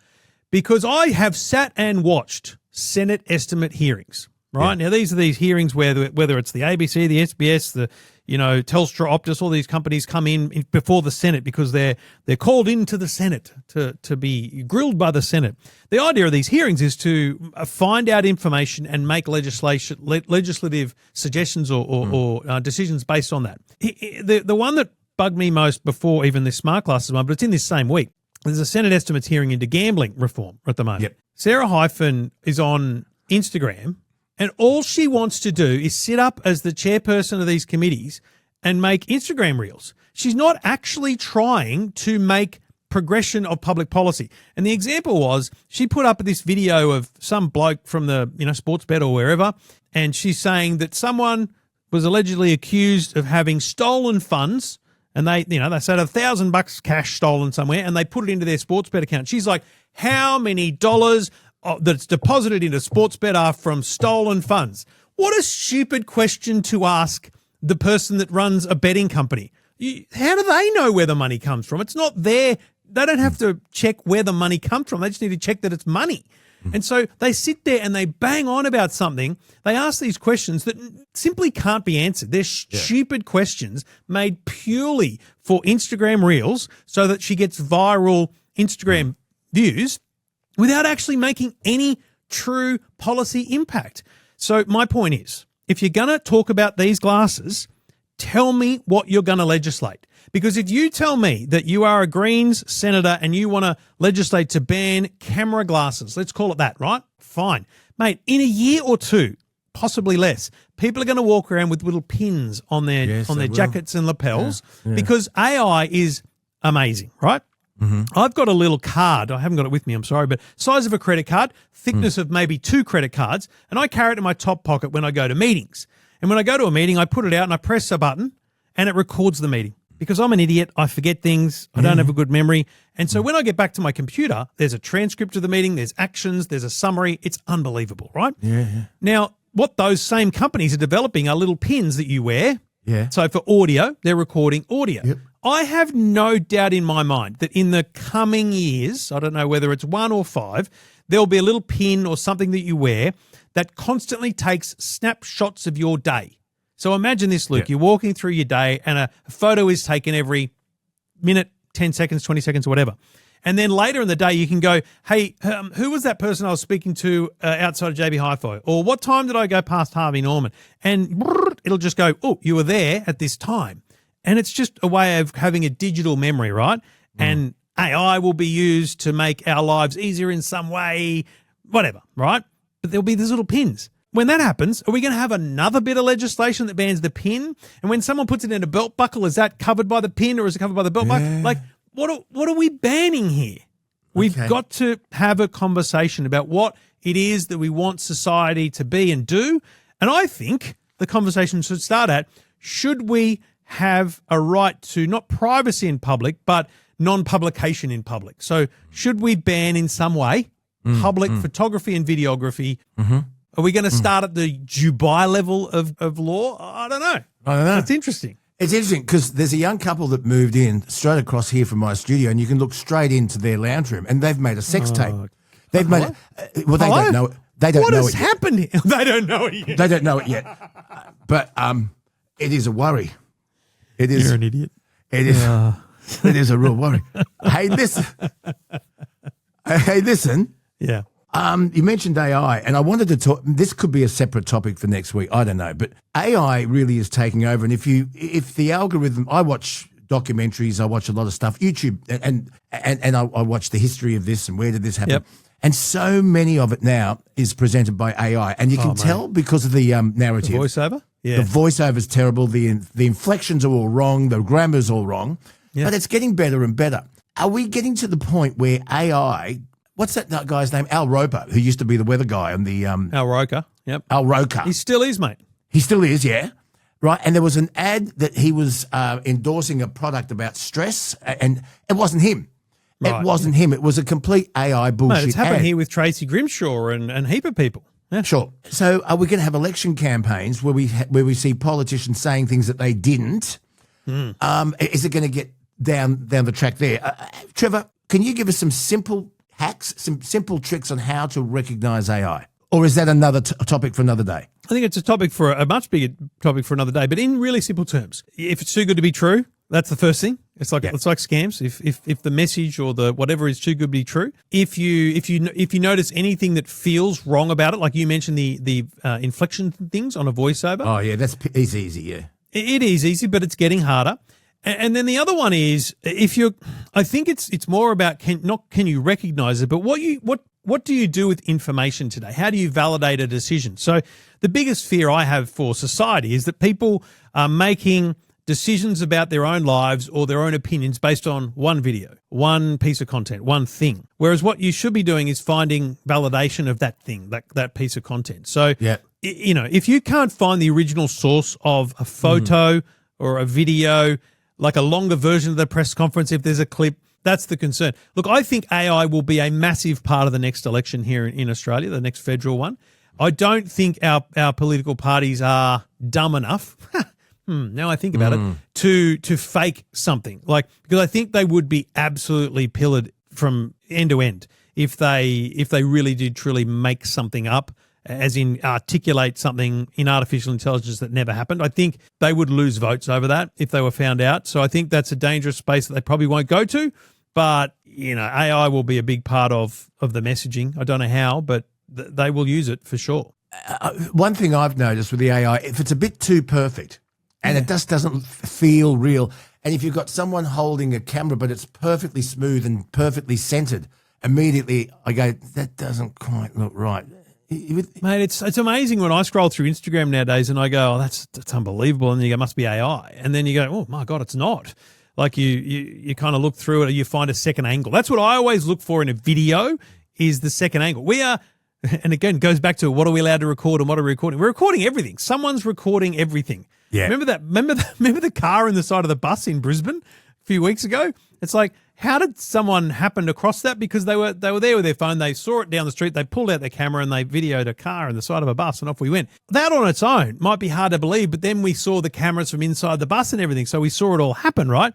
[SPEAKER 18] because I have sat and watched Senate estimate hearings, right? Now, these are these hearings where whether it's the ABC, the SBS, the Telstra, Optus, all these companies come in before the Senate because they're called into the Senate to be grilled by the Senate. The idea of these hearings is to find out information and make legislative suggestions or decisions based on that. The one that bugged me most before even this smart glasses one, but it's in this same week. There's a Senate estimates hearing into gambling reform at the moment. Sarah Hyphen is on Instagram, and all she wants to do is sit up as the chairperson of these committees and make Instagram reels. She's not actually trying to make progression of public policy. And the example was she put up this video of some bloke from the Sportsbet or wherever, and she's saying that someone was allegedly accused of having stolen funds, and they said $1,000 cash stolen somewhere, and they put it into their Sportsbet account. She's like, how many dollars that's deposited into Sportsbet are from stolen funds? What a stupid question to ask the person that runs a betting company. How do they know where the money comes from? It's not there. They don't have to check where the money comes from. They just need to check that it's money. And so they sit there and they bang on about something. They ask these questions that simply can't be answered. They're stupid questions made purely for Instagram reels so that she gets viral Instagram views without actually making any true policy impact. So my point is, if you're going to talk about these glasses, tell me what you're going to legislate. Because if you tell me that you are a Greens senator and you want to legislate to ban camera glasses, let's call it that, right? Fine. Mate, in a year or two, possibly less, people are going to walk around with little pins on their jackets and lapels because AI is amazing, right? I've got a little card. I haven't got it with me, I'm sorry, but size of a credit card, thickness of maybe 2 credit cards, and I carry it in my top pocket when I go to meetings. And when I go to a meeting, I put it out and I press a button and it records the meeting. Because I'm an idiot, I forget things, I don't have a good memory. And so when I get back to my computer, there's a transcript of the meeting, there's actions, there's a summary. It's unbelievable, right?
[SPEAKER 6] Yeah.
[SPEAKER 18] Now, what those same companies are developing are little pins that you wear.
[SPEAKER 6] Yeah.
[SPEAKER 18] So for audio, they're recording audio.
[SPEAKER 6] Yep.
[SPEAKER 18] I have no doubt in my mind that in the coming years, I don't know whether it's 1 or 5, there'll be a little pin or something that you wear that constantly takes snapshots of your day. So imagine this, Luke. You're walking through your day and a photo is taken every minute, 10 seconds, 20 seconds, or whatever. And then later in the day, you can go, hey, who was that person I was speaking to outside of JB Hi-Fi? Or what time did I go past Harvey Norman? And it'll just go, oh, you were there at this time. And it's just a way of having a digital memory, right? And AI will be used to make our lives easier in some way, whatever, right? But there'll be these little pins. When that happens, are we going to have another bit of legislation that bans the pin? And when someone puts it in a belt buckle, is that covered by the pin or is it covered by the belt buckle? Like, what are we banning here? We've got to have a conversation about what it is that we want society to be and do. And I think the conversation should start at, should we have a right to not privacy in public, but non-publication in public? So should we ban in some way public photography and videography? Are we going to start at the Dubai level of law? I don't know. It's interesting.
[SPEAKER 6] It's interesting because there's a young couple that moved in straight across here from my studio, and you can look straight into their lounge room, and they've made a sex tape. They've made it. Well, they don't know it. They don't
[SPEAKER 18] what
[SPEAKER 6] know
[SPEAKER 18] has
[SPEAKER 6] it yet.
[SPEAKER 18] happened here? They don't know it yet.
[SPEAKER 6] They don't know it yet. But it is a worry. It is.
[SPEAKER 18] You're an idiot.
[SPEAKER 6] It is. It is a real worry. Hey, listen.
[SPEAKER 18] Yeah.
[SPEAKER 6] You mentioned AI, and I wanted to talk. This could be a separate topic for next week. I don't know, but AI really is taking over. And if the algorithm, I watch documentaries, I watch a lot of stuff, YouTube, and I watch the history of this and where did this happen.
[SPEAKER 18] Yep.
[SPEAKER 6] And so many of it now is presented by AI, and you can tell because of the narrative.
[SPEAKER 18] The voiceover? Yeah.
[SPEAKER 6] The voiceover's terrible. The inflections are all wrong. The grammar's all wrong.
[SPEAKER 18] Yep.
[SPEAKER 6] But it's getting better and better. Are we getting to the point where AI? What's that guy's name? Al Roker, who used to be the weather guy on the
[SPEAKER 18] Al Roker. Yep.
[SPEAKER 6] Al Roker.
[SPEAKER 18] He still is, mate.
[SPEAKER 6] He still is, yeah. Right. And there was an ad that he was endorsing a product about stress, and it wasn't him.
[SPEAKER 18] Right.
[SPEAKER 6] It wasn't him. It was a complete AI bullshit.
[SPEAKER 18] Mate, it's happened
[SPEAKER 6] ad.
[SPEAKER 18] here with Tracy Grimshaw and a heap of people. Yeah.
[SPEAKER 6] Sure. So are we going to have election campaigns where we see politicians saying things that they didn't? Is it going to get down the track there? Trevor, can you give us some simple hacks, some simple tricks on how to recognize AI? Or is that another topic for another day?
[SPEAKER 18] I think it's a topic for a much bigger topic for another day, but in really simple terms. If it's too good to be true, that's the first thing. It's like scams. If the message or the whatever is too good to be true, if you notice anything that feels wrong about it, like you mentioned the inflection things on a voiceover.
[SPEAKER 6] Oh yeah, that's easy. Yeah,
[SPEAKER 18] it is easy, but it's getting harder. And then the other one is I think it's more about can you recognize it, but what do you do with information today? How do you validate a decision? So the biggest fear I have for society is that people are making decisions about their own lives or their own opinions based on one video, one piece of content, one thing. Whereas what you should be doing is finding validation of that thing, that piece of content. So, if you can't find the original source of a photo or a video, like a longer version of the press conference, if there's a clip, that's the concern. Look, I think AI will be a massive part of the next election here in Australia, the next federal one. I don't think our political parties are dumb enough, now I think about it, to fake something. Because I think they would be absolutely pillared from end to end if they really did truly make something up, as in articulate something in artificial intelligence that never happened. I think they would lose votes over that if they were found out. So I think that's a dangerous space that they probably won't go to. But, AI will be a big part of the messaging. I don't know how, but they will use it for sure.
[SPEAKER 6] One thing I've noticed with the AI, if it's a bit too perfect, and it just doesn't feel real. And if you've got someone holding a camera, but it's perfectly smooth and perfectly centered, immediately I go, that doesn't quite look right.
[SPEAKER 18] Mate, it's amazing when I scroll through Instagram nowadays and I go, oh, that's unbelievable. And then you go, must be AI. And then you go, oh, my God, it's not. Like you kind of look through it and you find a second angle. That's what I always look for in a video is the second angle. We are, and again, goes back to what are we allowed to record and what are we recording? We're recording everything. Someone's recording everything.
[SPEAKER 6] Yeah.
[SPEAKER 18] Remember the car in the side of the bus in Brisbane a few weeks ago? It's like, how did someone happen to cross that? Because they were there with their phone, they saw it down the street, they pulled out their camera and they videoed a car in the side of a bus and off we went. That on its own might be hard to believe, but then we saw the cameras from inside the bus and everything, so we saw it all happen, right?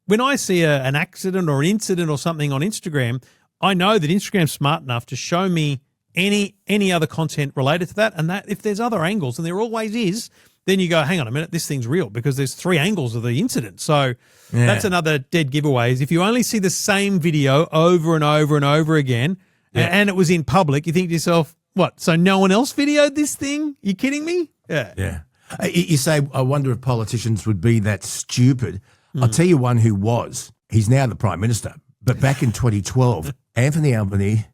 [SPEAKER 18] When I see an accident or an incident or something on Instagram, I know that Instagram's smart enough to show me any other content related to that, and that if there's other angles, and there always is, then you go, hang on a minute, this thing's real because there's 3 angles of the incident. So that's another dead giveaway is if you only see the same video over and over and over again and it was in public, you think to yourself, what, so no one else videoed this thing? You kidding me? Yeah.
[SPEAKER 6] Yeah. You say, I wonder if politicians would be that stupid. I'll tell you one who was. He's now the Prime Minister. But back in 2012, Anthony Albanese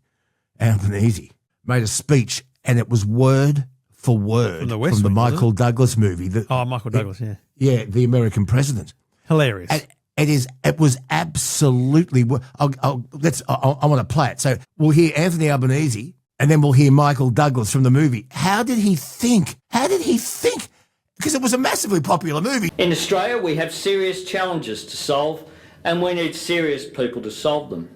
[SPEAKER 6] made a speech and it was word for word from the Michael Douglas movie.
[SPEAKER 18] Michael Douglas, yeah.
[SPEAKER 6] Yeah, the American president.
[SPEAKER 18] Hilarious.
[SPEAKER 6] And it was absolutely. I want to play it. So we'll hear Anthony Albanese, and then we'll hear Michael Douglas from the movie. How did he think? Because it was a massively popular movie.
[SPEAKER 2] In Australia, we have serious challenges to solve, and we need serious people to solve them.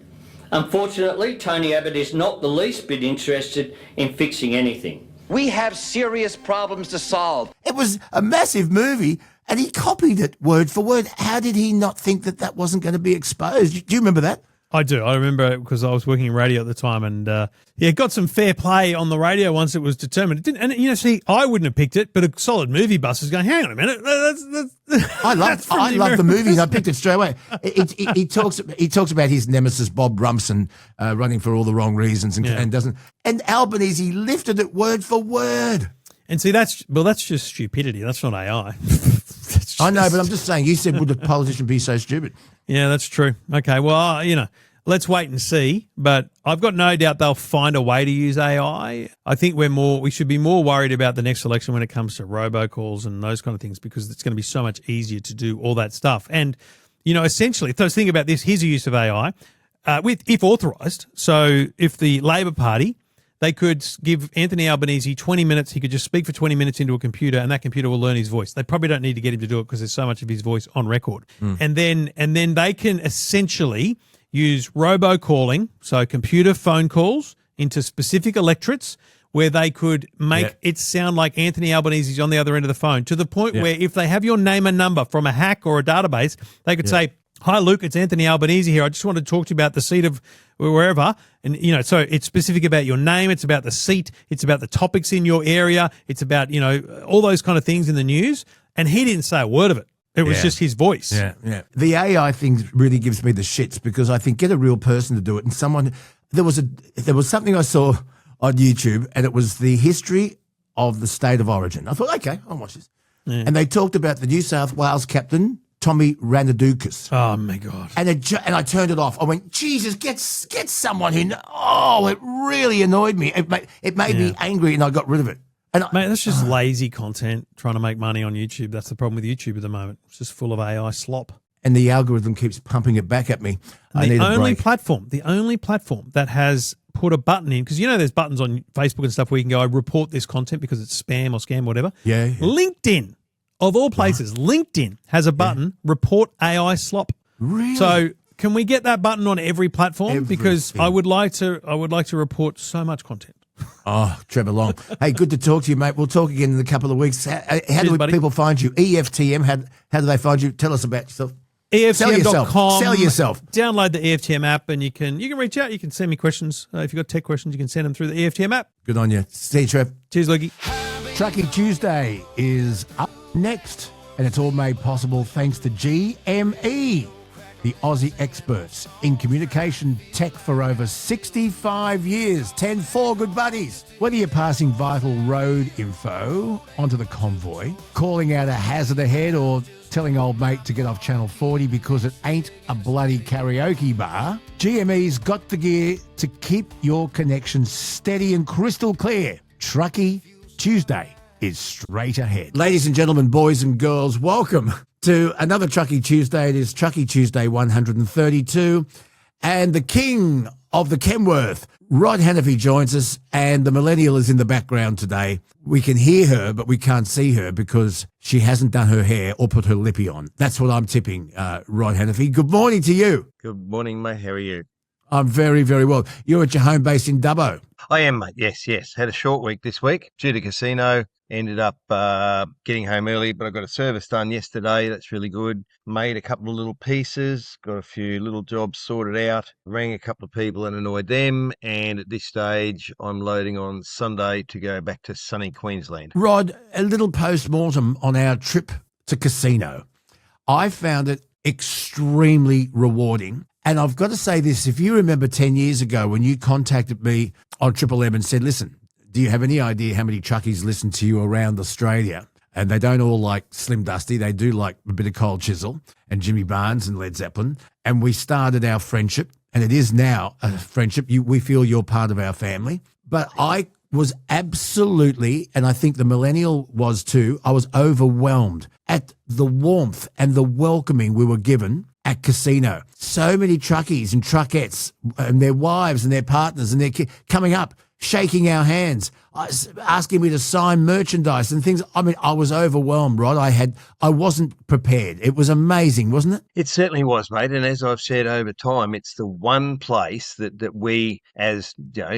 [SPEAKER 2] Unfortunately, Tony Abbott is not the least bit interested in fixing anything.
[SPEAKER 19] We have serious problems to solve.
[SPEAKER 6] It was a massive movie, and he copied it word for word. How did he not think that wasn't going to be exposed? Do you remember that?
[SPEAKER 18] I do. I remember it because I was working in radio at the time and, it got some fair play on the radio once it was determined. It didn't, and, see, I wouldn't have picked it, but a solid movie bus is going, hang on a minute.
[SPEAKER 6] I love the movie and I picked it straight away. He talks about his nemesis, Bob Rumson, running for all the wrong reasons and doesn't. And Albanese lifted it word for word.
[SPEAKER 18] And see, that's just stupidity. That's not AI.
[SPEAKER 6] I know, but I'm just saying, you said, would a politician be so stupid?
[SPEAKER 18] Yeah, that's true. Okay, well, let's wait and see. But I've got no doubt they'll find a way to use AI. I think we should be more worried about the next election when it comes to robocalls and those kind of things because it's going to be so much easier to do all that stuff. And, essentially, so think about this. Here's a use of AI if authorised. So if the Labor Party, they could give Anthony Albanese 20 minutes. He could just speak for 20 minutes into a computer and that computer will learn his voice. They probably don't need to get him to do it because there's so much of his voice on record. And then they can essentially use robocalling, so computer phone calls into specific electorates where they could make it sound like Anthony Albanese is on the other end of the phone to the point where if they have your name and number from a hack or a database, they could say, hi, Luke, it's Anthony Albanese here. I just wanted to talk to you about the seat of wherever. And, so it's specific about your name. It's about the seat. It's about the topics in your area. It's about, all those kind of things in the news. And he didn't say a word of it. It was just his voice.
[SPEAKER 6] Yeah. The AI thing really gives me the shits because I think get a real person to do it. And there was something I saw on YouTube and it was the history of the state of origin. I thought, okay, I'll watch this. Yeah. And they talked about the New South Wales captain, Tommy Ranadoukas.
[SPEAKER 18] Oh, my God.
[SPEAKER 6] And I turned it off. I went, Jesus, get someone who... Oh, it really annoyed me. It made me angry and I got rid of it. And
[SPEAKER 18] mate, that's just lazy content trying to make money on YouTube. That's the problem with YouTube at the moment. It's just full of AI slop.
[SPEAKER 6] And the algorithm keeps pumping it back at me.
[SPEAKER 18] The only platform that has put a button in, because there's buttons on Facebook and stuff where you can go, I report this content because it's spam or scam, whatever.
[SPEAKER 6] Yeah.
[SPEAKER 18] LinkedIn. Of all places, LinkedIn has a button, report AI slop.
[SPEAKER 6] Really?
[SPEAKER 18] So can we get that button on every platform? Because I would like to report so much content.
[SPEAKER 6] Oh, Trevor Long. Hey, good to talk to you, mate. We'll talk again in a couple of weeks. How do people find you? EFTM, how do they find you? Tell us about yourself.
[SPEAKER 18] EFTM.com.
[SPEAKER 6] Sell yourself.
[SPEAKER 18] Download the EFTM app and you can reach out. You can send me questions. If you've got tech questions, you can send them through the EFTM app.
[SPEAKER 6] Good on you. See you, Trev.
[SPEAKER 18] Cheers, Lukey.
[SPEAKER 6] Truckie Tuesday is up next, and it's all made possible thanks to GME. the Aussie experts in communication tech for over 65 years. 10-4, good buddies. Whether you're passing vital road info onto the convoy, calling out a hazard ahead, or telling old mate to get off Channel 40 because it ain't a bloody karaoke bar, GME's got the gear to keep your connection steady and crystal clear. Truckie Tuesday is straight ahead. Ladies and gentlemen, boys and girls, welcome to another Truckie Tuesday. It is Truckie Tuesday 132. And the king of the Kenworth, Rod Hannifey, joins us, and the millennial is in the background today. We can hear her, but we can't see her because she hasn't done her hair or put her lippy on. That's what I'm tipping, Rod Hannifey. Good morning to you.
[SPEAKER 20] Good morning, mate. How are you?
[SPEAKER 6] I'm very, very well. You're at your home base in Dubbo.
[SPEAKER 20] I am, mate. Yes. Had a short week this week due to casino. Ended up getting home early, but I got a service done yesterday. That's really good. Made a couple of little pieces, got a few little jobs sorted out, rang a couple of people and annoyed them. And at this stage, I'm loading on Sunday to go back to sunny Queensland.
[SPEAKER 6] Rod, a little post-mortem on our trip to casino. I found it extremely rewarding. And I've got to say this, if you remember 10 years ago when you contacted me on Triple M and said, listen, do you have any idea how many truckies listen to you around Australia? And they don't all like Slim Dusty. They do like a bit of Cold Chisel and Jimmy Barnes and Led Zeppelin. And we started our friendship, and it is now a friendship. We feel you're part of our family. But I was absolutely, and I think the millennial was too, I was overwhelmed at the warmth and the welcoming we were given at casino. So many truckies and truckettes and their wives and their partners and their kids coming up, shaking our hands, asking me to sign merchandise and things. I mean, I was overwhelmed, Rod. I wasn't prepared. It was amazing, wasn't it?
[SPEAKER 20] It certainly was, mate. And as I've said over time, it's the one place that we, as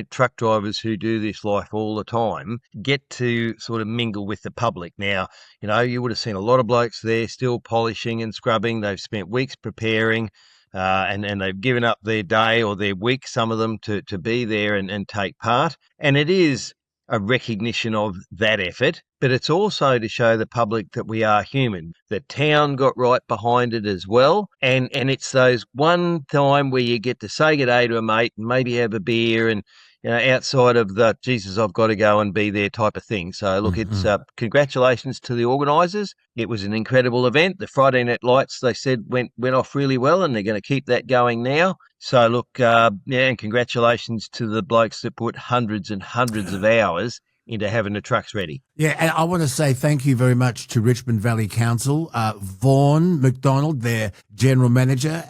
[SPEAKER 20] truck drivers who do this life all the time, get to sort of mingle with the public. Now, you would have seen a lot of blokes there still polishing and scrubbing. They've spent weeks preparing. And they've given up their day or their week, some of them, to be there and take part. And it is a recognition of that effort, but it's also to show the public that we are human. The town got right behind it as well. And it's those one time where you get to say good day to a mate and maybe have a beer and, outside of the, Jesus, I've got to go and be there type of thing. So, look, it's congratulations to the organisers. It was an incredible event. The Friday Night Lights, they said, went off really well, and they're going to keep that going now. So, look, and congratulations to the blokes that put hundreds and hundreds of hours into having the trucks ready.
[SPEAKER 6] Yeah, and I want to say thank you very much to Richmond Valley Council. Vaughan McDonald, their general manager,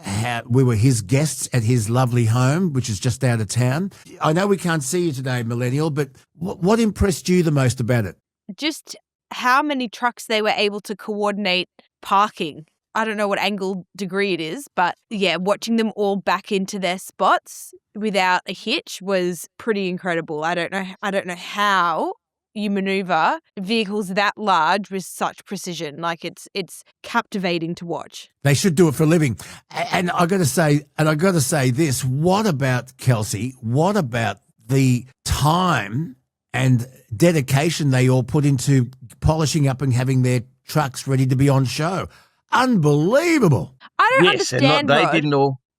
[SPEAKER 6] we were his guests at his lovely home, which is just out of town. I know we can't see you today, Millennial, but what impressed you the most about it?
[SPEAKER 7] Just how many trucks they were able to coordinate parking. I don't know what angle degree it is, but yeah, watching them all back into their spots without a hitch was pretty incredible. I don't know how you maneuver vehicles that large with such precision. Like it's captivating to watch.
[SPEAKER 6] They should do it for a living. And I got to say this, what about Kelsey? What about the time and dedication they all put into polishing up and having their trucks ready to be on show? Unbelievable.
[SPEAKER 7] I don't understand,
[SPEAKER 20] Rod.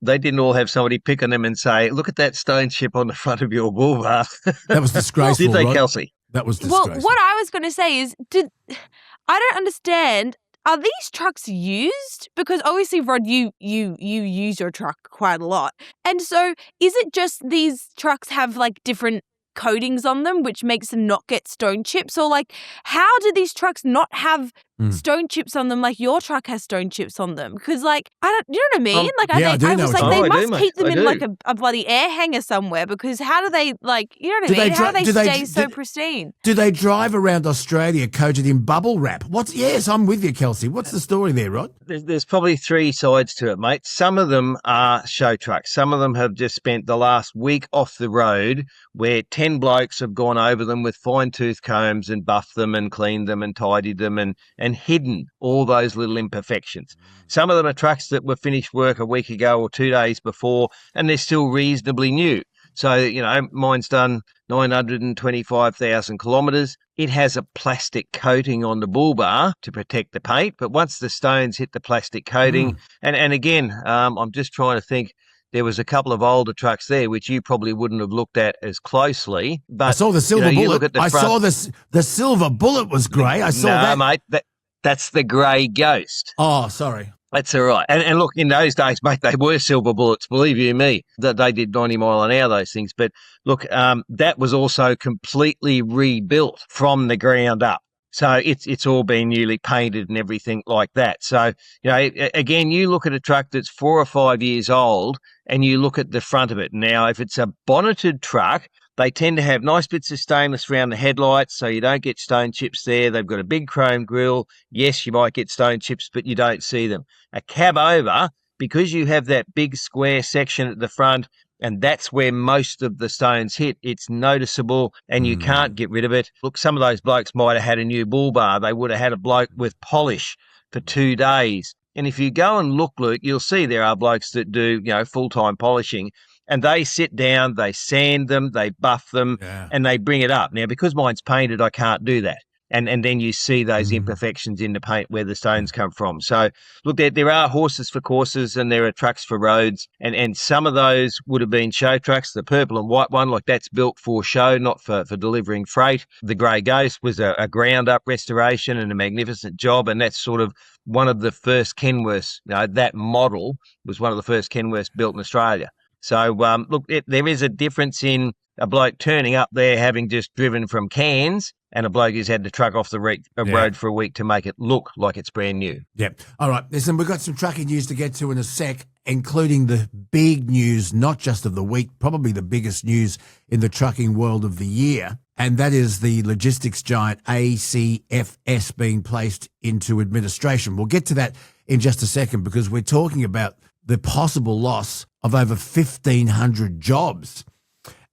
[SPEAKER 20] They didn't all have somebody pick on them and say, look at that stone chip on the front of your bull bar.
[SPEAKER 6] That was disgraceful,
[SPEAKER 20] Did they,
[SPEAKER 6] Rod?
[SPEAKER 20] Kelsey?
[SPEAKER 6] That was disgraceful.
[SPEAKER 7] Well, what I was going to say is, I don't understand. Are these trucks used? Because obviously, Rod, you use your truck quite a lot. And so is it just these trucks have like different coatings on them, which makes them not get stone chips? Or like, how do these trucks not have stone chips on them like your truck has stone chips on them? Because like, you know what I mean? They must keep them in like a bloody air hanger somewhere, because how do they like, you know what I mean? How do they stay so pristine?
[SPEAKER 6] Do they drive around Australia coated in bubble wrap? Yes, I'm with you, Kelsey. What's the story there, Rod?
[SPEAKER 20] There's probably three sides to it, mate. Some of them are show trucks. Some of them have just spent the last week off the road where 10 blokes have gone over them with fine-tooth combs and buffed them and cleaned them and tidied them and hidden all those little imperfections. Some of them are trucks that were finished work a week ago or 2 days before, and they're still reasonably new. So, mine's done 925,000 kilometres. It has a plastic coating on the bull bar to protect the paint, but once the stones hit the plastic coating, and again, I'm just trying to think, there was a couple of older trucks there which you probably wouldn't have looked at as closely. But
[SPEAKER 6] I saw the silver bullet.
[SPEAKER 20] You look at the front,
[SPEAKER 6] I saw the silver bullet was grey. I saw that.
[SPEAKER 20] No, mate, that's the grey ghost.
[SPEAKER 6] Oh, sorry.
[SPEAKER 20] That's all right. And look, in those days, mate, they were silver bullets, believe you me. That they did 90 mile an hour, those things. But look, that was also completely rebuilt from the ground up. So it's all been newly painted and everything like that. So, again, you look at a truck that's 4 or 5 years old and you look at the front of it. Now, if it's a bonneted truck, they tend to have nice bits of stainless around the headlights so you don't get stone chips there. They've got a big chrome grille. Yes, you might get stone chips, but you don't see them. A cab over, because you have that big square section at the front, and that's where most of the stones hit, it's noticeable and you can't get rid of it. Look, some of those blokes might have had a new bull bar. They would have had a bloke with polish for 2 days. And if you go and look, Luke, you'll see there are blokes that do, full-time polishing, and they sit down, they sand them, they buff them, and they bring it up. Now, because mine's painted, I can't do that. And then you see those imperfections in the paint where the stones come from. So, look, there are horses for courses and there are trucks for roads. And some of those would have been show trucks. The purple and white one, like that's built for show, not for delivering freight. The Grey Ghost was a ground-up restoration and a magnificent job. And that's sort of one of the first Kenworths. That model was one of the first Kenworths built in Australia. So, look, there is a difference in a bloke turning up there having just driven from Cairns and a bloke who's had the truck off the road for a week to make it look like it's brand new.
[SPEAKER 6] Yep. All right. Listen, we've got some trucking news to get to in a sec, including the big news, not just of the week, probably the biggest news in the trucking world of the year, and that is the logistics giant ACFS being placed into administration. We'll get to that in just a second because we're talking about the possible loss of over 1,500 jobs.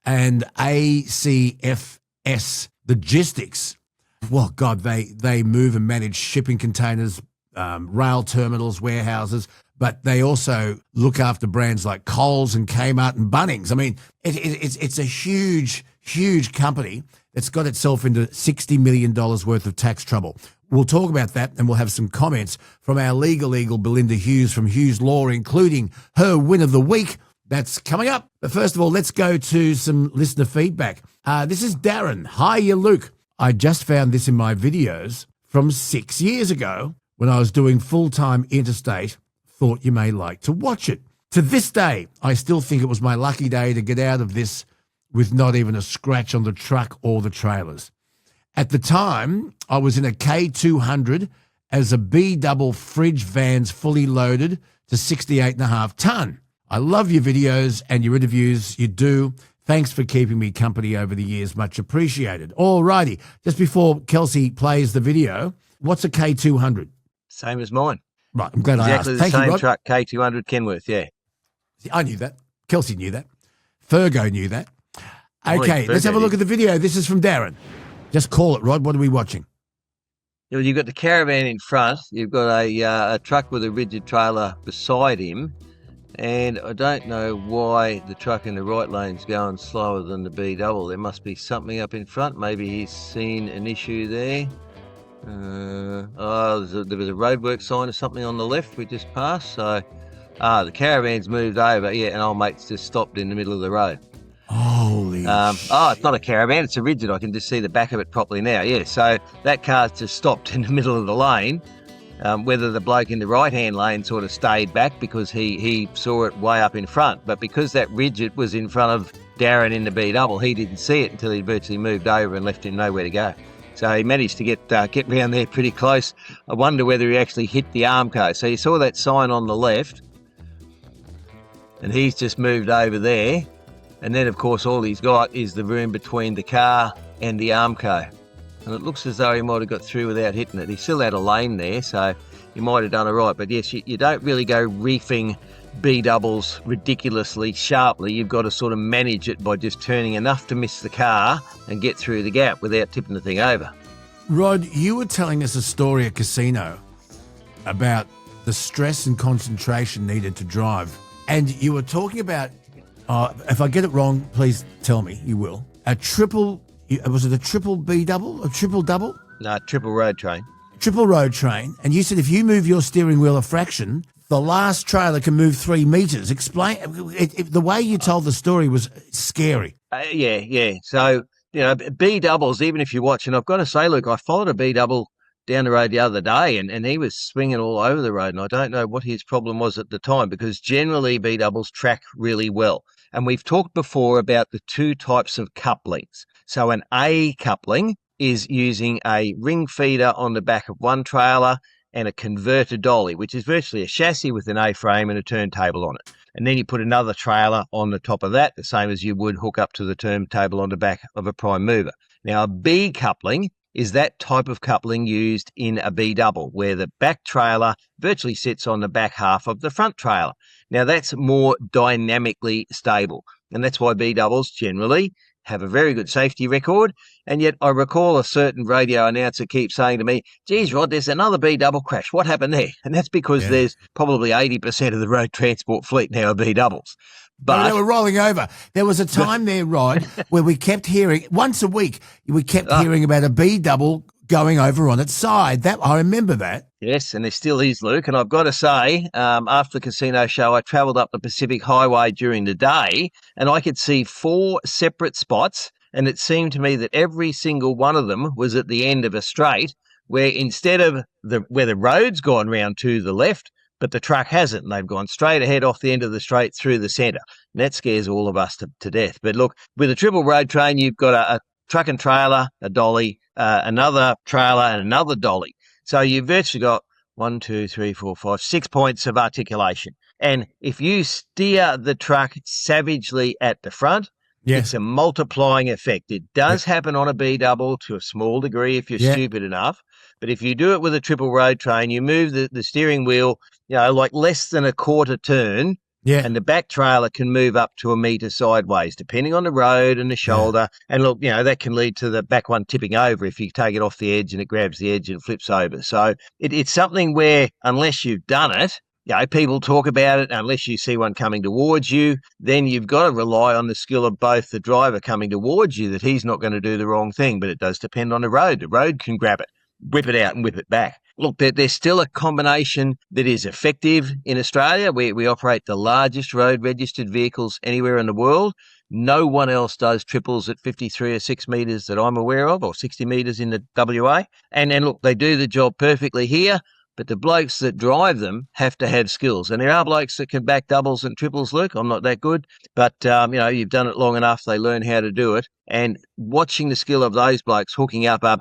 [SPEAKER 6] And ACFS Logistics, well, God, they move and manage shipping containers, rail terminals, warehouses, but they also look after brands like Coles and Kmart and Bunnings. I mean, it's a huge, huge company that's got itself into $60 million worth of tax trouble. We'll talk about that and we'll have some comments from our legal eagle, Belinda Hughes from Hughes Law, including her win of the week. That's coming up. But first of all, let's go to some listener feedback. This is Darren. Hiya, Luke. I just found this in my videos from 6 years ago when I was doing full-time interstate. Thought you may like to watch it. To this day, I still think it was my lucky day to get out of this with not even a scratch on the truck or the trailers. At the time, I was in a K200 as a B-double fridge vans fully loaded to 68.5 tonne. I love your videos and your interviews. You do. Thanks for keeping me company over the years. Much appreciated. All righty. Just before Kelsey plays the video, what's a K200?
[SPEAKER 20] Same as mine.
[SPEAKER 6] Right. I'm glad I asked.
[SPEAKER 20] Exactly the
[SPEAKER 6] Thank you,
[SPEAKER 20] same
[SPEAKER 6] Rod.
[SPEAKER 20] truck, K200 Kenworth, yeah.
[SPEAKER 6] See, I knew that. Kelsey knew that. Fergo knew that.
[SPEAKER 20] Well,
[SPEAKER 6] Okay, let's have a look at the video. This is from Darren. Just call it, Rod. What are we watching?
[SPEAKER 20] You've got the caravan in front. You've got a truck with a rigid trailer beside him. And I don't know why the truck in the right lane's going slower than the B double. There must be something up in front. Maybe he's seen an issue there. There was a roadwork sign or something on the left we just passed. So, the caravan's moved over. Yeah, and old mate's just stopped in the middle of the road.
[SPEAKER 6] Holy
[SPEAKER 20] it's not a caravan. It's a rigid. I can just see the back of it properly now. Yeah, so that car's just stopped in the middle of the lane. Whether the bloke in the right-hand lane sort of stayed back because he saw it way up in front. But because that rigid was in front of Darren in the B-double, he didn't see it until he virtually moved over and left him nowhere to go. So he managed to get round there pretty close. I wonder whether he actually hit the Armco. So you saw that sign on the left, and he's just moved over there. And then, of course, all he's got is the room between the car and the Armco. And it looks as though he might have got through without hitting it. He still had a lane there, so he might have done it right. But yes, you don't really go reefing B-doubles ridiculously sharply. You've got to sort of manage it by just turning enough to miss the car and get through the gap without tipping the thing over.
[SPEAKER 6] Rod, you were telling us a story at casino about the stress and concentration needed to drive. And you were talking about If I get it wrong, please tell me. You will. Was it a triple B double? A triple double?
[SPEAKER 20] No, triple road train.
[SPEAKER 6] Triple road train. And you said if you move your steering wheel a fraction, the last trailer can move 3 meters. Explain. The way you told the story was scary.
[SPEAKER 20] Yeah. So, B doubles, even if you watch, and I've got to say, Luke, I followed a B double down the road the other day and he was swinging all over the road. And I don't know what his problem was at the time, because generally B doubles track really well. And we've talked before about the 2 types of couplings. So an A coupling is using a ring feeder on the back of one trailer and a converter dolly, which is virtually a chassis with an A-frame and a turntable on it. And then you put another trailer on the top of that, the same as you would hook up to the turntable on the back of a prime mover. Now, a B coupling is that type of coupling used in a B double, where the back trailer virtually sits on the back half of the front trailer. Now, that's more dynamically stable, and that's why B doubles generally have a very good safety record. And yet I recall a certain radio announcer keeps saying to me, geez, Rod, there's another B double crash. What happened there? And that's because there's probably 80% of the road transport fleet now are B doubles. But
[SPEAKER 6] they were rolling over. There was a time there, Rod, where we kept hearing, once a week, we kept hearing about a B double going over on its side. That I remember that.
[SPEAKER 20] Yes, and there still is, Luke. And I've got to say, after the casino show, I travelled up the Pacific Highway during the day, and I could see 4 separate spots, and it seemed to me that every single one of them was at the end of a straight, where instead of where the road's gone round to the left, but the truck hasn't, and they've gone straight ahead off the end of the straight through the centre. And that scares all of us to death. But look, with a triple road train, you've got a truck and trailer, a dolly, another trailer and another dolly. So you've virtually got 1, 2, 3, 4, 5, 6 points of articulation. And if you steer the truck savagely at the front, it's a multiplying effect. It does happen on a B double to a small degree if you're stupid enough. But if you do it with a triple road train, you move the steering wheel, like less than a quarter turn, and the back trailer can move up to a metre sideways, depending on the road and the shoulder. And look, that can lead to the back one tipping over if you take it off the edge and it grabs the edge and flips over. So it's something where, unless you've done it, people talk about it, unless you see one coming towards you, then you've got to rely on the skill of both the driver coming towards you, that he's not going to do the wrong thing. But it does depend on the road. The road can grab it, whip it out and whip it back. Look, there's still a combination that is effective in Australia. We operate the largest road registered vehicles anywhere in the world. No one else does triples at 53 or 6 metres that I'm aware of, or 60 metres in the WA. And look, they do the job perfectly here, but the blokes that drive them have to have skills. And there are blokes that can back doubles and triples, Luke. I'm not that good, but, you've done it long enough, they learn how to do it. And watching the skill of those blokes hooking up a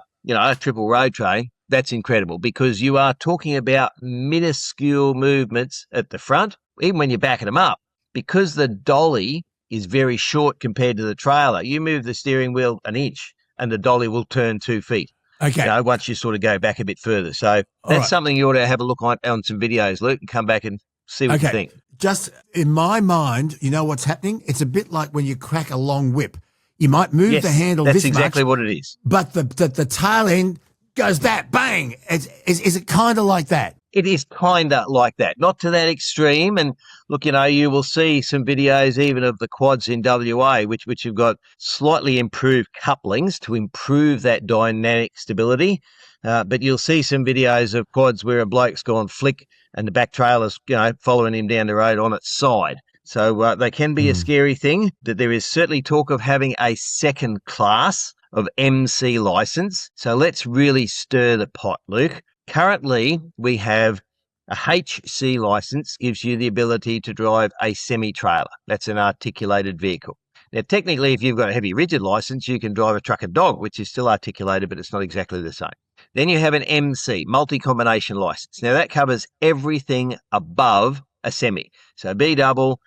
[SPEAKER 20] triple road train, that's incredible, because you are talking about minuscule movements at the front, even when you're backing them up. Because the dolly is very short compared to the trailer, you move the steering wheel an inch and the dolly will turn 2 feet.
[SPEAKER 6] Okay.
[SPEAKER 20] Once you sort of go back a bit further. So that's something you ought to have a look on some videos, Luke, and come back and see what you think.
[SPEAKER 6] Just in my mind, you know what's happening? It's a bit like when you crack a long whip. You might move the handle this much.
[SPEAKER 20] That's exactly what it is.
[SPEAKER 6] But the tail end goes that bang. Is it kind of like that?
[SPEAKER 20] It is kind of like that, not to that extreme. And look, you will see some videos even of the quads in WA, which have got slightly improved couplings to improve that dynamic stability. But you'll see some videos of quads where a bloke's gone flick and the back trailer's, following him down the road on its side. So they can be a scary thing. That there is certainly talk of having a second class of MC license. So let's really stir the pot, Luke. Currently, we have a HC license, gives you the ability to drive a semi-trailer. That's an articulated vehicle. Now, technically, if you've got a heavy rigid license, you can drive a truck and dog, which is still articulated, but it's not exactly the same. Then you have an MC, multi-combination license. Now, that covers everything above a semi. So B double,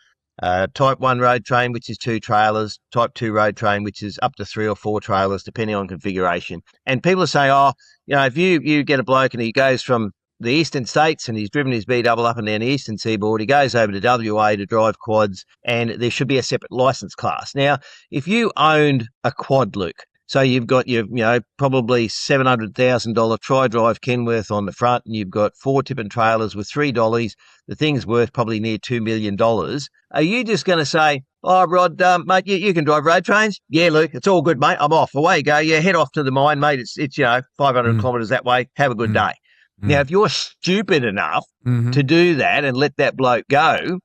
[SPEAKER 20] type 1 road train, which is 2 trailers, type 2 road train, which is up to 3 or 4 trailers, depending on configuration. And people are saying, if you get a bloke and he goes from the eastern states and he's driven his B double up and down the eastern seaboard, he goes over to WA to drive quads, and there should be a separate license class. Now, if you owned a quad, Luke, So you've got your, probably $700,000 tri-drive Kenworth on the front, and you've got 4 tipping trailers with 3 dollies. The thing's worth probably near $2 million. Are you just going to say, oh, Rod, mate, you can drive road trains? Yeah, Luke, it's all good, mate. I'm off. Away you go. Yeah, head off to the mine, mate. It's 500 kilometres that way. Have a good day. Now, if you're stupid enough to do that and let that bloke go,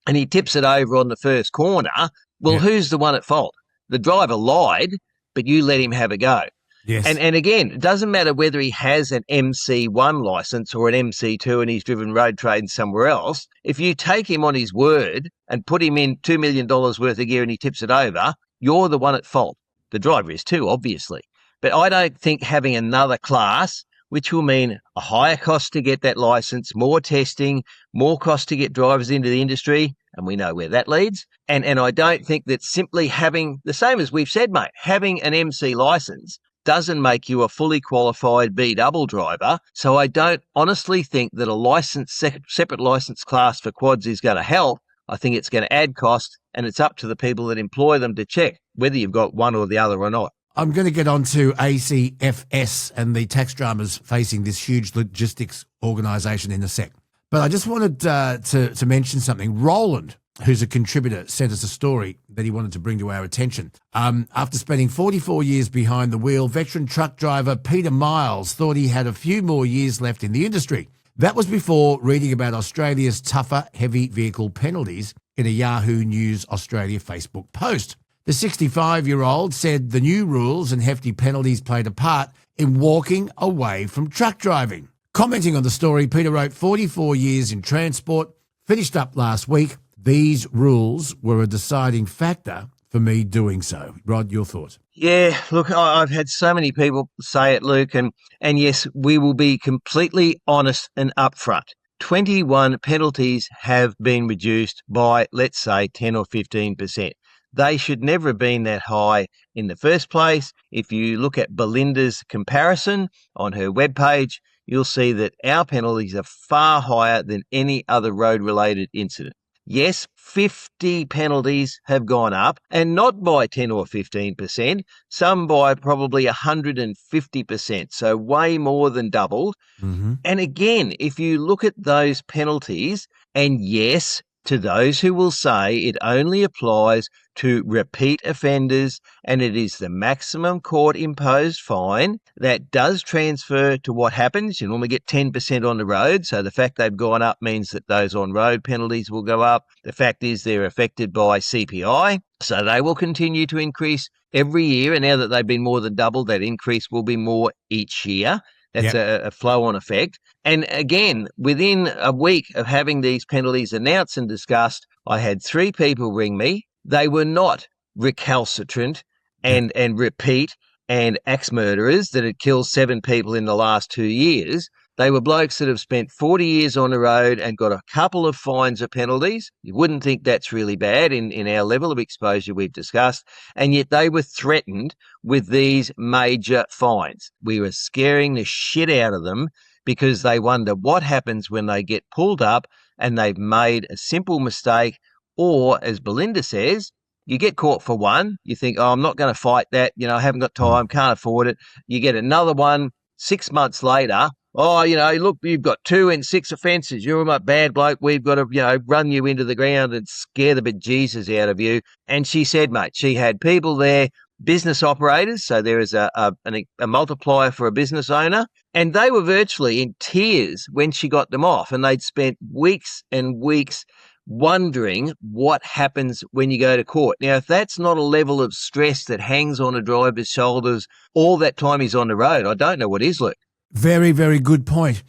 [SPEAKER 20] and he tips it over on the first corner, well, who's the one at fault? The driver lied, but you let him have a go.
[SPEAKER 6] Yes.
[SPEAKER 20] And again, it doesn't matter whether he has an MC1 licence or an MC2 and he's driven road trains somewhere else. If you take him on his word and put him in $2 million worth of gear and he tips it over, you're the one at fault. The driver is too, obviously. But I don't think having another class, which will mean a higher cost to get that licence, more testing, more cost to get drivers into the industry, and we know where that leads. And I don't think that simply having, the same as we've said, mate, having an MC licence doesn't make you a fully qualified B-double driver. So I don't honestly think that a separate licence class for quads is going to help. I think it's going to add cost, and it's up to the people that employ them to check whether you've got one or the other or not.
[SPEAKER 6] I'm going to get on to ACFS and the tax dramas facing this huge logistics organisation in a sec. But I just wanted to mention something. Roland, who's a contributor, sent us a story that he wanted to bring to our attention. After spending 44 years behind the wheel, veteran truck driver Peter Miles thought he had a few more years left in the industry. That was before reading about Australia's tougher heavy vehicle penalties in a Yahoo News Australia Facebook post. The 65-year-old said the new rules and hefty penalties played a part in walking away from truck driving. Commenting on the story, Peter wrote, 44 years in transport, finished up last week. These rules were a deciding factor for me doing so. Rod, your thoughts?
[SPEAKER 20] Yeah, look, I've had so many people say it, Luke, and yes, we will be completely honest and upfront. 21 penalties have been reduced by, let's say, 10 or 15%. They should never have been that high in the first place. If you look at Belinda's comparison on her webpage, you'll see that our penalties are far higher than any other road-related incident. Yes, 50 penalties have gone up, and not by 10 or 15%, some by probably 150%, so way more than doubled.
[SPEAKER 6] Mm-hmm.
[SPEAKER 20] And again, if you look at those penalties, and yes, to those who will say it only applies to repeat offenders and it is the maximum court-imposed fine, that does transfer to what happens. You normally get 10% on the road, so the fact they've gone up means that those on-road penalties will go up. The fact is they're affected by CPI, so they will continue to increase every year, and now that they've been more than doubled, that increase will be more each year. That's a flow-on effect. And again, within a week of having these penalties announced and discussed, I had 3 people ring me. They were not recalcitrant and repeat and axe murderers that had killed 7 people in the last 2 years. They were blokes that have spent 40 years on the road and got a couple of fines or penalties. You wouldn't think that's really bad in our level of exposure we've discussed. And yet they were threatened with these major fines. We were scaring the shit out of them because they wonder what happens when they get pulled up and they've made a simple mistake. Or, as Belinda says, you get caught for one. You think, oh, I'm not going to fight that. I haven't got time, can't afford it. You get another one 6 months later. Oh, look, you've got 2 and 6 offences. You're a bad bloke. We've got to, run you into the ground and scare the bejesus out of you. And she said, mate, she had people there, business operators. So there is a multiplier for a business owner. And they were virtually in tears when she got them off. And they'd spent weeks and weeks wondering what happens when you go to court. Now, if that's not a level of stress that hangs on a driver's shoulders all that time he's on the road, I don't know what is, Luke.
[SPEAKER 6] Very, very good point.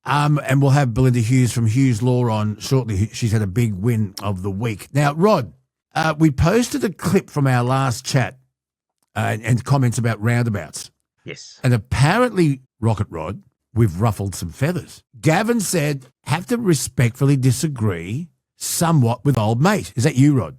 [SPEAKER 6] And we'll have Belinda Hughes from Hughes Law on shortly. She's had a big win of the week. Now, Rod, we posted a clip from our last chat and comments about roundabouts.
[SPEAKER 20] Yes.
[SPEAKER 6] And apparently, Rocket Rod, we've ruffled some feathers. Gavin said, have to respectfully disagree somewhat with old mate. Is that you, Rod?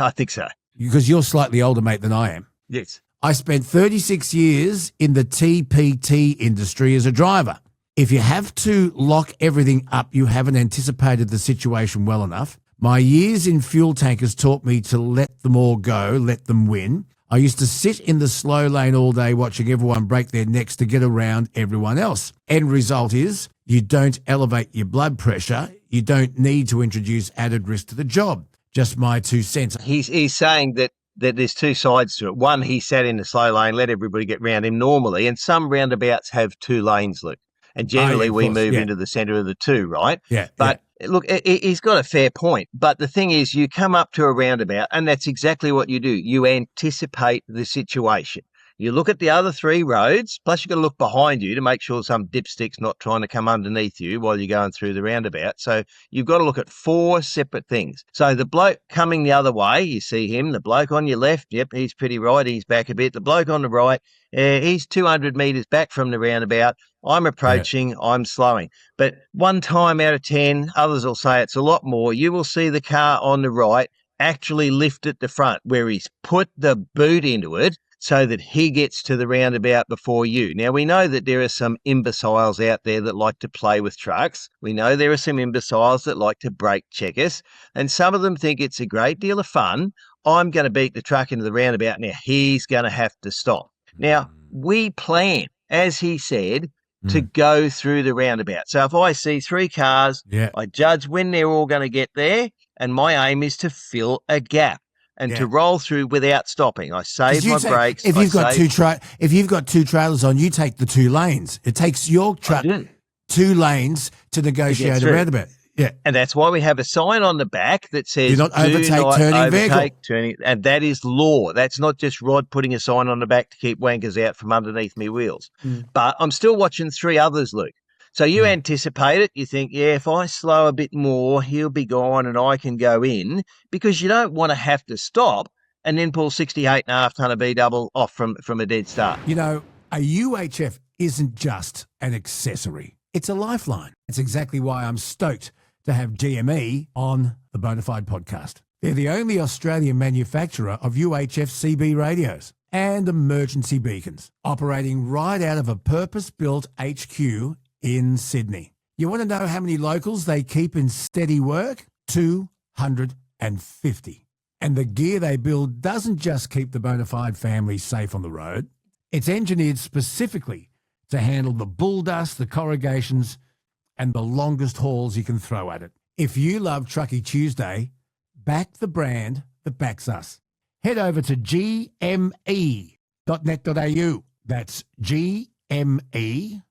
[SPEAKER 20] I think so.
[SPEAKER 6] Because you're slightly older, mate, than I am.
[SPEAKER 20] Yes.
[SPEAKER 6] I spent 36 years in the TPT industry as a driver. If you have to lock everything up, you haven't anticipated the situation well enough. My years in fuel tankers taught me to let them all go, let them win. I used to sit in the slow lane all day watching everyone break their necks to get around everyone else. End result is you don't elevate your blood pressure. You don't need to introduce added risk to the job. Just my 2 cents.
[SPEAKER 20] He's saying that there's two sides to it. One, he sat in the slow lane, let everybody get round him normally, and some roundabouts have 2 lanes, Luke. And generally we move into the centre of the 2, right?
[SPEAKER 6] Yeah.
[SPEAKER 20] But look, he's got a fair point. But the thing is, you come up to a roundabout, and that's exactly what you do. You anticipate the situation. You look at the other 3 roads, plus you've got to look behind you to make sure some dipstick's not trying to come underneath you while you're going through the roundabout. So you've got to look at 4 separate things. So the bloke coming the other way, you see him. The bloke on your left, yep, he's pretty right. He's back a bit. The bloke on the right, he's 200 metres back from the roundabout. I'm approaching, I'm slowing. But 1 time out of 10, others will say it's a lot more, you will see the car on the right actually lift at the front where he's put the boot into it so that he gets to the roundabout before you. Now, we know that there are some imbeciles out there that like to play with trucks. We know there are some imbeciles that like to brake check us, and some of them think it's a great deal of fun. I'm going to beat the truck into the roundabout. Now, he's going to have to stop. Now, we plan, as he said, to go through the roundabout. So if I see 3 cars, I judge when they're all going to get there, and my aim is to fill a gap and to roll through without stopping. I save my brakes.
[SPEAKER 6] If you've got 2 trailers on, you take the 2 lanes. It takes your truck 2 lanes to negotiate a roundabout. Yeah,
[SPEAKER 20] and that's why we have a sign on the back that says,
[SPEAKER 6] "Do not overtake turning vehicle."
[SPEAKER 20] And that is law. That's not just Rod putting a sign on the back to keep wankers out from underneath me wheels. But I'm still watching 3 others, Luke. So you anticipate it. You think, yeah, if I slow a bit more, he'll be gone and I can go in, because you don't want to have to stop and then pull 68.5 tonne of B-double off from a dead start.
[SPEAKER 6] You know, a UHF isn't just an accessory. It's a lifeline. It's exactly why I'm stoked to have GME on the Bonafide podcast. They're the only Australian manufacturer of UHF CB radios and emergency beacons, operating right out of a purpose-built HQ in Sydney. You want to know how many locals they keep in steady work? 250. And the gear they build doesn't just keep the Bonafide family safe on the road. It's engineered specifically to handle the bull dust, the corrugations, and the longest hauls you can throw at it. If you love Truckie Tuesday, back the brand that backs us. Head over to gme.net.au. That's gme.net.au.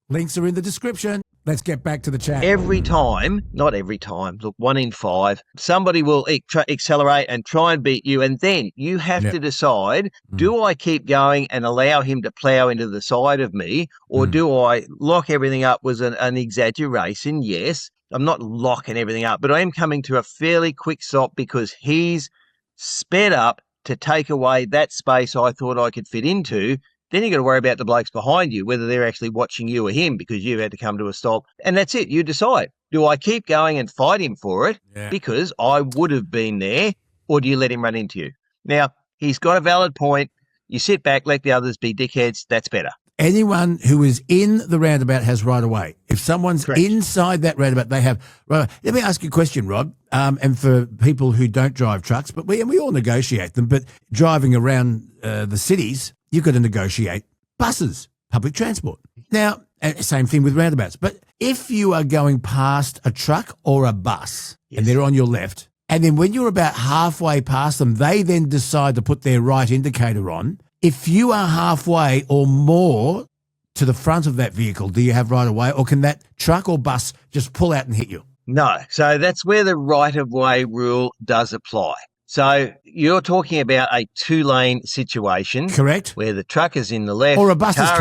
[SPEAKER 6] Links are in the description. Let's get back to the chat.
[SPEAKER 20] Not every time, look, 1 in 5, somebody will accelerate and try and beat you, and then you have to decide, do I keep going and allow him to plough into the side of me, or do I lock everything up? Was an exaggeration, yes. I'm not locking everything up, but I am coming to a fairly quick stop because he's sped up to take away that space I thought I could fit into. Then you've got to worry about the blokes behind you, whether they're actually watching you or him, because you had to come to a stop. And that's it. You decide. Do I keep going and fight him for it because I would have been there, or do you let him run into you? Now, he's got a valid point. You sit back, let the others be dickheads. That's better.
[SPEAKER 6] Anyone who is in the roundabout has right of way. If someone's inside that roundabout, they have right of way. Let me ask you a question, Rod, and for people who don't drive trucks, but we all negotiate them, but driving around the cities, you've got to negotiate buses, public transport. Now, same thing with roundabouts. But if you are going past a truck or a bus and they're on your left, and then when you're about halfway past them, they then decide to put their right indicator on. If you are halfway or more to the front of that vehicle, do you have right of way, or can that truck or bus just pull out and hit you?
[SPEAKER 20] No. So that's where the right of way rule does apply. So you're talking about a 2-lane situation,
[SPEAKER 6] correct?
[SPEAKER 20] Where the truck is in the left,
[SPEAKER 6] or a bus is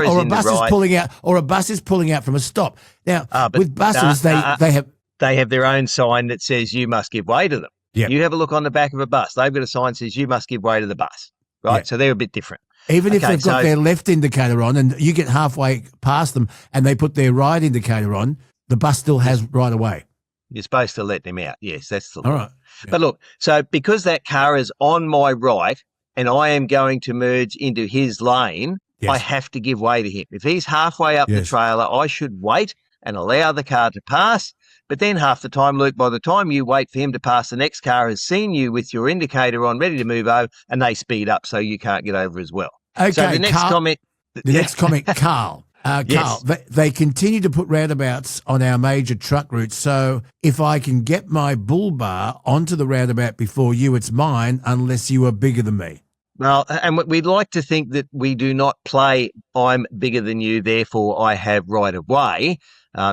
[SPEAKER 6] pulling out from a stop. Now, with buses, they
[SPEAKER 20] have their own sign that says you must give way to them.
[SPEAKER 6] Yep.
[SPEAKER 20] You have a look on the back of a bus; they've got a sign that says you must give way to the bus. Right,
[SPEAKER 6] Yep.
[SPEAKER 20] So they're a bit different.
[SPEAKER 6] Even if they've got their left indicator on, and you get halfway past them, and they put their right indicator on, the bus still has right of way.
[SPEAKER 20] You're supposed to let them out. Yes, that's the law.
[SPEAKER 6] All right. Yeah.
[SPEAKER 20] But look, so because that car is on my right and I am going to merge into his lane, I have to give way to him. If he's halfway up the trailer, I should wait and allow the car to pass. But then half the time, Luke, by the time you wait for him to pass, the next car has seen you with your indicator on, ready to move over, and they speed up so you can't get over as well.
[SPEAKER 6] Okay,
[SPEAKER 20] so the next
[SPEAKER 6] Carl,
[SPEAKER 20] comment...
[SPEAKER 6] The next comment, Carl.
[SPEAKER 20] Yes.
[SPEAKER 6] Carl, they continue to put roundabouts on our major truck routes. So if I can get my bull bar onto the roundabout before you, it's mine, unless you are bigger than me.
[SPEAKER 20] Well, and we'd like to think that we do not play I'm bigger than you, therefore I have right of way.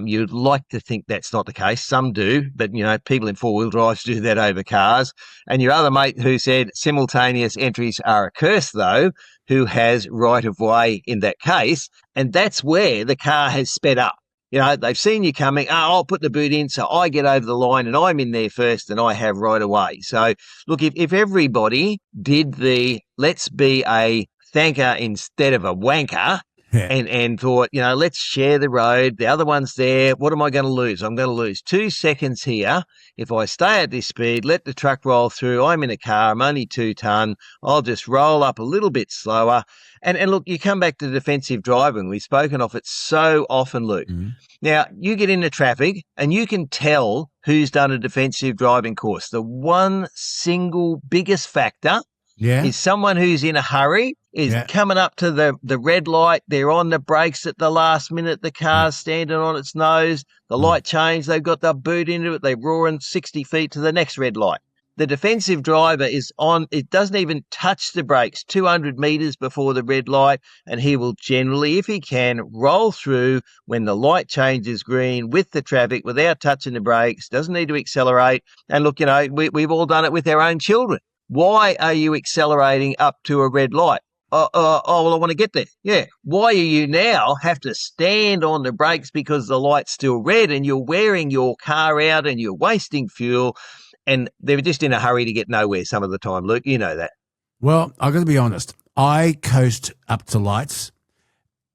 [SPEAKER 20] You'd like to think that's not the case. Some do, but, people in four-wheel drives do that over cars. And your other mate who said simultaneous entries are a curse, though, who has right of way in that case. And that's where the car has sped up. They've seen you coming. I'll put the boot in so I get over the line and I'm in there first and I have right of way. So, look, if everybody did the let's be a thanker instead of a wanker, and thought, let's share the road. The other one's there. What am I going to lose? I'm going to lose 2 seconds here. If I stay at this speed, let the truck roll through. I'm in a car. I'm only 2 ton. I'll just roll up a little bit slower. And look, you come back to defensive driving. We've spoken of it so often, Luke. Mm-hmm. Now, you get into traffic and you can tell who's done a defensive driving course. The one single biggest factor is someone who's in a hurry, is coming up to the red light. They're on the brakes at the last minute. The car's standing on its nose. The light changed. They've got the boot into it. They're roaring 60 feet to the next red light. The defensive driver is on. It doesn't even touch the brakes 200 metres before the red light, and he will generally, if he can, roll through when the light changes green with the traffic without touching the brakes, doesn't need to accelerate. And look, we've all done it with our own children. Why are you accelerating up to a red light? Well, I want to get there. Yeah. Why are you now have to stand on the brakes because the light's still red and you're wearing your car out and you're wasting fuel? And they're just in a hurry to get nowhere some of the time, Luke. You know that.
[SPEAKER 6] Well, I've got to be honest. I coast up to lights.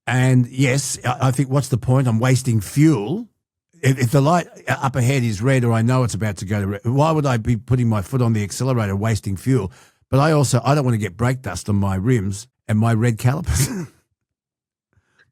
[SPEAKER 6] And yes, I think what's the point? I'm wasting fuel. If the light up ahead is red or I know it's about to go to red, why would I be putting my foot on the accelerator wasting fuel? But I don't want to get brake dust on my rims and my red calipers.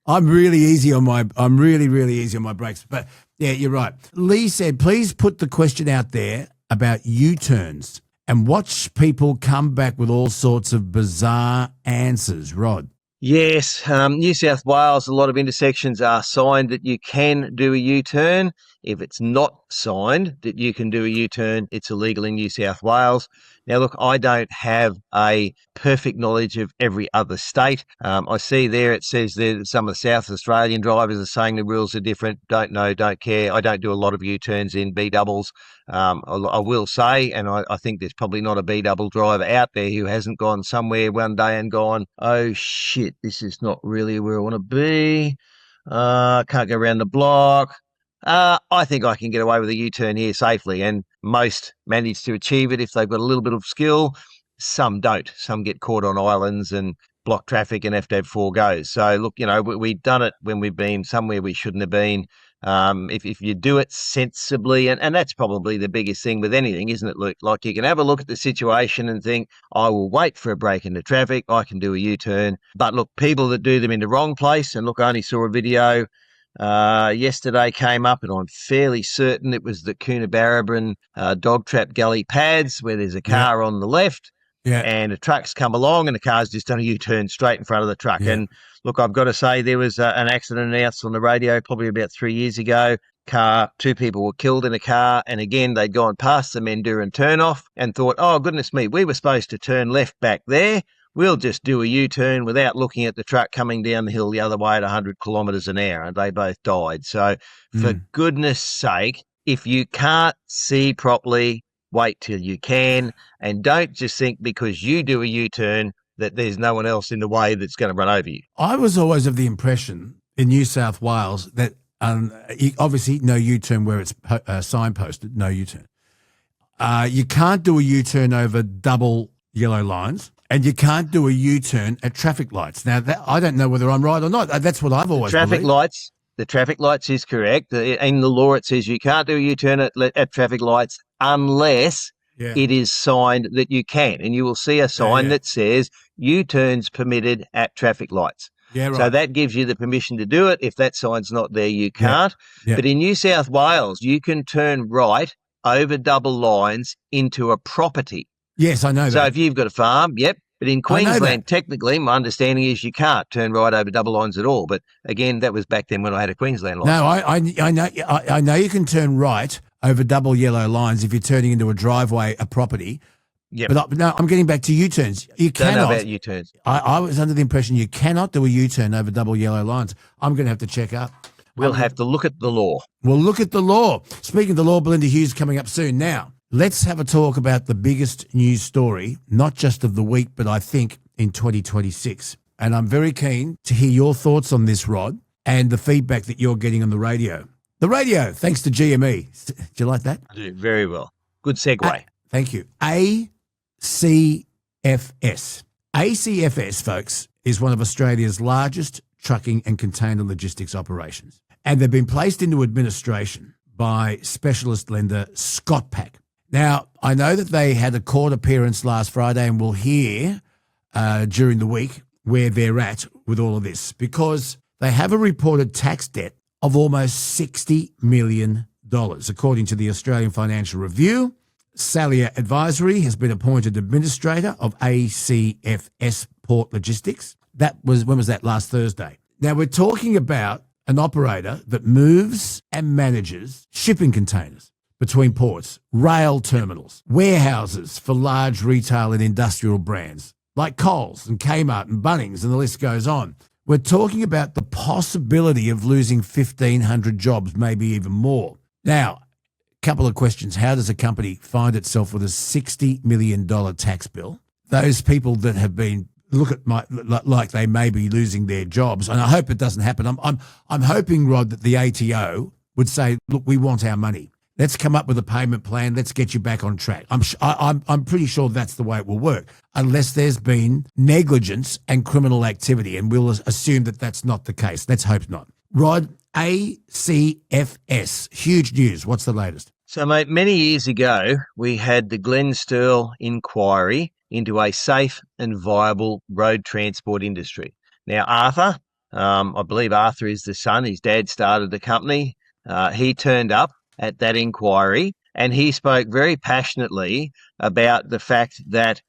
[SPEAKER 6] I'm really easy on my brakes. But yeah, you're right. Lee said, please put the question out there about U-turns and watch people come back with all sorts of bizarre answers. Rod.
[SPEAKER 20] Yes, New South Wales, a lot of intersections are signed that you can do a U-turn. If it's not signed that you can do a U-turn, it's illegal in New South Wales. Now, look, I don't have a perfect knowledge of every other state. I see there it says that some of the South Australian drivers are saying the rules are different. Don't know, don't care. I don't do a lot of U-turns in B-doubles. I will say, and I think there's probably not a B-double driver out there who hasn't gone somewhere one day and gone, oh, shit, this is not really where I want to be. Can't go around the block. I think I can get away with a U-turn here safely, and most manage to achieve it if they've got a little bit of skill. Some don't. Some get caught on islands and block traffic and have to have 4 goes. So, look, we've done it when we've been somewhere we shouldn't have been. If you do it sensibly, and that's probably the biggest thing with anything, isn't it, Luke? Like, you can have a look at the situation and think, I will wait for a break in the traffic, I can do a U-turn. But look, people that do them in the wrong place, and look, I only saw a video yesterday came up, and I'm fairly certain it was the Coonabarabran dog trap gully pads where there's a car on the left. Yeah. And a truck's come along and the car's just done a U-turn straight in front of the truck. Yeah. And look, I've got to say there was an accident announced on the radio probably about 3 years ago. 2 people were killed in a car. And again, they'd gone past the Mendooran turnoff and thought, oh, goodness me, we were supposed to turn left back there. We'll just do a U-turn without looking at the truck coming down the hill the other way at 100 kilometres an hour. And they both died. So for goodness sake, if you can't see properly, wait till you can, and don't just think because you do a U-turn that there's no one else in the way that's going to run over you.
[SPEAKER 6] I was always of the impression in New South Wales that obviously no U-turn where it's signposted, no U-turn. You can't do a U-turn over double yellow lines, and you can't do a U-turn at traffic lights. Now, I don't know whether I'm right or not. That's what I've always believed.
[SPEAKER 20] The traffic lights is correct. In the law, it says you can't do a U-turn at traffic lights unless it is signed that you can. And you will see a sign that says U-turns permitted at traffic lights.
[SPEAKER 6] Yeah, right.
[SPEAKER 20] So that gives you the permission to do it. If that sign's not there, you can't.
[SPEAKER 6] Yeah.
[SPEAKER 20] But in New South Wales, you can turn right over double lines into a property.
[SPEAKER 6] Yes, I know that.
[SPEAKER 20] So if you've got a farm, yep. But in
[SPEAKER 6] I know
[SPEAKER 20] Queensland,
[SPEAKER 6] that.
[SPEAKER 20] technically, my understanding is you can't turn right over double lines at all. But again, that was back then when I had a Queensland line.
[SPEAKER 6] No, I know you can turn right over double yellow lines if you're turning into a driveway, a property.
[SPEAKER 20] Yep.
[SPEAKER 6] But no, I'm getting back to U-turns. You
[SPEAKER 20] Don't
[SPEAKER 6] cannot.
[SPEAKER 20] know about U-turns.
[SPEAKER 6] I was under the impression you cannot do a U-turn over double yellow lines. I'm going to have to check up.
[SPEAKER 20] We'll have to look at the law.
[SPEAKER 6] We'll look at the law. Speaking of the law, Belinda Hughes coming up soon. Now, let's have a talk about the biggest news story, not just of the week, but I think in 2026. And I'm very keen to hear your thoughts on this, Rod, and the feedback that you're getting on the radio. The radio, thanks to GME. Do you like that?
[SPEAKER 20] I do very well. Good segue.
[SPEAKER 6] Thank you. ACFS. ACFS, folks, is one of Australia's largest trucking and container logistics operations. And they've been placed into administration by specialist lender ScotPac. Now, I know that they had a court appearance last Friday, and we'll hear during the week where they're at with all of this, because they have a reported tax debt of almost $60 million, according to the Australian Financial Review. Salia Advisory has been appointed administrator of ACFS Port Logistics. When was that? Last Thursday. Now, we're talking about an operator that moves and manages shipping containers between ports, rail terminals, warehouses for large retail and industrial brands like Coles and Kmart and Bunnings, and the list goes on. We're talking about the possibility of losing 1,500 jobs, maybe even more. Now, couple of questions. How does a company find itself with a $60 million tax bill? Those people that have been like they may be losing their jobs, and I hope it doesn't happen. I'm hoping, Rod, that the ATO would say, look, we want our money. Let's come up with a payment plan. Let's get you back on track. I'm pretty sure that's the way it will work, unless there's been negligence and criminal activity, and we'll assume that that's not the case. Let's hope not. Rod, ACFS, huge news. What's the latest?
[SPEAKER 20] So, mate, many years ago, we had the Glenn Sterl inquiry into a safe and viable road transport industry. Now, Arthur, I believe Arthur is the son. His dad started the company. He turned up at that inquiry, and he spoke very passionately about the fact that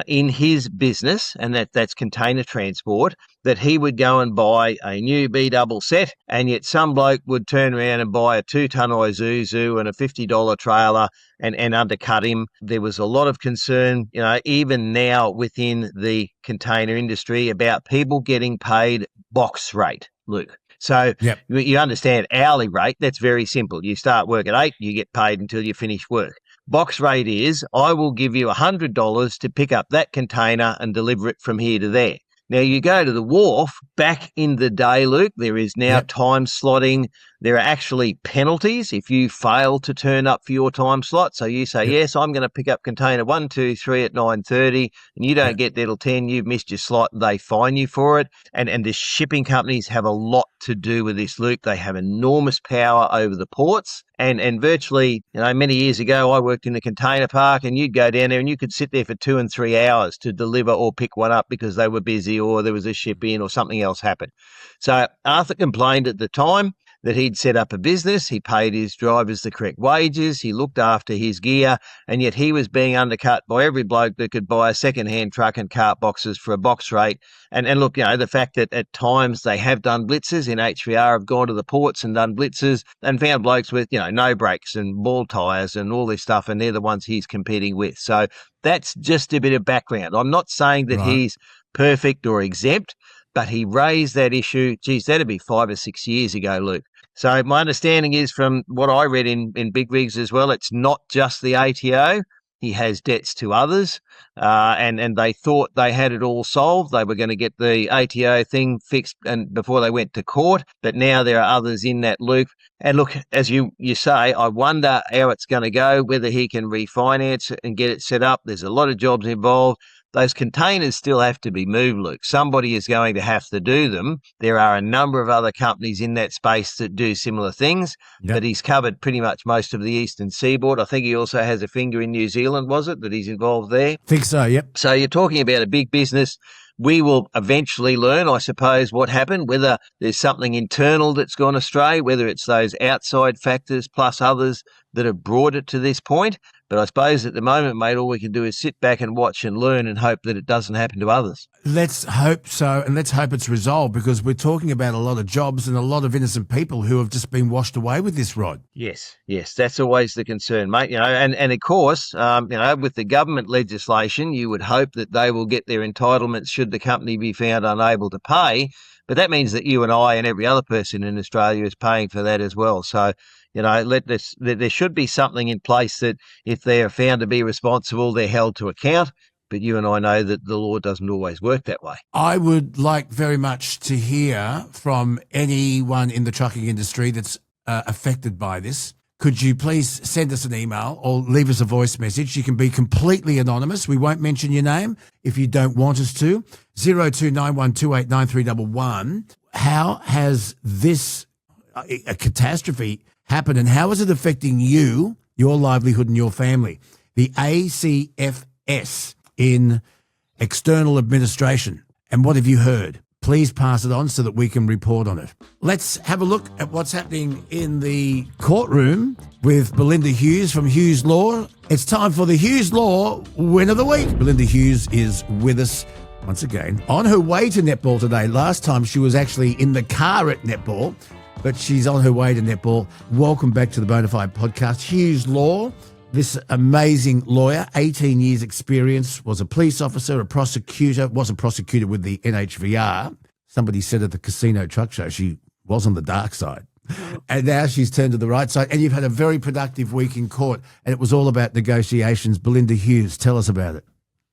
[SPEAKER 20] in his business, and that's container transport, that he would go and buy a new B-double set, and yet some bloke would turn around and buy a 2-ton Isuzu and a $50 trailer and undercut him. There was a lot of concern, even now within the container industry, about people getting paid box rate, Luke. So You understand hourly rate, that's very simple. You start work at 8, you get paid until you finish work. Box rate is, I will give you $100 to pick up that container and deliver it from here to there. Now, you go to the wharf, back in the day, Luke, there is now time slotting. There are actually penalties if you fail to turn up for your time slot. So you say, yes, I'm going to pick up container 1, 2, 3 at 9:30, and you don't get there till 10, you've missed your slot, they fine you for it. And the shipping companies have a lot to do with this, Luke. They have enormous power over the ports. And virtually, many years ago, I worked in the container park, and you'd go down there and you could sit there for 2 and 3 hours to deliver or pick one up because they were busy or there was a ship in or something else happened. So Arthur complained at the time that he'd set up a business, he paid his drivers the correct wages, he looked after his gear, and yet he was being undercut by every bloke that could buy a second-hand truck and cart boxes for a box rate. And look, the fact that at times they have done blitzes in H3R, have gone to the ports and done blitzes and found blokes with, no brakes and ball tyres and all this stuff, and they're the ones he's competing with. So that's just a bit of background. I'm not saying that he's perfect or exempt, but he raised that issue, that'd be 5 or 6 years ago, Luke. So my understanding is, from what I read in Big Rigs as well, it's not just the ATO. He has debts to others, and they thought they had it all solved. They were going to get the ATO thing fixed and before they went to court, but now there are others in that loop. And look, as you say, I wonder how it's going to go, whether he can refinance it and get it set up. There's a lot of jobs involved. Those containers still have to be moved, Luke. Somebody is going to have to do them. There are a number of other companies in that space that do similar things, but he's covered pretty much most of the eastern seaboard. I think he also has a finger in New Zealand, was it, that he's involved there?
[SPEAKER 6] Think so, yep.
[SPEAKER 20] So you're talking about a big business we will eventually learn, I suppose, what happened, whether there's something internal that's gone astray, whether it's those outside factors plus others that have brought it to this point. But I suppose at the moment, mate, all we can do is sit back and watch and learn and hope that it doesn't happen to others.
[SPEAKER 6] Let's hope so, and let's hope it's resolved, because we're talking about a lot of jobs and a lot of innocent people who have just been washed away with this, Rod.
[SPEAKER 20] Yes, that's always the concern, mate. And of course, with the government legislation, you would hope that they will get their entitlements should the company be found unable to pay. But that means that you and I and every other person in Australia is paying for that as well. So, there should be something in place that if they are found to be responsible, they're held to account. But you and I know that the law doesn't always work that way.
[SPEAKER 6] I would like very much to hear from anyone in the trucking industry that's affected by this. Could you please send us an email or leave us a voice message? You can be completely anonymous. We won't mention your name if you don't want us to. 0291289311. How has this a catastrophe happened, and how is it affecting you, your livelihood and your family? The ACFS in external administration. And what have you heard? Please pass it on so that we can report on it. Let's have a look at what's happening in the courtroom with Belinda Hughes from Hughes Law. It's time for the Hughes Law Win of the Week. Belinda Hughes is with us once again on her way to netball today. Last time she was actually in the car at netball, but she's on her way to netball. Welcome back to the Bonafide podcast. Hughes Law, this amazing lawyer, 18 years experience, was a police officer, a prosecutor, was a prosecutor with the NHVR. Somebody said at the Casino Truck Show she was on the dark side. And now she's turned to the right side. And you've had a very productive week in court, and it was all about negotiations. Belinda Hughes, tell us about it.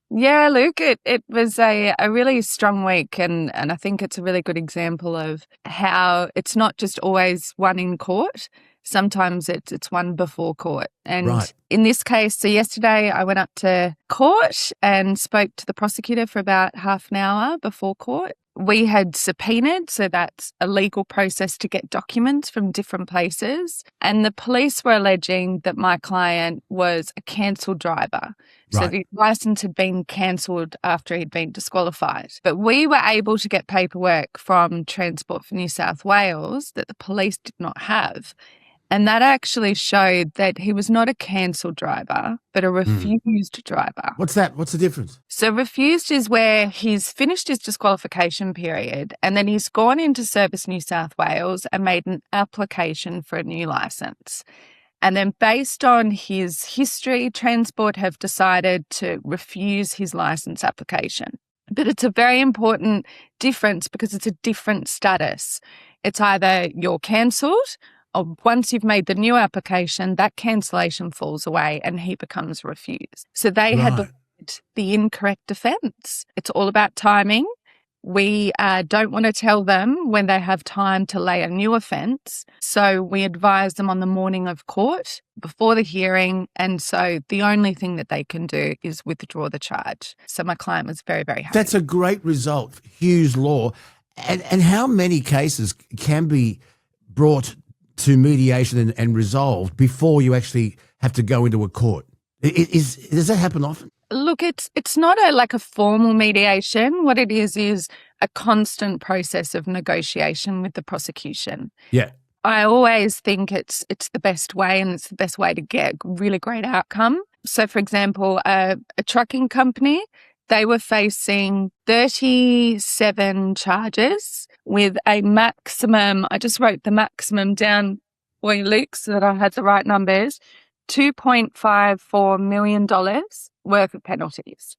[SPEAKER 21] Yeah, Luke, it was a really strong week, and I think it's a really good example of how it's not just always one in court. Sometimes it's one before court. And
[SPEAKER 6] Right.
[SPEAKER 21] in this case, so yesterday I went up to court and spoke to the prosecutor for about half an hour before court. We had subpoenaed, so that's a legal process to get documents from different places. And the police were alleging that my client was a cancelled driver. So
[SPEAKER 6] Right.
[SPEAKER 21] the licence had been cancelled after he'd been disqualified. But we were able to get paperwork from Transport for New South Wales that the police did not have. And that actually showed that he was not a cancelled driver, but a refused driver.
[SPEAKER 6] What's that? What's the difference?
[SPEAKER 21] So refused is where he's finished his disqualification period and then he's gone into Service New South Wales and made an application for a new licence. And then based on his history, Transport have decided to refuse his licence application. But it's a very important difference because it's a different status. It's either you're cancelled, or once you've made the new application, that cancellation falls away and he becomes refused. So they had the incorrect defence. It's all about timing. We don't want to tell them when they have time to lay a new offence. So we advise them on the morning of court before the hearing. And so the only thing that they can do is withdraw the charge. So my client was very, very happy.
[SPEAKER 6] That's a great result, Hughes Law. And how many cases can be brought to mediation and resolved before you actually have to go into a court? Does that happen often?
[SPEAKER 21] Look, it's not a formal mediation. What it is a constant process of negotiation with the prosecution.
[SPEAKER 6] Yeah.
[SPEAKER 21] I always think it's the best way, and it's the best way to get a really great outcome. So, for example, a trucking company, they were facing 37 charges with a maximum, I just wrote the maximum down for you, Luke, so that I had the right numbers, $2.54 million worth of penalties.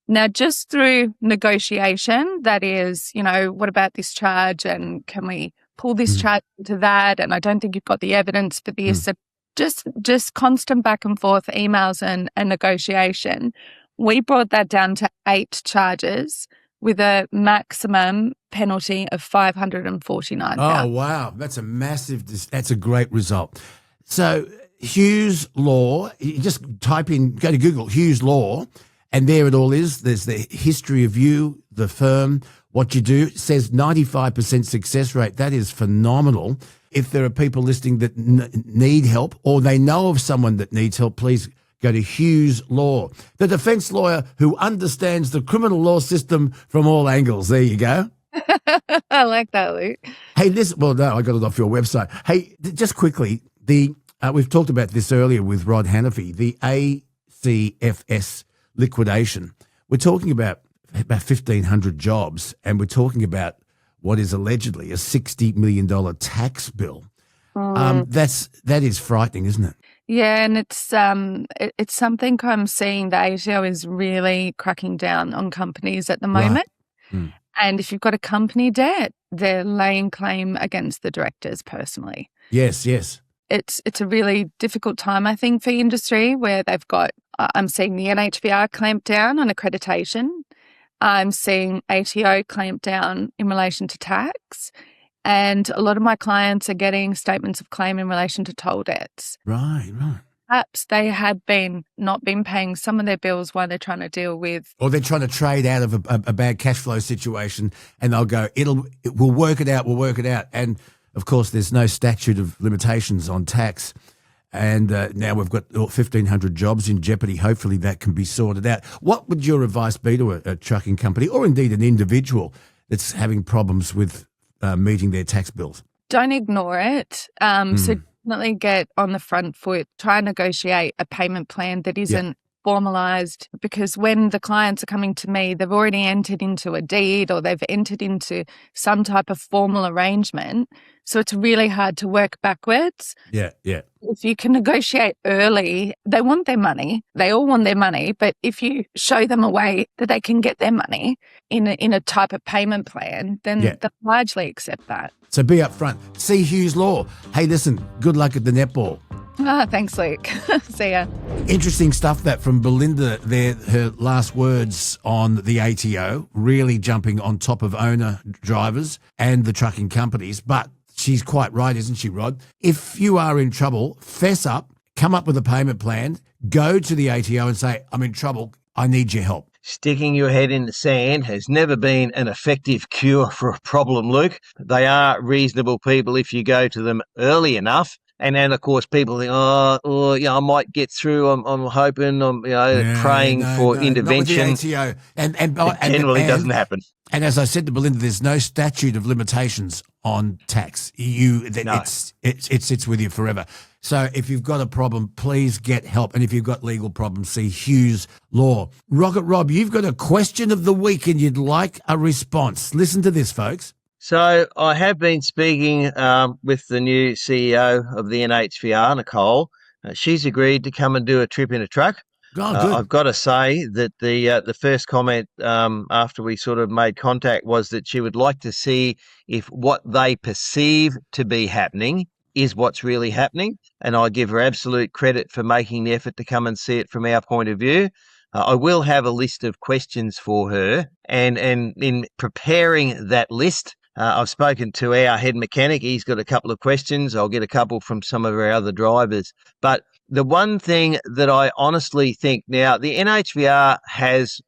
[SPEAKER 21] Now, just through negotiation, that is, what about this charge and can we pull this charge into that? And I don't think you've got the evidence for this. And just constant back and forth emails and negotiation. We brought that down to 8 charges with a maximum penalty of $549.
[SPEAKER 6] Oh, wow. That's a great result. So Hughes Law, you just type in, go to Google, Hughes Law, and there it all is. There's the history of you, the firm, what you do. It says 95% success rate. That is phenomenal. If there are people listening that need help or they know of someone that needs help, please go to Hughes Law, the defence lawyer who understands the criminal law system from all angles. There you go.
[SPEAKER 21] I like that, Luke.
[SPEAKER 6] Hey, I got it off your website. Hey, just quickly, we've talked about this earlier with Rod Hannifey, the ACFS liquidation. We're talking about 1,500 jobs, and we're talking about what is allegedly a $60 million tax bill. That is frightening, isn't it?
[SPEAKER 21] Yeah, and it's something I'm seeing the ATO is really cracking down on companies at the moment. Right. And if you've got a company debt, they're laying claim against the directors personally.
[SPEAKER 6] Yes.
[SPEAKER 21] It's a really difficult time, I think, for industry where they've got, I'm seeing the NHBR clamp down on accreditation. I'm seeing ATO clamp down in relation to tax. And a lot of my clients are getting statements of claim in relation to toll debts.
[SPEAKER 6] Right.
[SPEAKER 21] Perhaps they had not been paying some of their bills while they're trying to deal with.
[SPEAKER 6] Or they're trying to trade out of a bad cash flow situation, and they'll go, we'll work it out. And, of course, there's no statute of limitations on tax. And now we've got 1,500 jobs in jeopardy. Hopefully that can be sorted out. What would your advice be to a trucking company or indeed an individual that's having problems with meeting their tax bills?
[SPEAKER 21] Don't ignore it. So definitely get on the front foot. Try and negotiate a payment plan that isn't formalised, because when the clients are coming to me, they've already entered into a deed or they've entered into some type of formal arrangement. So it's really hard to work backwards.
[SPEAKER 6] Yeah.
[SPEAKER 21] If you can negotiate early, they want their money. They all want their money. But if you show them a way that they can get their money in a type of payment plan, then they'll largely accept that.
[SPEAKER 6] So be upfront. See Hughes Law. Hey, listen, good luck at the netball.
[SPEAKER 21] Thanks, Luke. See ya.
[SPEAKER 6] Interesting stuff that from Belinda there, her last words on the ATO, really jumping on top of owner drivers and the trucking companies. But she's quite right, isn't she, Rod? If you are in trouble, fess up, come up with a payment plan, go to the ATO and say, I'm in trouble, I need your help.
[SPEAKER 20] Sticking your head in the sand has never been an effective cure for a problem, Luke. They are reasonable people if you go to them early enough. And then, of course, people think, I might get through. I'm hoping, praying for intervention.
[SPEAKER 6] Not with the ATO. And
[SPEAKER 20] generally doesn't happen.
[SPEAKER 6] And as I said to Belinda, there's no statute of limitations on tax. It sits with you forever. So if you've got a problem, please get help. And if you've got legal problems, see Hughes Law. Rocket Rob, you've got a question of the week and you'd like a response. Listen to this, folks.
[SPEAKER 20] So I have been speaking with the new CEO of the NHVR, Nicole. She's agreed to come and do a trip in a truck.
[SPEAKER 6] Oh, good.
[SPEAKER 20] I've got to say that the first comment after we sort of made contact was that she would like to see if what they perceive to be happening is what's really happening. And I give her absolute credit for making the effort to come and see it from our point of view. I will have a list of questions for her. And in preparing that list, I've spoken to our head mechanic. He's got a couple of questions. I'll get a couple from some of our other drivers. But the one thing that I honestly think now, the NHVR has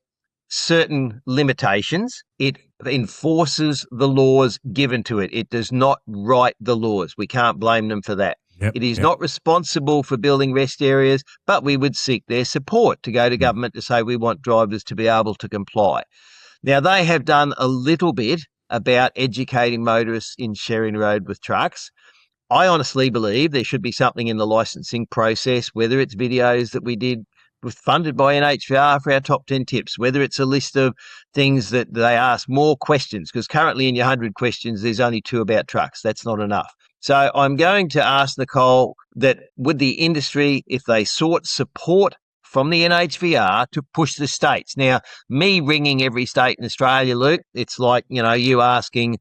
[SPEAKER 20] certain limitations. It enforces the laws given to it. It does not write the laws. We can't blame them for that. It is not responsible for building rest areas, but we would seek their support to go to government to say we want drivers to be able to comply. Now, they have done a little bit about educating motorists in sharing road with trucks. I honestly believe there should be something in the licensing process, whether it's videos that we did funded by NHVR for our top 10 tips, whether it's a list of things that they ask more questions, because currently in your 100 questions, there's only 2 about trucks. That's not enough. So I'm going to ask Nicole that would the industry, if they sought support from the NHVR to push the states. Now, me ringing every state in Australia, Luke, it's like, you asking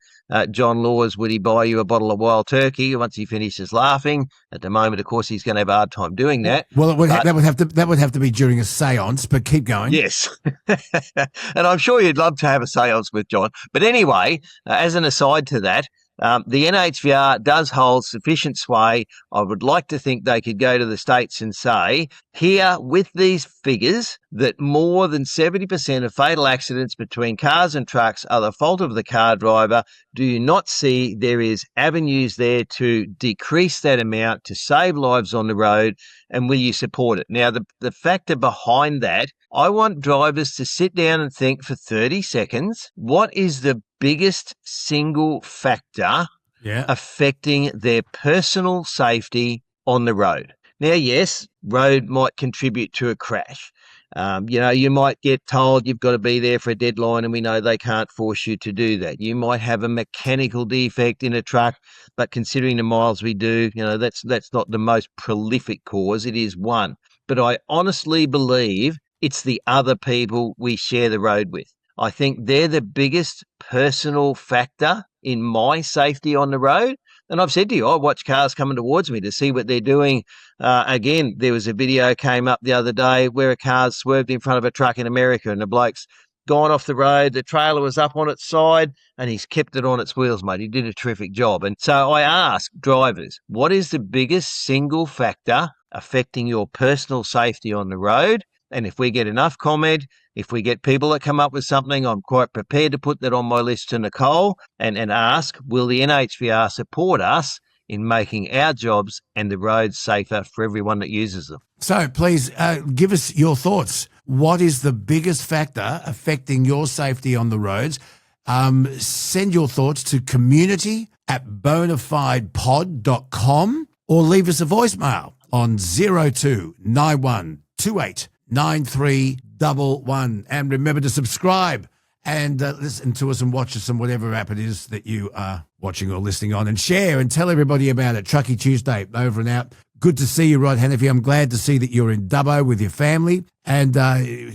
[SPEAKER 20] John Laws, would he buy you a bottle of wild turkey once he finishes laughing? At the moment, of course, he's going to have a hard time doing that.
[SPEAKER 6] Well, that would have to be during a séance, but keep going.
[SPEAKER 20] Yes. And I'm sure you'd love to have a séance with John. But anyway, as an aside to that, The NHVR does hold sufficient sway. I would like to think they could go to the states and say, here with these figures, that more than 70% of fatal accidents between cars and trucks are the fault of the car driver. Do you not see there is avenues there to decrease that amount to save lives on the road? And will you support it? Now, the factor behind that, I want drivers to sit down and think for 30 seconds, what is the biggest single factor affecting their personal safety on the road? Now, yes, road might contribute to a crash. You might get told you've got to be there for a deadline, and we know they can't force you to do that. You might have a mechanical defect in a truck, but considering the miles we do, that's not the most prolific cause. It is one. But I honestly believe it's the other people we share the road with. I think they're the biggest personal factor in my safety on the road. And I've said to you, I watch cars coming towards me to see what they're doing. Again, there was a video came up the other day where a car swerved in front of a truck in America, and the bloke's gone off the road. The trailer was up on its side, and he's kept it on its wheels, mate. He did a terrific job. And so I ask drivers, what is the biggest single factor affecting your personal safety on the road? And if we get enough comment, if we get people that come up with something, I'm quite prepared to put that on my list to Nicole and ask, will the NHVR support us in making our jobs and the roads safer for everyone that uses them?
[SPEAKER 6] So please give us your thoughts. What is the biggest factor affecting your safety on the roads? Send your thoughts to community@bonafidepod.com or leave us a voicemail on 029128 9311. And remember to subscribe and listen to us and watch us on whatever app it is that you are watching or listening on, and share and tell everybody about it. Truckie Tuesday, over and out. Good to see you, Rod Hannifey. I'm glad to see that you're in Dubbo with your family, and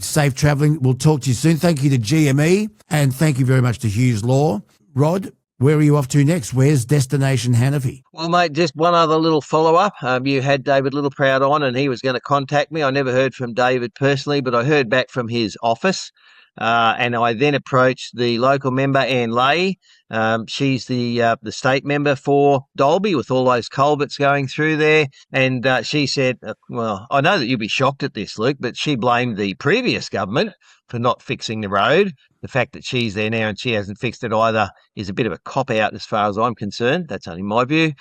[SPEAKER 6] safe travelling. We'll talk to you soon. Thank you to GME, and thank you very much to Hughes Law. Rod, where are you off to next? Where's Destination Hannifey?
[SPEAKER 20] Well, mate, just one other little follow-up. You had David Littleproud on, and he was going to contact me. I never heard from David personally, but I heard back from his office. And I then approached the local member, Anne Leahy. She's the state member for Dalby with all those culverts going through there. And she said, well, I know that you'll be shocked at this, Luke, but she blamed the previous government for not fixing the road. The fact that she's there now and she hasn't fixed it either is a bit of a cop-out as far as I'm concerned. That's only my view.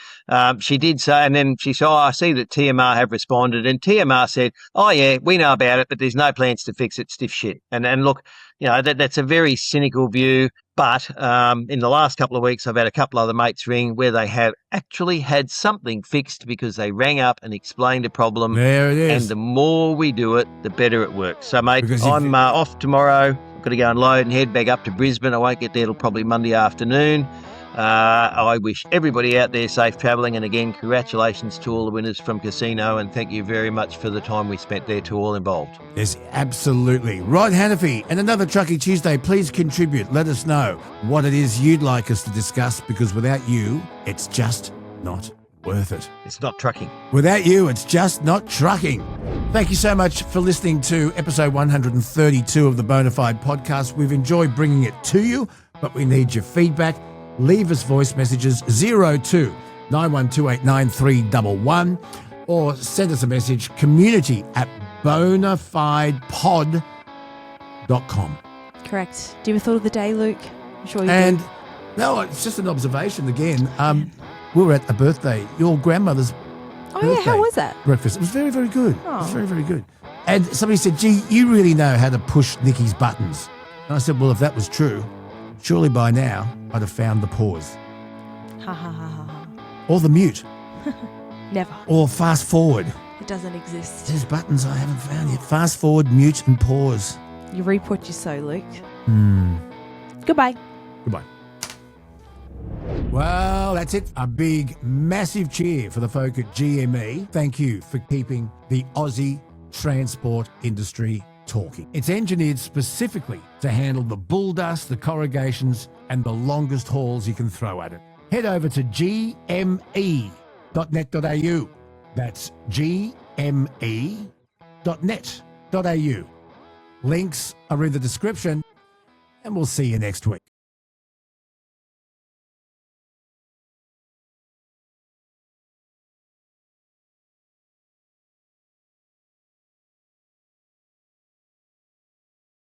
[SPEAKER 20] She did say, and then she said, I see that TMR have responded. And TMR said, oh, yeah, we know about it, but there's no plans to fix it, stiff shit. And look, that's a very cynical view. But in the last couple of weeks, I've had a couple other mates ring where they have actually had something fixed because they rang up and explained a problem.
[SPEAKER 6] There it is.
[SPEAKER 20] And the more we do it, the better it works. So, mate, I'm off tomorrow. Got to go and load and head back up to Brisbane. I won't get there till probably Monday afternoon. I wish everybody out there safe travelling, and again, congratulations to all the winners from Casino, and thank you very much for the time we spent there to all involved.
[SPEAKER 6] Yes, absolutely. Rod Hannifey and another Truckie Tuesday. Please contribute. Let us know what it is you'd like us to discuss, because without you, it's just not worth it.
[SPEAKER 20] It's not trucking.
[SPEAKER 6] Without you, it's just not trucking. Thank you so much for listening to episode 132 of the Bonafide podcast. We've enjoyed bringing it to you, but we need your feedback. Leave us voice messages 02 91289311 or send us a message community@bonafidepod.com.
[SPEAKER 7] Correct. Do you have a thought of the day, Luke? I'm sure you
[SPEAKER 6] And
[SPEAKER 7] do.
[SPEAKER 6] no, it's just an observation again. We were at a birthday, your grandmother's
[SPEAKER 7] Oh, yeah, how was that?
[SPEAKER 6] breakfast. It was very, very good.
[SPEAKER 7] Oh.
[SPEAKER 6] It was very, very good. And somebody said, gee, you really know how to push Nikki's buttons. And I said, well, if that was true, surely by now I'd have found the pause.
[SPEAKER 7] Ha ha ha ha ha.
[SPEAKER 6] Or the mute.
[SPEAKER 7] Never.
[SPEAKER 6] Or fast forward.
[SPEAKER 7] It doesn't exist.
[SPEAKER 6] There's buttons I haven't found yet. Fast forward, mute and pause.
[SPEAKER 7] You reap what you sow, Luke.
[SPEAKER 6] Hmm.
[SPEAKER 7] Goodbye.
[SPEAKER 6] Goodbye. Well, that's it. A big, massive cheer for the folk at GME. Thank you for keeping the Aussie transport industry talking. It's engineered specifically to handle the bull dust, the corrugations, and the longest hauls you can throw at it. Head over to gme.net.au. That's gme.net.au. Links are in the description, and we'll see you next week.